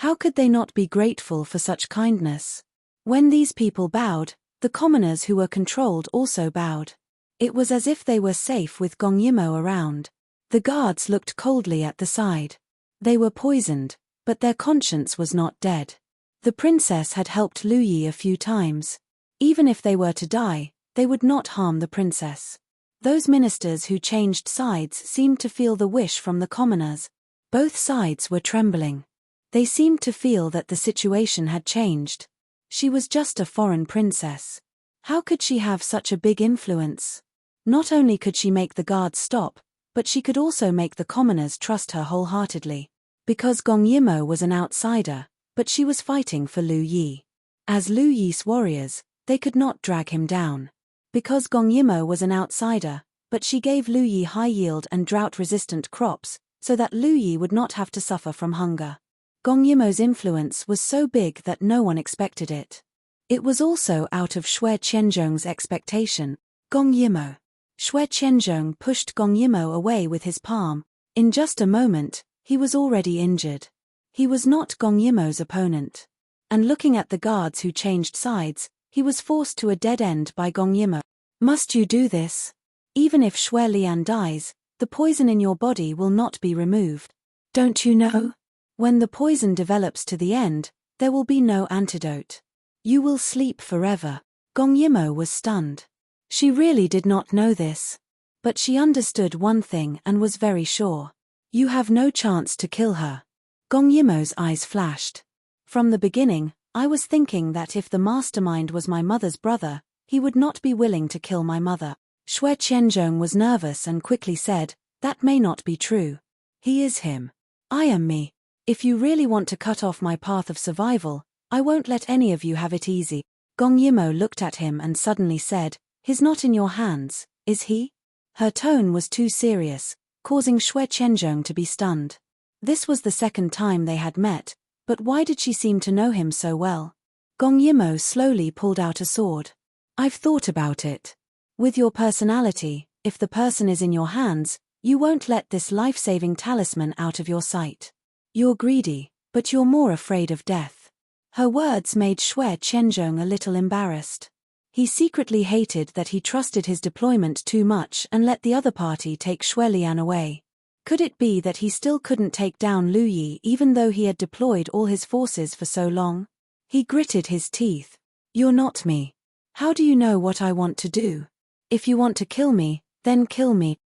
How could they not be grateful for such kindness? When these people bowed, the commoners who were controlled also bowed. It was as if they were safe with Gong Yimo around. The guards looked coldly at the side. They were poisoned, but their conscience was not dead. The princess had helped Lu Yi a few times. Even if they were to die, they would not harm the princess. Those ministers who changed sides seemed to feel the wish from the commoners. Both sides were trembling. They seemed to feel that the situation had changed. She was just a foreign princess. How could she have such a big influence? Not only could she make the guards stop, but she could also make the commoners trust her wholeheartedly. Because Gong Yimo was an outsider, but she was fighting for Lu Yi. As Lu Yi's warriors, they could not drag him down. Because Gong Yimo was an outsider, but she gave Lu Yi high-yield and drought-resistant crops, so that Lu Yi would not have to suffer from hunger. Gong Yimo's influence was so big that no one expected it. It was also out of Xue Qianzhong's expectation. Gong Yimo. Xue Qianzhong pushed Gong Yimo away with his palm. In just a moment, he was already injured. He was not Gong Yimo's opponent. And looking at the guards who changed sides, he was forced to a dead end by Gong Yimo. Must you do this? Even if Xue Lian dies, the poison in your body will not be removed. Don't you know? When the poison develops to the end, there will be no antidote. You will sleep forever. Gong Yimo was stunned. She really did not know this. But she understood one thing and was very sure. You have no chance to kill her. Gong Yimo's eyes flashed. From the beginning, I was thinking that if the mastermind was my mother's brother, he would not be willing to kill my mother. Xue Qianzhong was nervous and quickly said, that may not be true. He is him. I am me. If you really want to cut off my path of survival, I won't let any of you have it easy. Gong Yimo looked at him and suddenly said, he's not in your hands, is he? Her tone was too serious, causing Xue Qianzhong to be stunned. This was the second time they had met, but why did she seem to know him so well? Gong Yimo slowly pulled out a sword. I've thought about it. With your personality, if the person is in your hands, you won't let this life-saving talisman out of your sight. You're greedy, but you're more afraid of death. Her words made Xue Qianzhong a little embarrassed. He secretly hated that he trusted his deployment too much and let the other party take Xue Lian away. Could it be that he still couldn't take down Lu Yi even though he had deployed all his forces for so long? He gritted his teeth. You're not me. How do you know what I want to do? If you want to kill me, then kill me.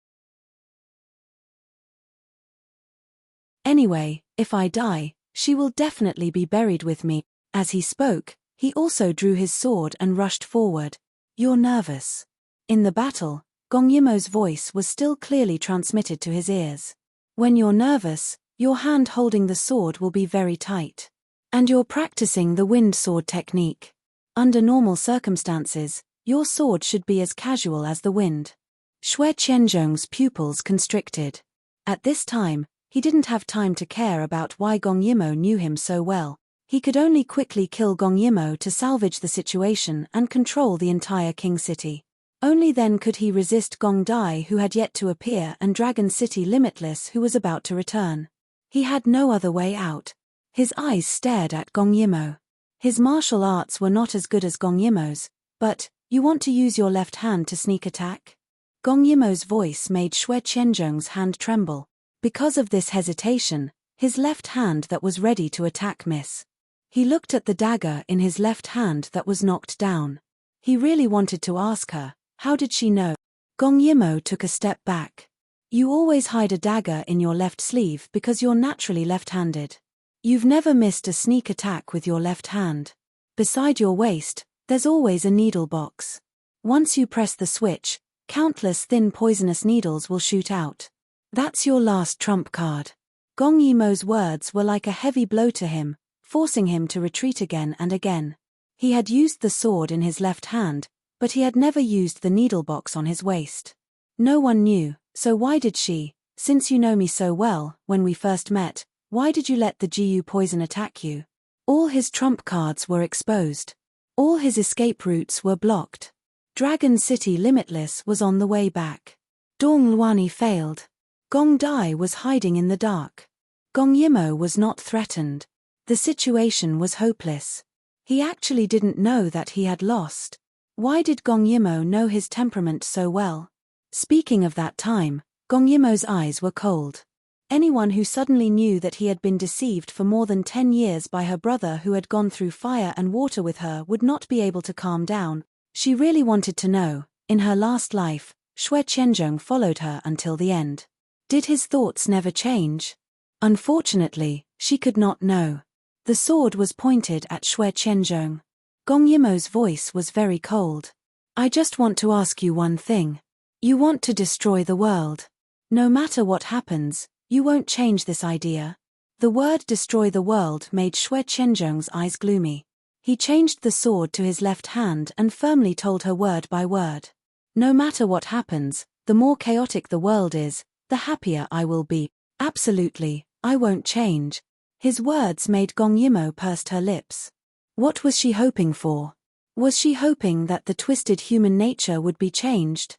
Anyway, if I die, she will definitely be buried with me. As he spoke, he also drew his sword and rushed forward. You're nervous. In the battle, Gong Yimo's voice was still clearly transmitted to his ears. When you're nervous, your hand holding the sword will be very tight. And you're practicing the wind sword technique. Under normal circumstances, your sword should be as casual as the wind. Xue Qianzhong's pupils constricted. At this time, he didn't have time to care about why Gong Yimo knew him so well. He could only quickly kill Gong Yimo to salvage the situation and control the entire King City. Only then could he resist Gong Dai, who had yet to appear, and Dragon City Limitless, who was about to return. He had no other way out. His eyes stared at Gong Yimo. His martial arts were not as good as Gong Yimo's, but, you want to use your left hand to sneak attack? Gong Yimo's voice made Xue Qianzhong's hand tremble. Because of this hesitation, his left hand that was ready to attack missed. He looked at the dagger in his left hand that was knocked down. He really wanted to ask her, how did she know? Gong Yimo took a step back. You always hide a dagger in your left sleeve because you're naturally left-handed. You've never missed a sneak attack with your left hand. Beside your waist, there's always a needle box. Once you press the switch, countless thin poisonous needles will shoot out. That's your last trump card. Gong Yimo's words were like a heavy blow to him, forcing him to retreat again and again. He had used the sword in his left hand, but he had never used the needle box on his waist. No one knew, so why did she, since you know me so well, when we first met, why did you let the Gu poison attack you? All his trump cards were exposed. All his escape routes were blocked. Dragon City Limitless was on the way back. Dong Luani failed. Gong Dai was hiding in the dark. Gong Yimo was not threatened. The situation was hopeless. He actually didn't know that he had lost. Why did Gong Yimo know his temperament so well? Speaking of that time, Gong Yimo's eyes were cold. Anyone who suddenly knew that he had been deceived for more than 10 years by her brother who had gone through fire and water with her would not be able to calm down. She really wanted to know, in her last life, Xue Qianzhong followed her until the end. Did his thoughts never change? Unfortunately, she could not know. The sword was pointed at Xue Qianzhong. Gong Yimo's voice was very cold. I just want to ask you one thing. You want to destroy the world. No matter what happens, you won't change this idea. The word destroy the world made Xue Qianzhong's eyes gloomy. He changed the sword to his left hand and firmly told her word by word. No matter what happens, the more chaotic the world is, the happier I will be. Absolutely, I won't change. His words made Gong Yimo pursed her lips. What was she hoping for? Was she hoping that the twisted human nature would be changed?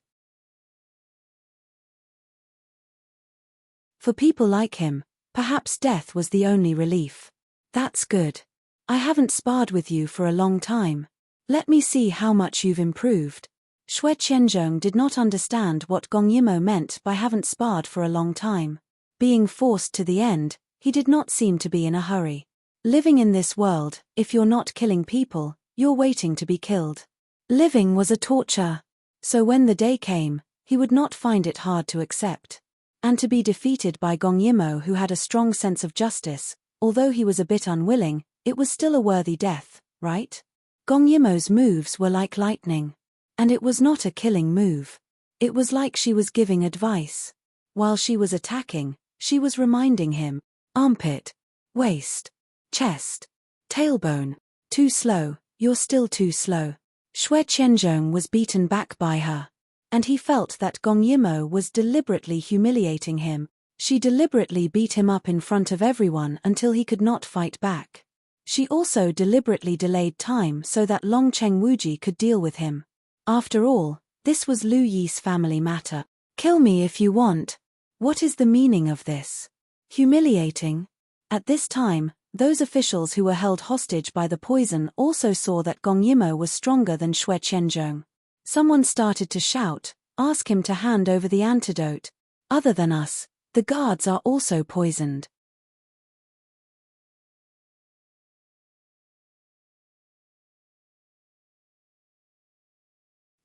For people like him, perhaps death was the only relief. That's good. I haven't sparred with you for a long time. Let me see how much you've improved. Xue Qianzhong did not understand what Gong Yimo meant by haven't sparred for a long time. Being forced to the end, he did not seem to be in a hurry. Living in this world, if you're not killing people, you're waiting to be killed. Living was a torture. So when the day came, he would not find it hard to accept. And to be defeated by Gong Yimo, who had a strong sense of justice, although he was a bit unwilling, it was still a worthy death, right? Gong Yimo's moves were like lightning. And it was not a killing move. It was like she was giving advice. While she was attacking, she was reminding him, armpit, waist, chest, tailbone, too slow, you're still too slow. Xue Qianzhong was beaten back by her. And he felt that Gong Yimo was deliberately humiliating him. She deliberately beat him up in front of everyone until he could not fight back. She also deliberately delayed time so that Longcheng Wuji could deal with him. After all, this was Lu Yi's family matter. Kill me if you want. What is the meaning of this? Humiliating? At this time, those officials who were held hostage by the poison also saw that Gong Yimo was stronger than Xue Qianzhong. Someone started to shout, ask him to hand over the antidote. Other than us, the guards are also poisoned.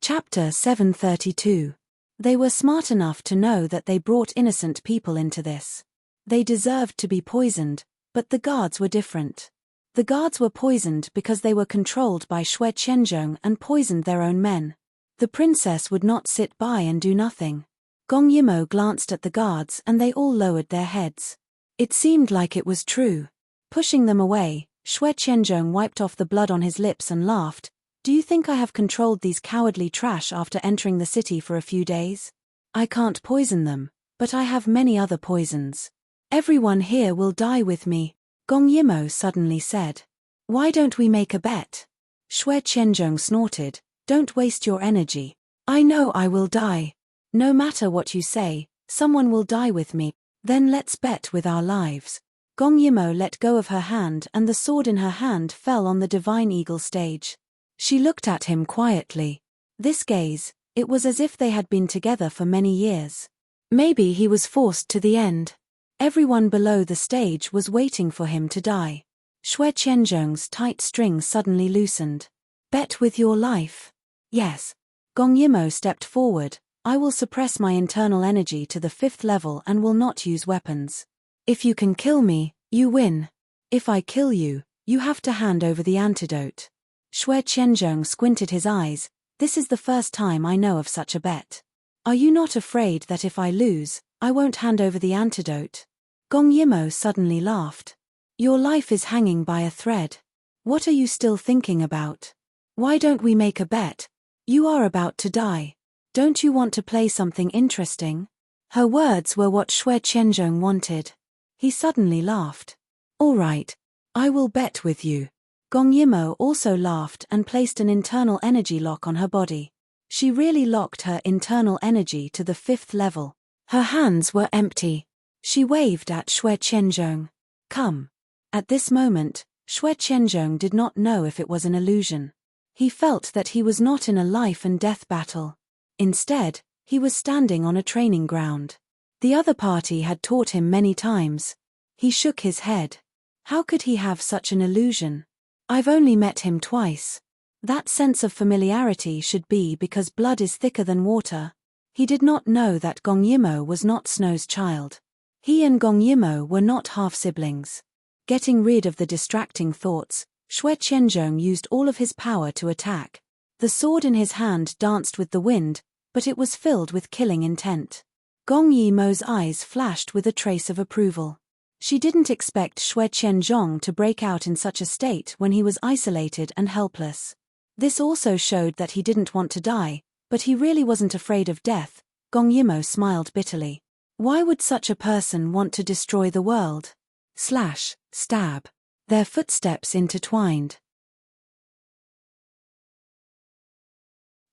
Chapter 732. They were smart enough to know that they brought innocent people into this. They deserved to be poisoned, but the guards were different. The guards were poisoned because they were controlled by Xue Qianzhong and poisoned their own men. The princess would not sit by and do nothing. Gong Yimo glanced at the guards and they all lowered their heads. It seemed like it was true. Pushing them away, Xue Qianzhong wiped off the blood on his lips and laughed. Do you think I have controlled these cowardly trash after entering the city for a few days? I can't poison them, but I have many other poisons. Everyone here will die with me, Gong Yimo suddenly said. Why don't we make a bet? Xue Qianzhong snorted. Don't waste your energy. I know I will die. No matter what you say, someone will die with me. Then let's bet with our lives. Gong Yimo let go of her hand and the sword in her hand fell on the Divine Eagle stage. She looked at him quietly. This gaze, it was as if they had been together for many years. Maybe he was forced to the end. Everyone below the stage was waiting for him to die. Xue Qianzhong's tight string suddenly loosened. Bet with your life. Yes. Gong Yimo stepped forward. I will suppress my internal energy to the 5th level and will not use weapons. If you can kill me, you win. If I kill you, you have to hand over the antidote. Xue Qianzhong squinted his eyes. This is the first time I know of such a bet. Are you not afraid that if I lose, I won't hand over the antidote? Gong Yimo suddenly laughed. Your life is hanging by a thread. What are you still thinking about? Why don't we make a bet? You are about to die. Don't you want to play something interesting? Her words were what Xue Qianzhong wanted. He suddenly laughed. All right. I will bet with you. Gong Yimo also laughed and placed an internal energy lock on her body. She really locked her internal energy to the 5th level. Her hands were empty. She waved at Xue Qianzhong. Come. At this moment, Xue Qianzhong did not know if it was an illusion. He felt that he was not in a life and death battle. Instead, he was standing on a training ground. The other party had taught him many times. He shook his head. How could he have such an illusion? I've only met him twice. That sense of familiarity should be because blood is thicker than water. He did not know that Gong Yimo was not Snow's child. He and Gong Yimo were not half-siblings. Getting rid of the distracting thoughts, Xue Qianzhong used all of his power to attack. The sword in his hand danced with the wind, but it was filled with killing intent. Gong Yimo's eyes flashed with a trace of approval. She didn't expect Xue Qianzhong to break out in such a state when he was isolated and helpless. This also showed that he didn't want to die, but he really wasn't afraid of death. Gong Yimo smiled bitterly. Why would such a person want to destroy the world? Slash, stab. Their footsteps intertwined.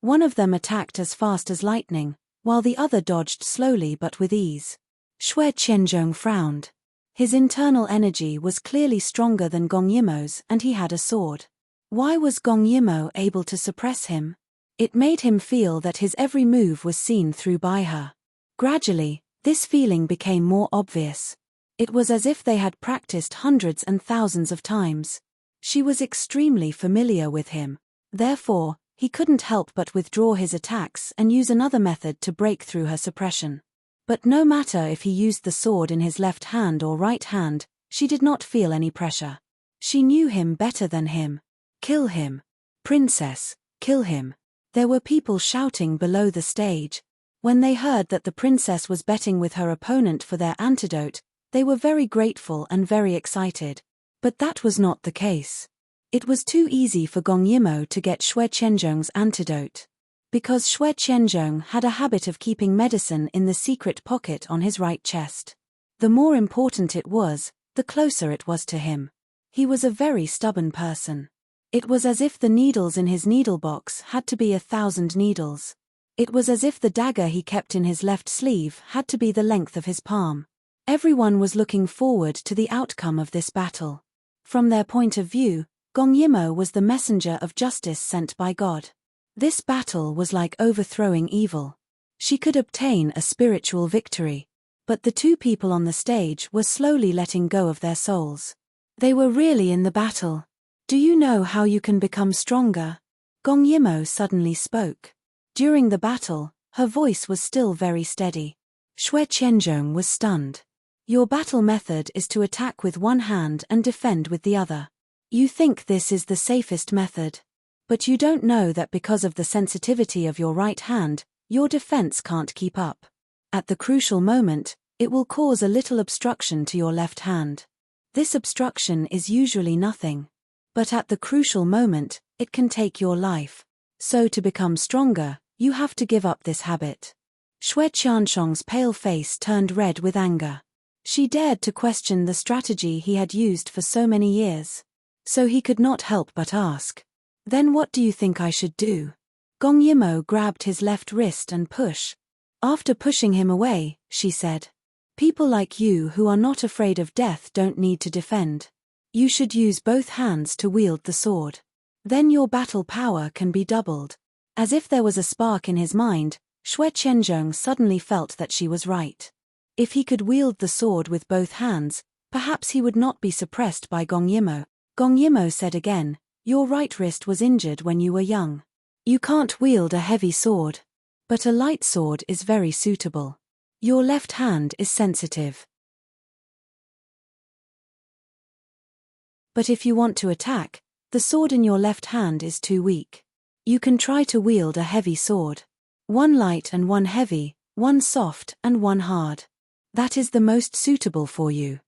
One of them attacked as fast as lightning, while the other dodged slowly but with ease. Xue Qianzhong frowned. His internal energy was clearly stronger than Gong Yimo's and he had a sword. Why was Gong Yimo able to suppress him? It made him feel that his every move was seen through by her. Gradually, this feeling became more obvious. It was as if they had practiced hundreds and thousands of times. She was extremely familiar with him. Therefore, he couldn't help but withdraw his attacks and use another method to break through her suppression. But no matter if he used the sword in his left hand or right hand, she did not feel any pressure. She knew him better than him. Kill him. Princess, kill him. There were people shouting below the stage. When they heard that the princess was betting with her opponent for their antidote, they were very grateful and very excited. But that was not the case. It was too easy for Gong Yimo to get Xue Qianzhong's antidote. Because Xue Qianzhong had a habit of keeping medicine in the secret pocket on his right chest. The more important it was, the closer it was to him. He was a very stubborn person. It was as if the needles in his needle box had to be 1,000 needles. It was as if the dagger he kept in his left sleeve had to be the length of his palm. Everyone was looking forward to the outcome of this battle. From their point of view, Gong Yimo was the messenger of justice sent by God. This battle was like overthrowing evil. She could obtain a spiritual victory. But the two people on the stage were slowly letting go of their souls. They were really in the battle. Do you know how you can become stronger? Gong Yimo suddenly spoke. During the battle, her voice was still very steady. Xue Qianzhong was stunned. Your battle method is to attack with one hand and defend with the other. You think this is the safest method. But you don't know that because of the sensitivity of your right hand, your defense can't keep up. At the crucial moment, it will cause a little obstruction to your left hand. This obstruction is usually nothing. But at the crucial moment, it can take your life. So to become stronger, you have to give up this habit. Xue Qianzhong's pale face turned red with anger. She dared to question the strategy he had used for so many years. So he could not help but ask. Then what do you think I should do? Gong Yimo grabbed his left wrist and push. After pushing him away, she said. People like you who are not afraid of death don't need to defend. You should use both hands to wield the sword. Then your battle power can be doubled. As if there was a spark in his mind, Xue Qianzhong suddenly felt that she was right. If he could wield the sword with both hands, perhaps he would not be suppressed by Gong Yimo. Gong Yimo said again, your right wrist was injured when you were young. You can't wield a heavy sword. But a light sword is very suitable. Your left hand is sensitive. But if you want to attack, the sword in your left hand is too weak. You can try to wield a heavy sword. One light and one heavy, one soft and one hard. That is the most suitable for you.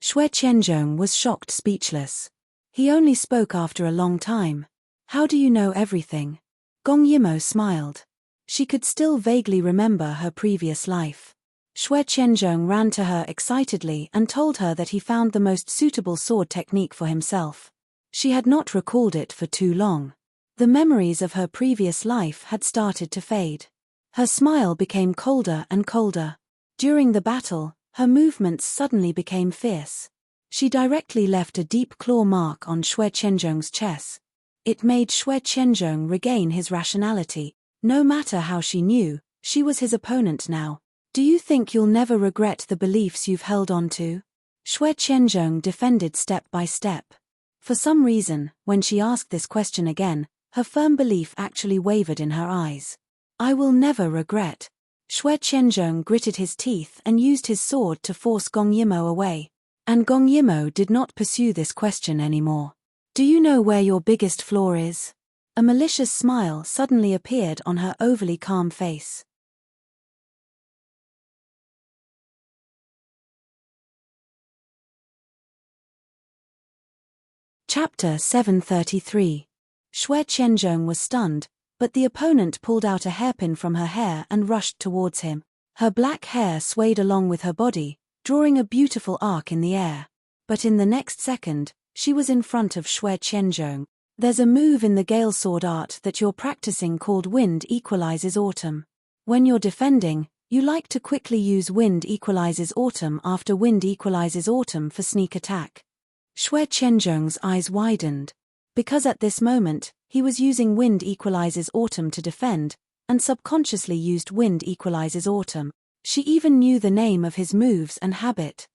Xue Qianzhong was shocked, speechless. He only spoke after a long time. How do you know everything? Gong Yimo smiled. She could still vaguely remember her previous life. Xue Qianzhong ran to her excitedly and told her that he found the most suitable sword technique for himself. She had not recalled it for too long. The memories of her previous life had started to fade. Her smile became colder and colder. During the battle, her movements suddenly became fierce. She directly left a deep claw mark on Xue Qianzhong's chest. It made Xue Qianzhong regain his rationality. No matter how she knew, she was his opponent now. Do you think you'll never regret the beliefs you've held on to? Xue Qianzhong defended step by step. For some reason, when she asked this question again, her firm belief actually wavered in her eyes. I will never regret. Xue Qianzhong gritted his teeth and used his sword to force Gong Yimo away. And Gong Yimo did not pursue this question anymore. Do you know where your biggest flaw is? A malicious smile suddenly appeared on her overly calm face. Chapter 733. Xue Qianzhong was stunned, but the opponent pulled out a hairpin from her hair and rushed towards him. Her black hair swayed along with her body, drawing a beautiful arc in the air. But in the next second, she was in front of Xue Qianzhong. There's a move in the Gale Sword art that you're practicing called Wind Equalizes Autumn. When you're defending, you like to quickly use Wind Equalizes Autumn after Wind Equalizes Autumn for sneak attack. Xue Qianzhong's eyes widened. Because at this moment, he was using Wind Equalizes Autumn to defend, and subconsciously used Wind Equalizes Autumn. She even knew the name of his moves and habit.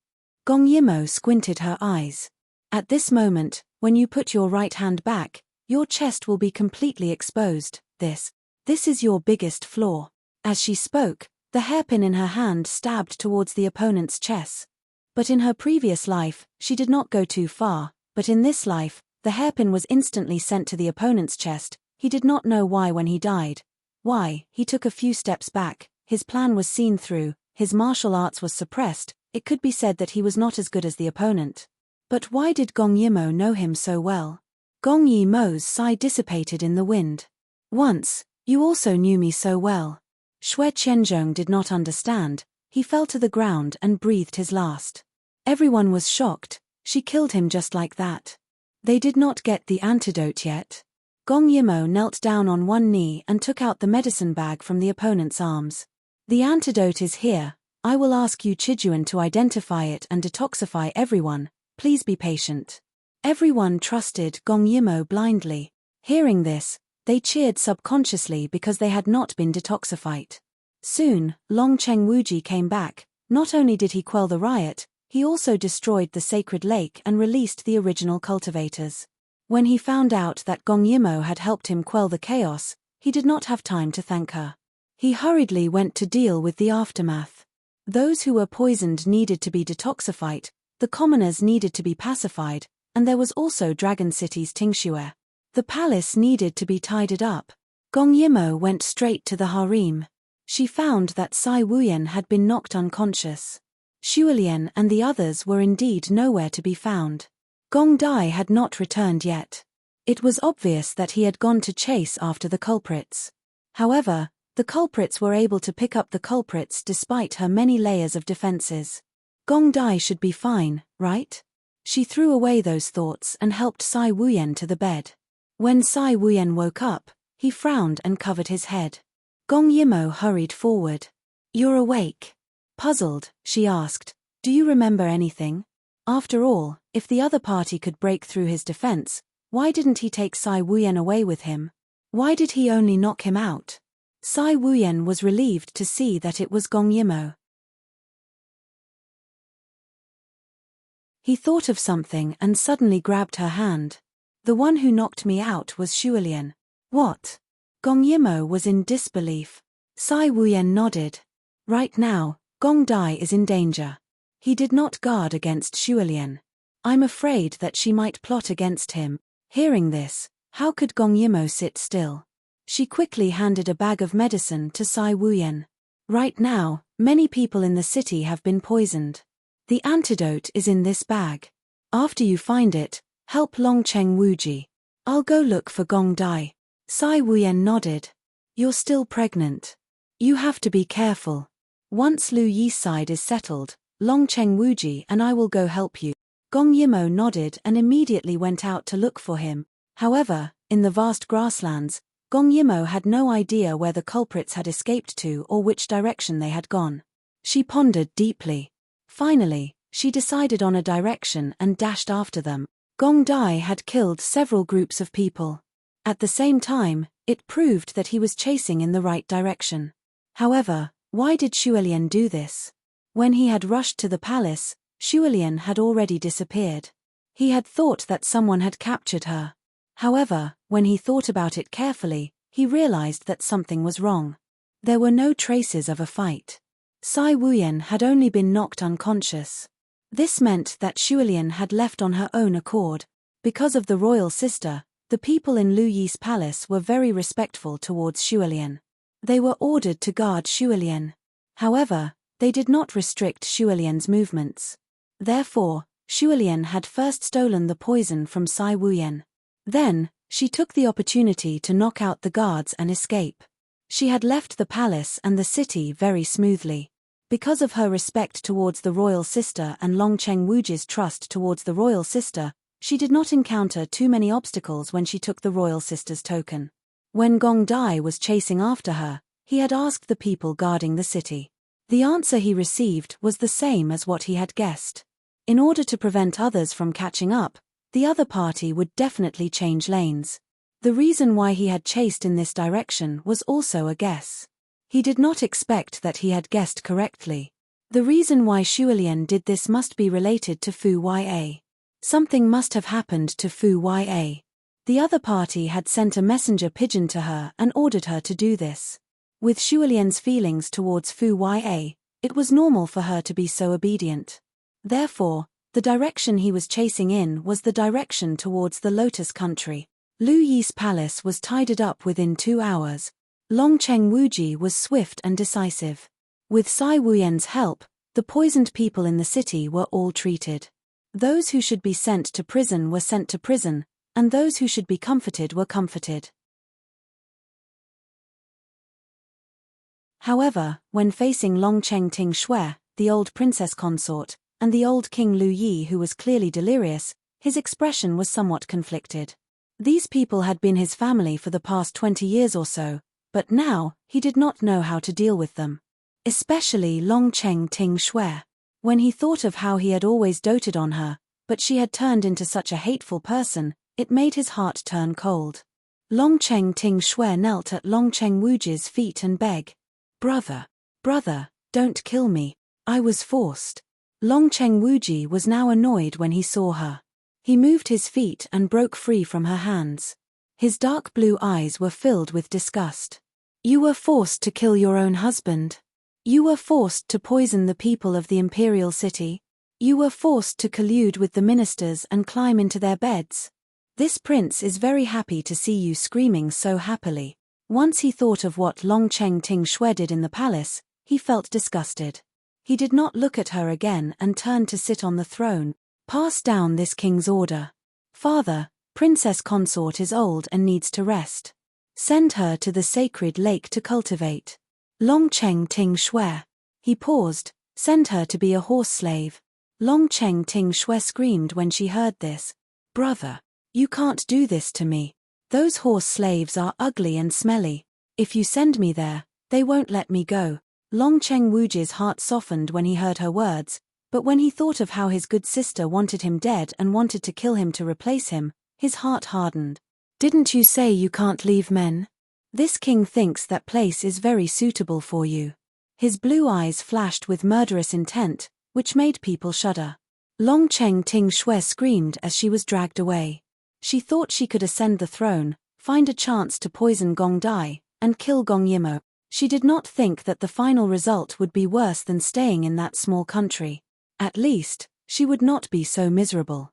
Gong Yimo squinted her eyes. At this moment, when you put your right hand back, your chest will be completely exposed. This is your biggest flaw. As she spoke, the hairpin in her hand stabbed towards the opponent's chest. But in her previous life, she did not go too far, but in this life, the hairpin was instantly sent to the opponent's chest. He did not know why when he died. Why, he took a few steps back, his plan was seen through, his martial arts was suppressed, it could be said that he was not as good as the opponent. But why did Gong Yimo know him so well? Gong Yimo's sigh dissipated in the wind. Once, you also knew me so well. Xue Qianzhong did not understand. He fell to the ground and breathed his last. Everyone was shocked. She killed him just like that. They did not get the antidote yet. Gong Yimo knelt down on one knee and took out the medicine bag from the opponent's arms. The antidote is here. I will ask you Chijuan to identify it and detoxify everyone. Please be patient. Everyone trusted Gong Yimo blindly. Hearing this, they cheered subconsciously because they had not been detoxified. Soon, Long Cheng Wuji came back. Not only did he quell the riot, he also destroyed the sacred lake and released the original cultivators. When he found out that Gong Yimo had helped him quell the chaos, he did not have time to thank her. He hurriedly went to deal with the aftermath. Those who were poisoned needed to be detoxified, the commoners needed to be pacified, and there was also Dragon City's Tingxue. The palace needed to be tidied up. Gong Yimo went straight to the harem. She found that Cai Wuyan had been knocked unconscious. Xuelian and the others were indeed nowhere to be found. Gong Dai had not returned yet. It was obvious that he had gone to chase after the culprits. However, the culprits were able to pick up the culprits despite her many layers of defenses. Gong Dai should be fine, right? She threw away those thoughts and helped Cai Wuyan to the bed. When Cai Wuyan woke up, he frowned and covered his head. Gong Yimo hurried forward. You're awake. Puzzled, she asked, do you remember anything? After all, if the other party could break through his defense, why didn't he take Cai Wuyan away with him? Why did he only knock him out? Cai Wuyan was relieved to see that it was Gong Yimo. He thought of something and suddenly grabbed her hand. The one who knocked me out was Shualian. What? Gong Yimo was in disbelief. Sai Wuyan nodded. Right now, Gong Dai is in danger. He did not guard against Shualian. I'm afraid that she might plot against him. Hearing this, how could Gong Yimo sit still? She quickly handed a bag of medicine to Sai Wuyan. Right now, many people in the city have been poisoned. The antidote is in this bag. After you find it, help Longcheng Wuji. I'll go look for Gong Dai. Sai Wuyan nodded. You're still pregnant. You have to be careful. Once Lu Yi's side is settled, Longcheng Wuji and I will go help you. Gong Yimo nodded and immediately went out to look for him. However, in the vast grasslands, Gong Yimo had no idea where the culprits had escaped to or which direction they had gone. She pondered deeply. Finally, she decided on a direction and dashed after them. Gong Dai had killed several groups of people. At the same time, it proved that he was chasing in the right direction. However, why did Shualian do this? When he had rushed to the palace, Shualian had already disappeared. He had thought that someone had captured her. However, when he thought about it carefully, he realized that something was wrong. There were no traces of a fight. Sai Wuyan had only been knocked unconscious. This meant that Shualian had left on her own accord. Because of the royal sister, the people in Lu Yi's palace were very respectful towards Shualian. They were ordered to guard Shualian. However, they did not restrict Shualian's movements. Therefore, Shualian had first stolen the poison from Sai Wuyan. Then, she took the opportunity to knock out the guards and escape. She had left the palace and the city very smoothly. Because of her respect towards the royal sister and Longcheng Wuji's trust towards the royal sister, she did not encounter too many obstacles when she took the royal sister's token. When Gong Dai was chasing after her, he had asked the people guarding the city. The answer he received was the same as what he had guessed. In order to prevent others from catching up, the other party would definitely change lanes. The reason why he had chased in this direction was also a guess. He did not expect that he had guessed correctly. The reason why Shualian did this must be related to Fu Ya. Something must have happened to Fu Ya. The other party had sent a messenger pigeon to her and ordered her to do this. With Shualian's feelings towards Fu Ya, it was normal for her to be so obedient. Therefore, the direction he was chasing in was the direction towards the Lotus Country. Lu Yi's palace was tidied up within 2 hours. Longcheng Wuji was swift and decisive. With Sai Wuyan's help, the poisoned people in the city were all treated. Those who should be sent to prison were sent to prison, and those who should be comforted were comforted. However, when facing Longcheng Ting Shui, the old princess consort, and the old King Lu Yi who was clearly delirious, his expression was somewhat conflicted. These people had been his family for the past 20 years or so, but now, he did not know how to deal with them. Especially Longcheng Ting Shui. When he thought of how he had always doted on her, but she had turned into such a hateful person, it made his heart turn cold. Longcheng Ting Shui knelt at Longcheng Wuji's feet and begged, brother, don't kill me. I was forced. Longcheng Wuji was now annoyed when he saw her. He moved his feet and broke free from her hands. His dark blue eyes were filled with disgust. You were forced to kill your own husband. You were forced to poison the people of the imperial city. You were forced to collude with the ministers and climb into their beds. This prince is very happy to see you screaming so happily. Once he thought of what Longcheng Ting Shui did in the palace, he felt disgusted. He did not look at her again and turned to sit on the throne. Pass down this king's order. Father, princess consort is old and needs to rest. Send her to the sacred lake to cultivate. Longcheng Ting Shui. He paused. Send her to be a horse slave. Longcheng Ting Shui screamed when she heard this. Brother, you can't do this to me. Those horse slaves are ugly and smelly. If you send me there, they won't let me go. Longcheng Wuji's heart softened when he heard her words, but when he thought of how his good sister wanted him dead and wanted to kill him to replace him, his heart hardened. Didn't you say you can't leave men? This king thinks that place is very suitable for you. His blue eyes flashed with murderous intent, which made people shudder. Long Cheng Ting Shui screamed as she was dragged away. She thought she could ascend the throne, find a chance to poison Gong Dai, and kill Gong Yimo. She did not think that the final result would be worse than staying in that small country. At least, she would not be so miserable.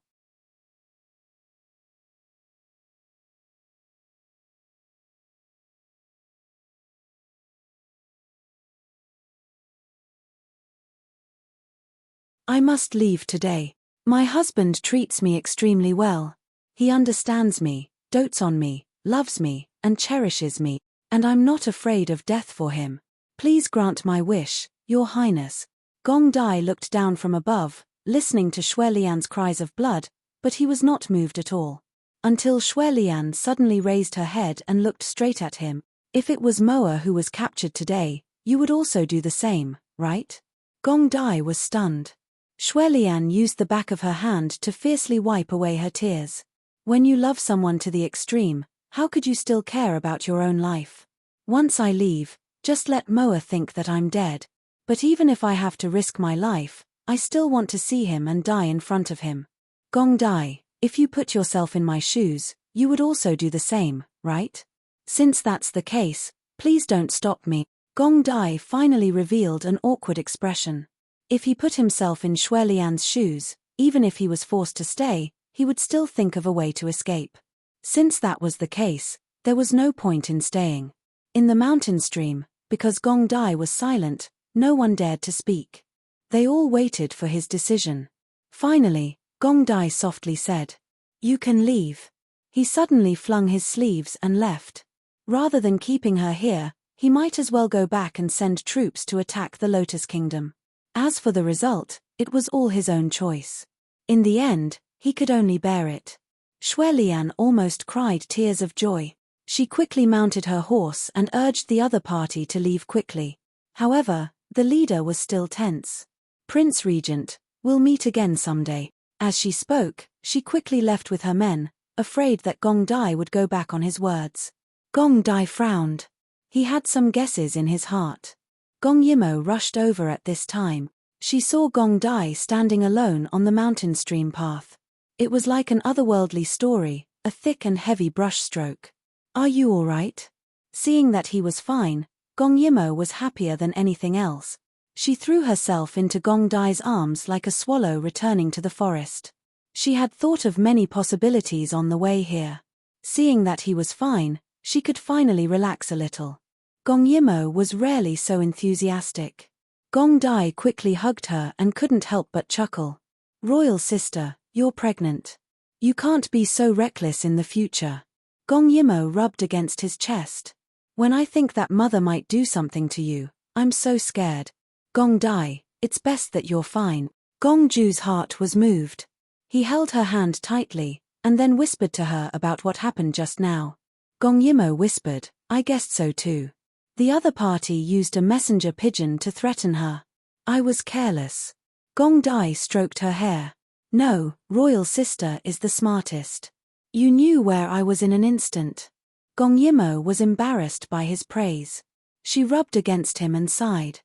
I must leave today. My husband treats me extremely well. He understands me, dotes on me, loves me, and cherishes me, and I'm not afraid of death for him. Please grant my wish, Your Highness. Gong Dai looked down from above, listening to Shui Lian's cries of blood, but he was not moved at all. Until Shui Lian suddenly raised her head and looked straight at him. If it was Moa who was captured today, you would also do the same, right? Gong Dai was stunned. Shui Lian used the back of her hand to fiercely wipe away her tears. When you love someone to the extreme, how could you still care about your own life? Once I leave, just let Moa think that I'm dead. But even if I have to risk my life, I still want to see him and die in front of him. Gong Dai, if you put yourself in my shoes, you would also do the same, right? Since that's the case, please don't stop me. Gong Dai finally revealed an awkward expression. If he put himself in Shui Lian's shoes, even if he was forced to stay, he would still think of a way to escape. Since that was the case, there was no point in staying. In the mountain stream, because Gong Dai was silent, no one dared to speak. They all waited for his decision. Finally, Gong Dai softly said, "You can leave." He suddenly flung his sleeves and left. Rather than keeping her here, he might as well go back and send troops to attack the Lotus Kingdom. As for the result, it was all his own choice. In the end, he could only bear it. Shui Lian almost cried tears of joy. She quickly mounted her horse and urged the other party to leave quickly. However, the leader was still tense. "Prince Regent, we'll meet again someday." As she spoke, she quickly left with her men, afraid that Gong Dai would go back on his words. Gong Dai frowned. He had some guesses in his heart. Gong Yimo rushed over at this time. She saw Gong Dai standing alone on the mountain stream path. It was like an otherworldly story, a thick and heavy brushstroke. "Are you all right?" Seeing that he was fine, Gong Yimo was happier than anything else. She threw herself into Gong Dai's arms like a swallow returning to the forest. She had thought of many possibilities on the way here. Seeing that he was fine, she could finally relax a little. Gong Yimo was rarely so enthusiastic. Gong Dai quickly hugged her and couldn't help but chuckle. "Royal sister, you're pregnant. You can't be so reckless in the future." Gong Yimo rubbed against his chest. "When I think that mother might do something to you, I'm so scared." "Gong Dai, it's best that you're fine." Gong Ju's heart was moved. He held her hand tightly, and then whispered to her about what happened just now. Gong Yimo whispered, "I guessed so too." The other party used a messenger pigeon to threaten her. "I was careless." Gong Dai stroked her hair. "No, royal sister is the smartest. You knew where I was in an instant." Gong Yimo was embarrassed by his praise. She rubbed against him and sighed.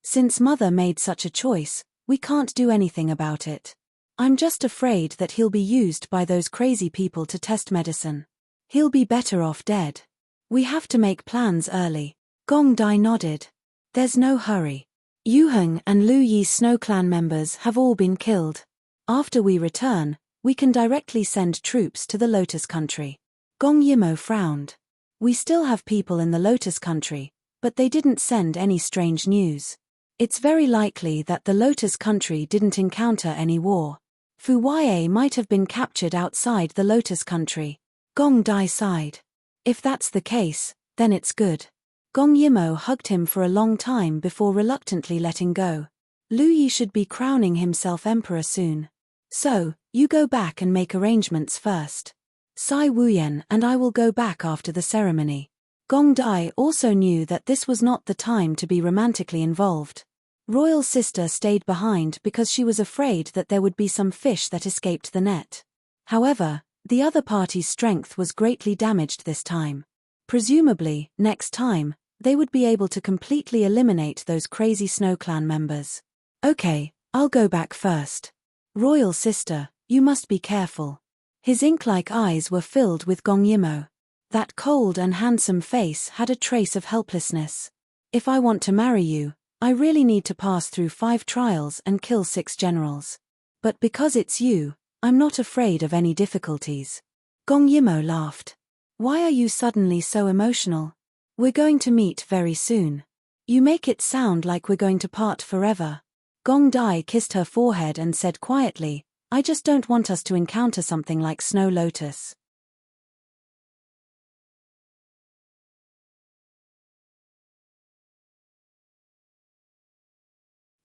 "Since mother made such a choice, we can't do anything about it. I'm just afraid that he'll be used by those crazy people to test medicine. He'll be better off dead. We have to make plans early." Gong Dai nodded. "There's no hurry. Yu Heng and Lu Yi's Snow Clan members have all been killed. After we return, we can directly send troops to the Lotus Country." Gong Yimo frowned. "We still have people in the Lotus Country, but they didn't send any strange news. It's very likely that the Lotus Country didn't encounter any war. Fu Yue might have been captured outside the Lotus Country." Gong Dai sighed. "If that's the case, then it's good." Gong Yimo hugged him for a long time before reluctantly letting go. Lu Yi should be crowning himself emperor soon. "So, you go back and make arrangements first. Sai Wuyen and I will go back after the ceremony." Gong Dai also knew that this was not the time to be romantically involved. Royal sister stayed behind because she was afraid that there would be some fish that escaped the net. However, the other party's strength was greatly damaged this time. Presumably, next time, They would be able to completely eliminate those crazy Snow Clan members. Okay, I'll go back first. Royal sister, you must be careful. His ink-like eyes were filled with Gong Yimo. That cold and handsome face had a trace of helplessness. If I want to marry you, I really need to pass through 5 trials and kill 6 generals. But because it's you, I'm not afraid of any difficulties. Gong Yimo laughed. Why are you suddenly so emotional? We're going to meet very soon. You make it sound like we're going to part forever. Gong Dai kissed her forehead and said quietly, I just don't want us to encounter something like Snow Lotus.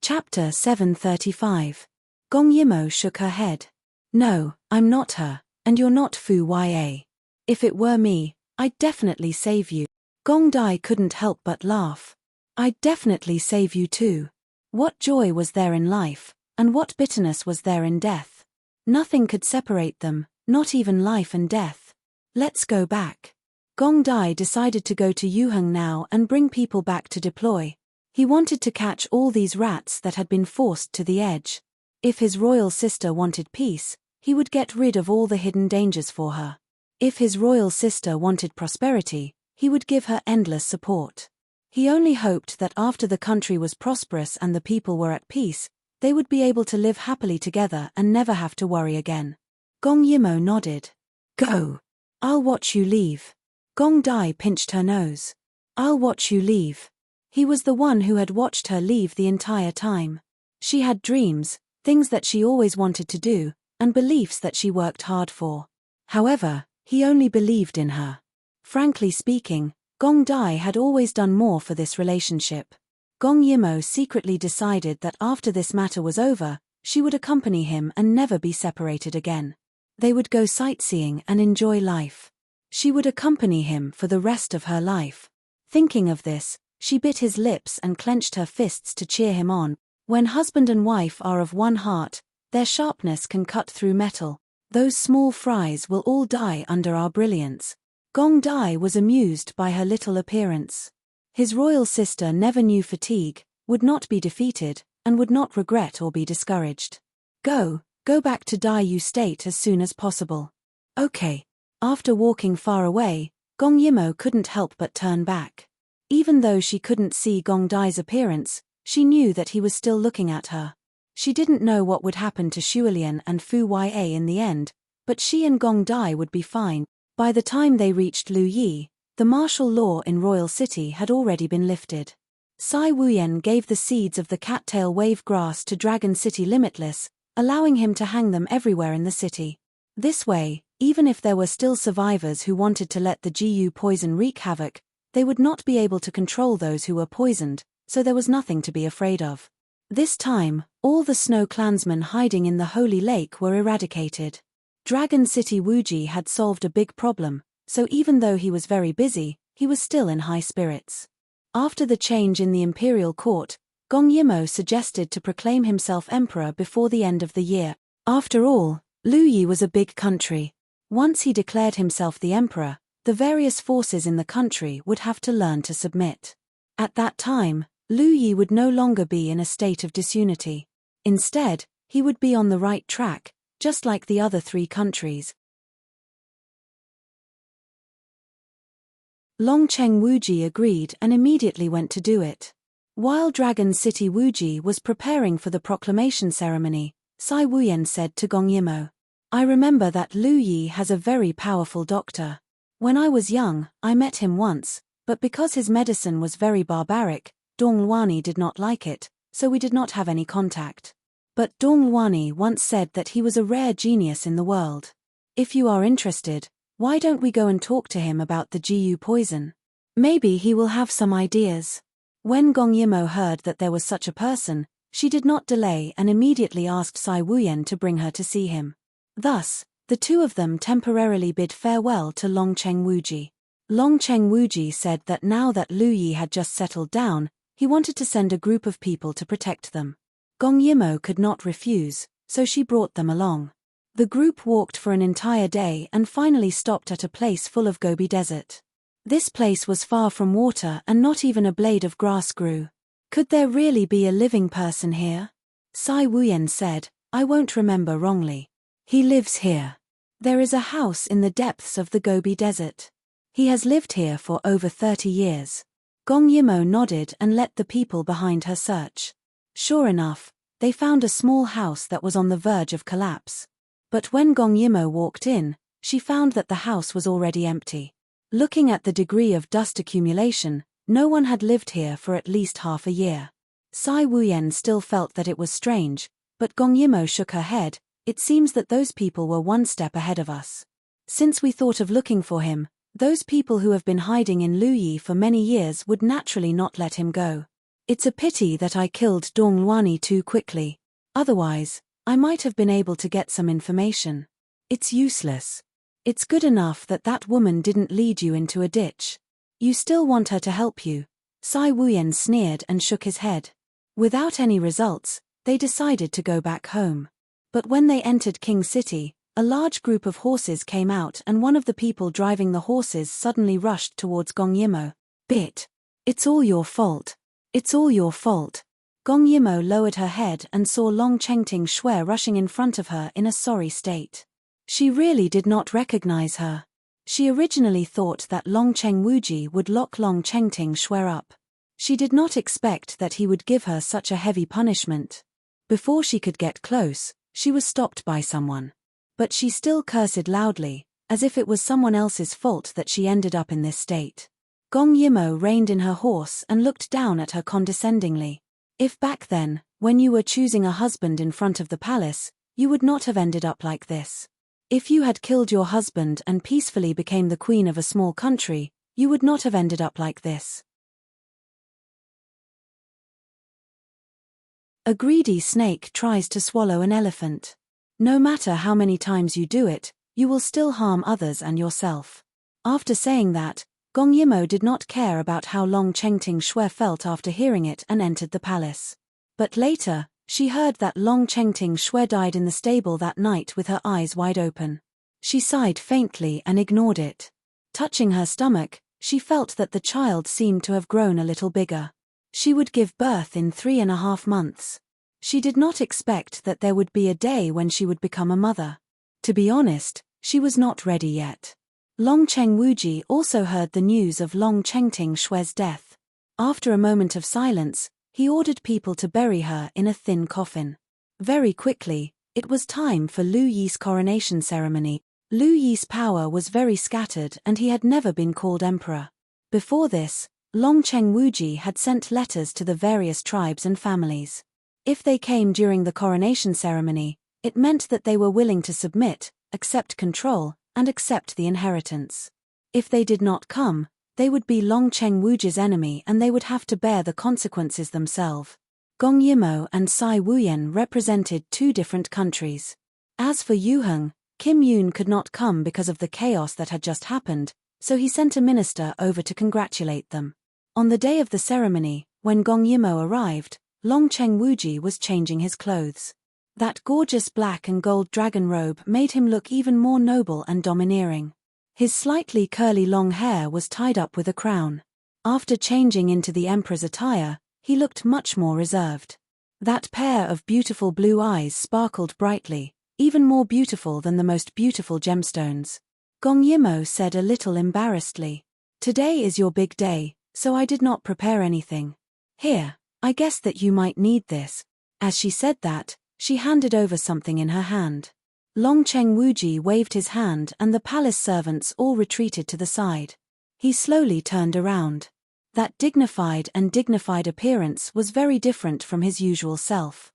Chapter 735. Gong Yimo shook her head. No, I'm not her, and you're not Fu Ya. If it were me, I'd definitely save you. Gong Dai couldn't help but laugh. I'd definitely save you too. What joy was there in life, and what bitterness was there in death? Nothing could separate them, not even life and death. Let's go back. Gong Dai decided to go to Yuheng now and bring people back to deploy. He wanted to catch all these rats that had been forced to the edge. If his royal sister wanted peace, he would get rid of all the hidden dangers for her. If his royal sister wanted prosperity, he would give her endless support. He only hoped that after the country was prosperous and the people were at peace, they would be able to live happily together and never have to worry again. Gong Yimo nodded. Go. I'll watch you leave. Gong Dai pinched her nose. I'll watch you leave. He was the one who had watched her leave the entire time. She had dreams, things that she always wanted to do, and beliefs that she worked hard for. However, he only believed in her. Frankly speaking, Gong Dai had always done more for this relationship. Gong Yimo secretly decided that after this matter was over, she would accompany him and never be separated again. They would go sightseeing and enjoy life. She would accompany him for the rest of her life. Thinking of this, she bit his lips and clenched her fists to cheer him on. When husband and wife are of one heart, their sharpness can cut through metal. Those small fries will all die under our brilliance. Gong Dai was amused by her little appearance. His royal sister never knew fatigue, would not be defeated, and would not regret or be discouraged. Go back to Dai Yu State as soon as possible. Okay. After walking far away, Gong Yimo couldn't help but turn back. Even though she couldn't see Gong Dai's appearance, she knew that he was still looking at her. She didn't know what would happen to Shualian and Fu Ya in the end, but she and Gong Dai would be fine. By the time they reached Lu Yi, the martial law in Royal City had already been lifted. Sai Wuyen gave the seeds of the cattail wave grass to Dragon City Limitless, allowing him to hang them everywhere in the city. This way, even if there were still survivors who wanted to let the Jiyu poison wreak havoc, they would not be able to control those who were poisoned, so there was nothing to be afraid of. This time, all the Snow Clansmen hiding in the Holy Lake were eradicated. Dragon City Wuji had solved a big problem, so even though he was very busy, he was still in high spirits. After the change in the imperial court, Gong Yimo suggested to proclaim himself emperor before the end of the year. After all, Lu Yi was a big country. Once he declared himself the emperor, the various forces in the country would have to learn to submit. At that time, Lu Yi would no longer be in a state of disunity. Instead, he would be on the right track, just like the other 3 countries. Longcheng Wuji agreed and immediately went to do it. While Dragon City Wuji was preparing for the proclamation ceremony, Sai Wuyen said to Gong Yimo, I remember that Lu Yi has a very powerful doctor. When I was young, I met him once, but because his medicine was very barbaric, Dong Luani did not like it, so we did not have any contact. But Dong Luani once said that he was a rare genius in the world. If you are interested, why don't we go and talk to him about the Jiyu poison? Maybe he will have some ideas. When Gong Yimo heard that there was such a person, she did not delay and immediately asked Sai Wuyen to bring her to see him. Thus, the 2 of them temporarily bid farewell to Longcheng Wuji. Longcheng Wuji said that now that Lu Yi had just settled down, he wanted to send a group of people to protect them. Gong Yimo could not refuse, so she brought them along. The group walked for an entire day and finally stopped at a place full of Gobi Desert. This place was far from water and not even a blade of grass grew. Could there really be a living person here? Sai Wuyan said, I won't remember wrongly. He lives here. There is a house in the depths of the Gobi Desert. He has lived here for over 30 years. Gong Yimo nodded and let the people behind her search. Sure enough, they found a small house that was on the verge of collapse. But when Gong Yimo walked in, she found that the house was already empty. Looking at the degree of dust accumulation, no one had lived here for at least half a year. Sai Wuyan still felt that it was strange, but Gong Yimo shook her head. It seems that those people were one step ahead of us. Since we thought of looking for him, those people who have been hiding in Luyi for many years would naturally not let him go. It's a pity that I killed Dong Luani too quickly. Otherwise, I might have been able to get some information. It's useless. It's good enough that that woman didn't lead you into a ditch. You still want her to help you. Sai Wuyan sneered and shook his head. Without any results, they decided to go back home. But when they entered King City, a large group of horses came out and one of the people driving the horses suddenly rushed towards Gong Yimo. Bit. It's all your fault. It's all your fault. Gong Yimo lowered her head and saw Long Chengting Shui rushing in front of her in a sorry state. She really did not recognize her. She originally thought that Long Cheng Wuji would lock Long Chengting Shui up. She did not expect that he would give her such a heavy punishment. Before she could get close, she was stopped by someone. But she still cursed loudly, as if it was someone else's fault that she ended up in this state. Gong Yimo reined in her horse and looked down at her condescendingly. If back then, when you were choosing a husband in front of the palace, you would not have ended up like this. If you had killed your husband and peacefully became the queen of a small country, you would not have ended up like this. A greedy snake tries to swallow an elephant. No matter how many times you do it, you will still harm others and yourself. After saying that, Gong Yimo did not care about how Long Chengting Shui felt after hearing it and entered the palace. But later, she heard that Long Chengting Shui died in the stable that night with her eyes wide open. She sighed faintly and ignored it. Touching her stomach, she felt that the child seemed to have grown a little bigger. She would give birth in 3.5 months. She did not expect that there would be a day when she would become a mother. To be honest, she was not ready yet. Long Cheng Wuji also heard the news of Long Chengting Shui's death. After a moment of silence, he ordered people to bury her in a thin coffin. Very quickly, it was time for Lu Yi's coronation ceremony. Lu Yi's power was very scattered and he had never been called emperor. Before this, Long Cheng Wuji had sent letters to the various tribes and families. If they came during the coronation ceremony, it meant that they were willing to submit, accept control, and accept the inheritance. If they did not come, they would be Long Cheng Wuji's enemy and they would have to bear the consequences themselves. Gong Yimo and Sai Wuyan represented two different countries. As for Yuheng, Kim Yoon could not come because of the chaos that had just happened, so he sent a minister over to congratulate them. On the day of the ceremony, when Gong Yimo arrived, Long Cheng Wuji was changing his clothes. That gorgeous black and gold dragon robe made him look even more noble and domineering. His slightly curly long hair was tied up with a crown. After changing into the emperor's attire, he looked much more reserved. That pair of beautiful blue eyes sparkled brightly, even more beautiful than the most beautiful gemstones. Gong Yimo said a little embarrassedly, "Today is your big day, so I did not prepare anything. Here, I guess that you might need this." As she said that, she handed over something in her hand. Long Cheng Wuji waved his hand and the palace servants all retreated to the side. He slowly turned around. That dignified appearance was very different from his usual self.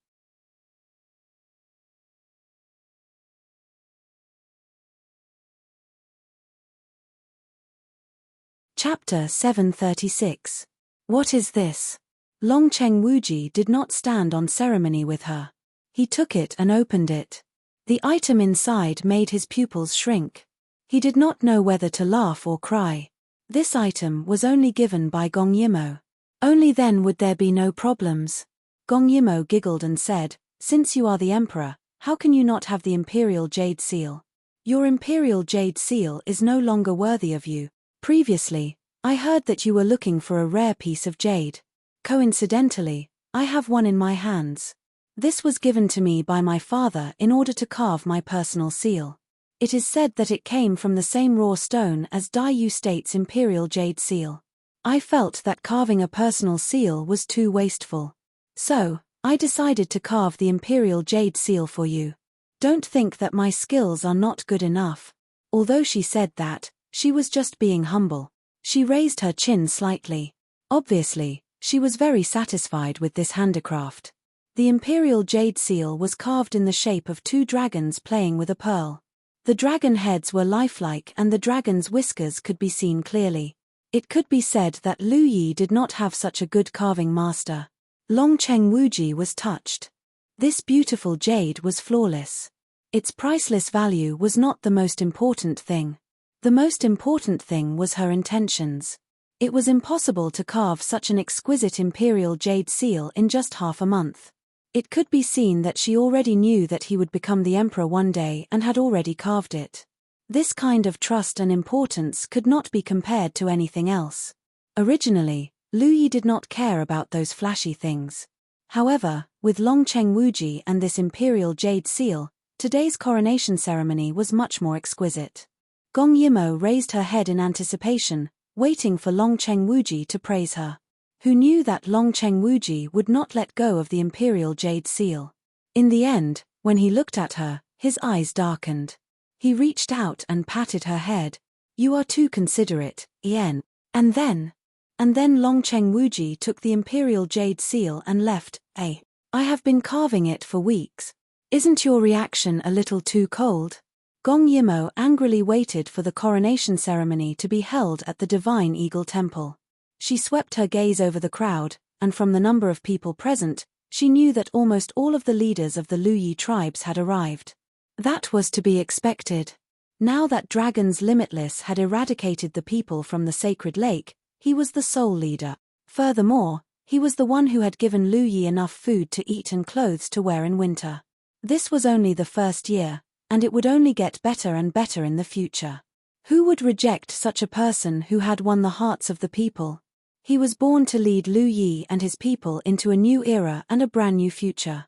Chapter 736. What is this? Long Cheng Wuji did not stand on ceremony with her. He took it and opened it. The item inside made his pupils shrink. He did not know whether to laugh or cry. This item was only given by Gong Yimo. Only then would there be no problems. Gong Yimo giggled and said, "Since you are the emperor, how can you not have the imperial jade seal? Your imperial jade seal is no longer worthy of you. Previously, I heard that you were looking for a rare piece of jade. Coincidentally, I have one in my hands. This was given to me by my father in order to carve my personal seal. It is said that it came from the same raw stone as Daiyu State's imperial jade seal. I felt that carving a personal seal was too wasteful. So, I decided to carve the imperial jade seal for you. Don't think that my skills are not good enough. Although she said that, she was just being humble. She raised her chin slightly. Obviously, she was very satisfied with this handicraft. The imperial jade seal was carved in the shape of two dragons playing with a pearl. The dragon heads were lifelike and the dragon's whiskers could be seen clearly. It could be said that Lu Yi did not have such a good carving master. Long Cheng Wuji was touched. This beautiful jade was flawless. Its priceless value was not the most important thing. The most important thing was her intentions. It was impossible to carve such an exquisite imperial jade seal in just half a month. It could be seen that she already knew that he would become the emperor one day and had already carved it. This kind of trust and importance could not be compared to anything else. Originally, Lu Yi did not care about those flashy things. However, with Long Cheng Wuji and this imperial jade seal, today's coronation ceremony was much more exquisite. Gong Yimo raised her head in anticipation, waiting for Long Cheng Wuji to praise her. Who knew that Long Cheng Wuji would not let go of the imperial jade seal? In the end, when he looked at her, his eyes darkened. He reached out and patted her head. You are too considerate, Yen. And then Long Cheng Wuji took the imperial jade seal and left. I have been carving it for weeks. Isn't your reaction a little too cold? Gong Yimo angrily waited for the coronation ceremony to be held at the Divine Eagle Temple. She swept her gaze over the crowd, and from the number of people present, she knew that almost all of the leaders of the Lu Yi tribes had arrived. That was to be expected. Now that Dragons Limitless had eradicated the people from the sacred lake, he was the sole leader. Furthermore, he was the one who had given Lu Yi enough food to eat and clothes to wear in winter. This was only the first year, and it would only get better and better in the future. Who would reject such a person who had won the hearts of the people? He was born to lead Lu Yi and his people into a new era and a brand new future.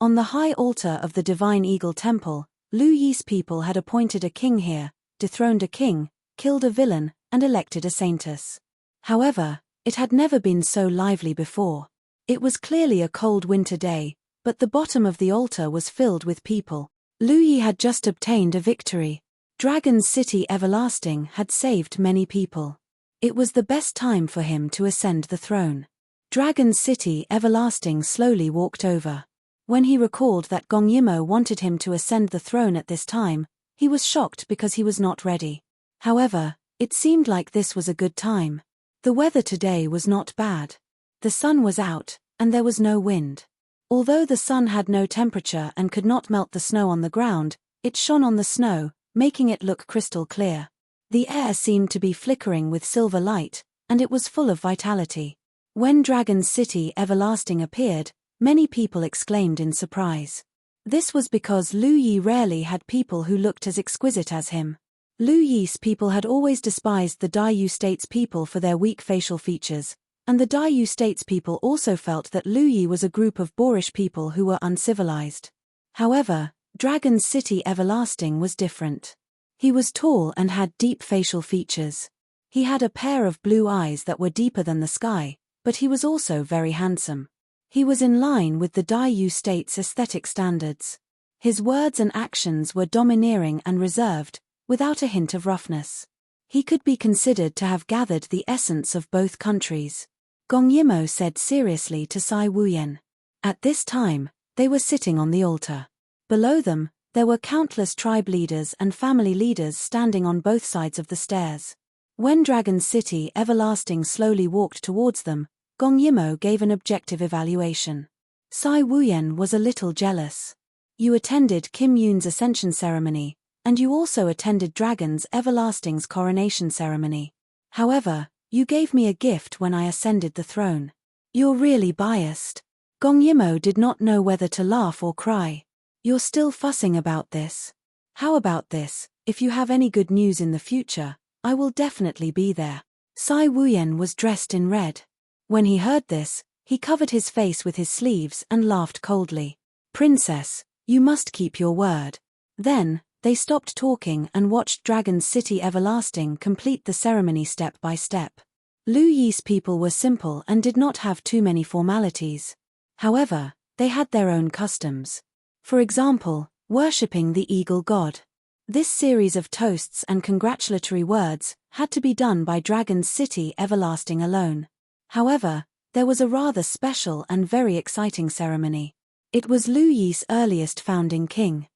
On the high altar of the Divine Eagle Temple, Lu Yi's people had appointed a king here, dethroned a king, killed a villain, and elected a saintess. However, it had never been so lively before. It was clearly a cold winter day, but the bottom of the altar was filled with people. Lu Yi had just obtained a victory. Dragon's City Everlasting had saved many people. It was the best time for him to ascend the throne. Dragon's City Everlasting slowly walked over. When he recalled that Gong Yimo wanted him to ascend the throne at this time, he was shocked because he was not ready. However, it seemed like this was a good time. The weather today was not bad. The sun was out, and there was no wind. Although the sun had no temperature and could not melt the snow on the ground, it shone on the snow, making it look crystal clear. The air seemed to be flickering with silver light, and it was full of vitality. When Dragon's City Everlasting appeared, many people exclaimed in surprise. This was because Lu Yi rarely had people who looked as exquisite as him. Lu Yi's people had always despised the Daiyu State's people for their weak facial features, and the Daiyu State's people also felt that Lu Yi was a group of boorish people who were uncivilized. However, Dragon's City Everlasting was different. He was tall and had deep facial features. He had a pair of blue eyes that were deeper than the sky, but he was also very handsome. He was in line with the Daiyu State's aesthetic standards. His words and actions were domineering and reserved, without a hint of roughness. He could be considered to have gathered the essence of both countries. Gong Yimo said seriously to Sai Wuyen. At this time, they were sitting on the altar. Below them, there were countless tribe leaders and family leaders standing on both sides of the stairs. When Dragon's City Everlasting slowly walked towards them, Gong Yimo gave an objective evaluation. Sai Wuyen was a little jealous. You attended Kim Yoon's ascension ceremony, and you also attended Dragon's Everlasting's coronation ceremony. However, you gave me a gift when I ascended the throne. You're really biased. Gong Yimo did not know whether to laugh or cry. You're still fussing about this. How about this? If you have any good news in the future, I will definitely be there. Sai Wuyan was dressed in red. When he heard this, he covered his face with his sleeves and laughed coldly. Princess, you must keep your word. Then, they stopped talking and watched Dragon's City Everlasting complete the ceremony step by step. Lu Yi's people were simple and did not have too many formalities. However, they had their own customs. For example, worshipping the eagle god. This series of toasts and congratulatory words had to be done by Dragon's City Everlasting alone. However, there was a rather special and very exciting ceremony. It was Lu Yi's earliest founding king.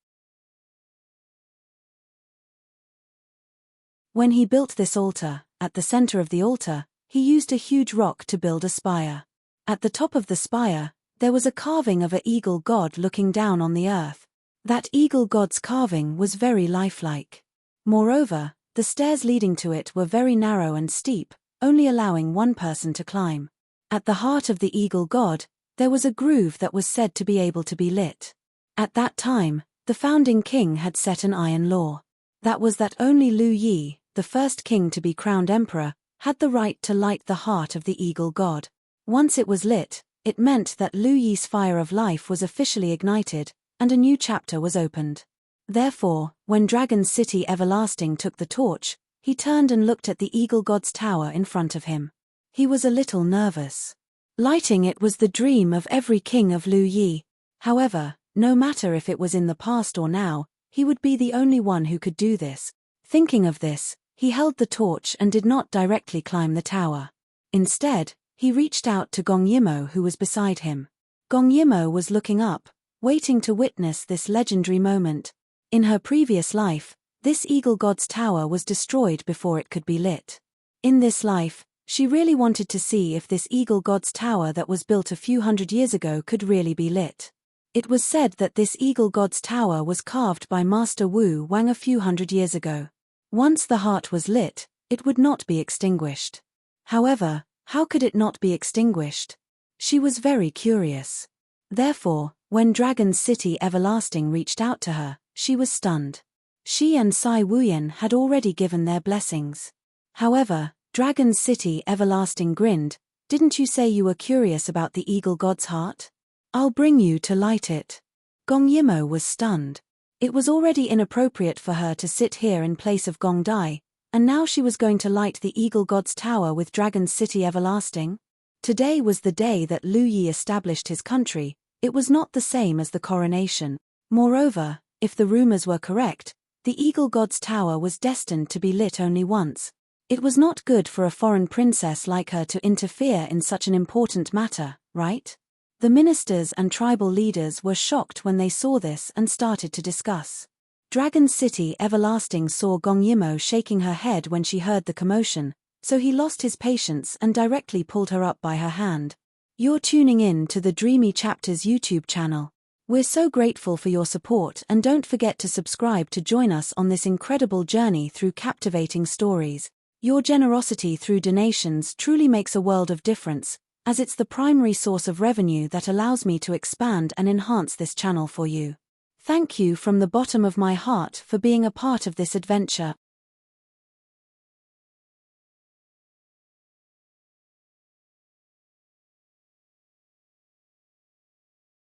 When he built this altar, at the center of the altar, he used a huge rock to build a spire. At the top of the spire, there was a carving of an eagle god looking down on the earth. That eagle god's carving was very lifelike. Moreover, the stairs leading to it were very narrow and steep, only allowing one person to climb. At the heart of the eagle god, there was a groove that was said to be able to be lit. At that time, the founding king had set an iron law. That was that only Lu Yi, the first king to be crowned emperor, had the right to light the heart of the eagle god. Once it was lit, it meant that Lu Yi's fire of life was officially ignited, and a new chapter was opened. Therefore, when Dragon's City Everlasting took the torch, he turned and looked at the eagle god's tower in front of him. He was a little nervous. Lighting it was the dream of every king of Lu Yi. However, no matter if it was in the past or now, he would be the only one who could do this. Thinking of this, he held the torch and did not directly climb the tower. Instead, he reached out to Gong Yimo, who was beside him. Gong Yimo was looking up, waiting to witness this legendary moment. In her previous life, this eagle god's tower was destroyed before it could be lit. In this life, she really wanted to see if this eagle god's tower that was built a few hundred years ago could really be lit. It was said that this eagle god's tower was carved by Master Wu Wang a few hundred years ago. Once the heart was lit, it would not be extinguished. However, how could it not be extinguished? She was very curious. Therefore, when Dragon's City Everlasting reached out to her, she was stunned. She and Sai Wuyan had already given their blessings. However, Dragon's City Everlasting grinned. Didn't you say you were curious about the eagle god's heart? I'll bring you to light it. Gong Yimo was stunned. It was already inappropriate for her to sit here in place of Gong Dai, and now she was going to light the eagle god's tower with Dragon's City Everlasting? Today was the day that Lu Yi established his country. It was not the same as the coronation. Moreover, if the rumors were correct, the eagle god's tower was destined to be lit only once. It was not good for a foreign princess like her to interfere in such an important matter, right? The ministers and tribal leaders were shocked when they saw this and started to discuss. Dragon City Everlasting saw Gong Yimo shaking her head when she heard the commotion, so he lost his patience and directly pulled her up by her hand. You're tuning in to the Dreamy Chapters YouTube channel. We're so grateful for your support, and don't forget to subscribe to join us on this incredible journey through captivating stories. Your generosity through donations truly makes a world of difference, as it's the primary source of revenue that allows me to expand and enhance this channel for you. Thank you from the bottom of my heart for being a part of this adventure.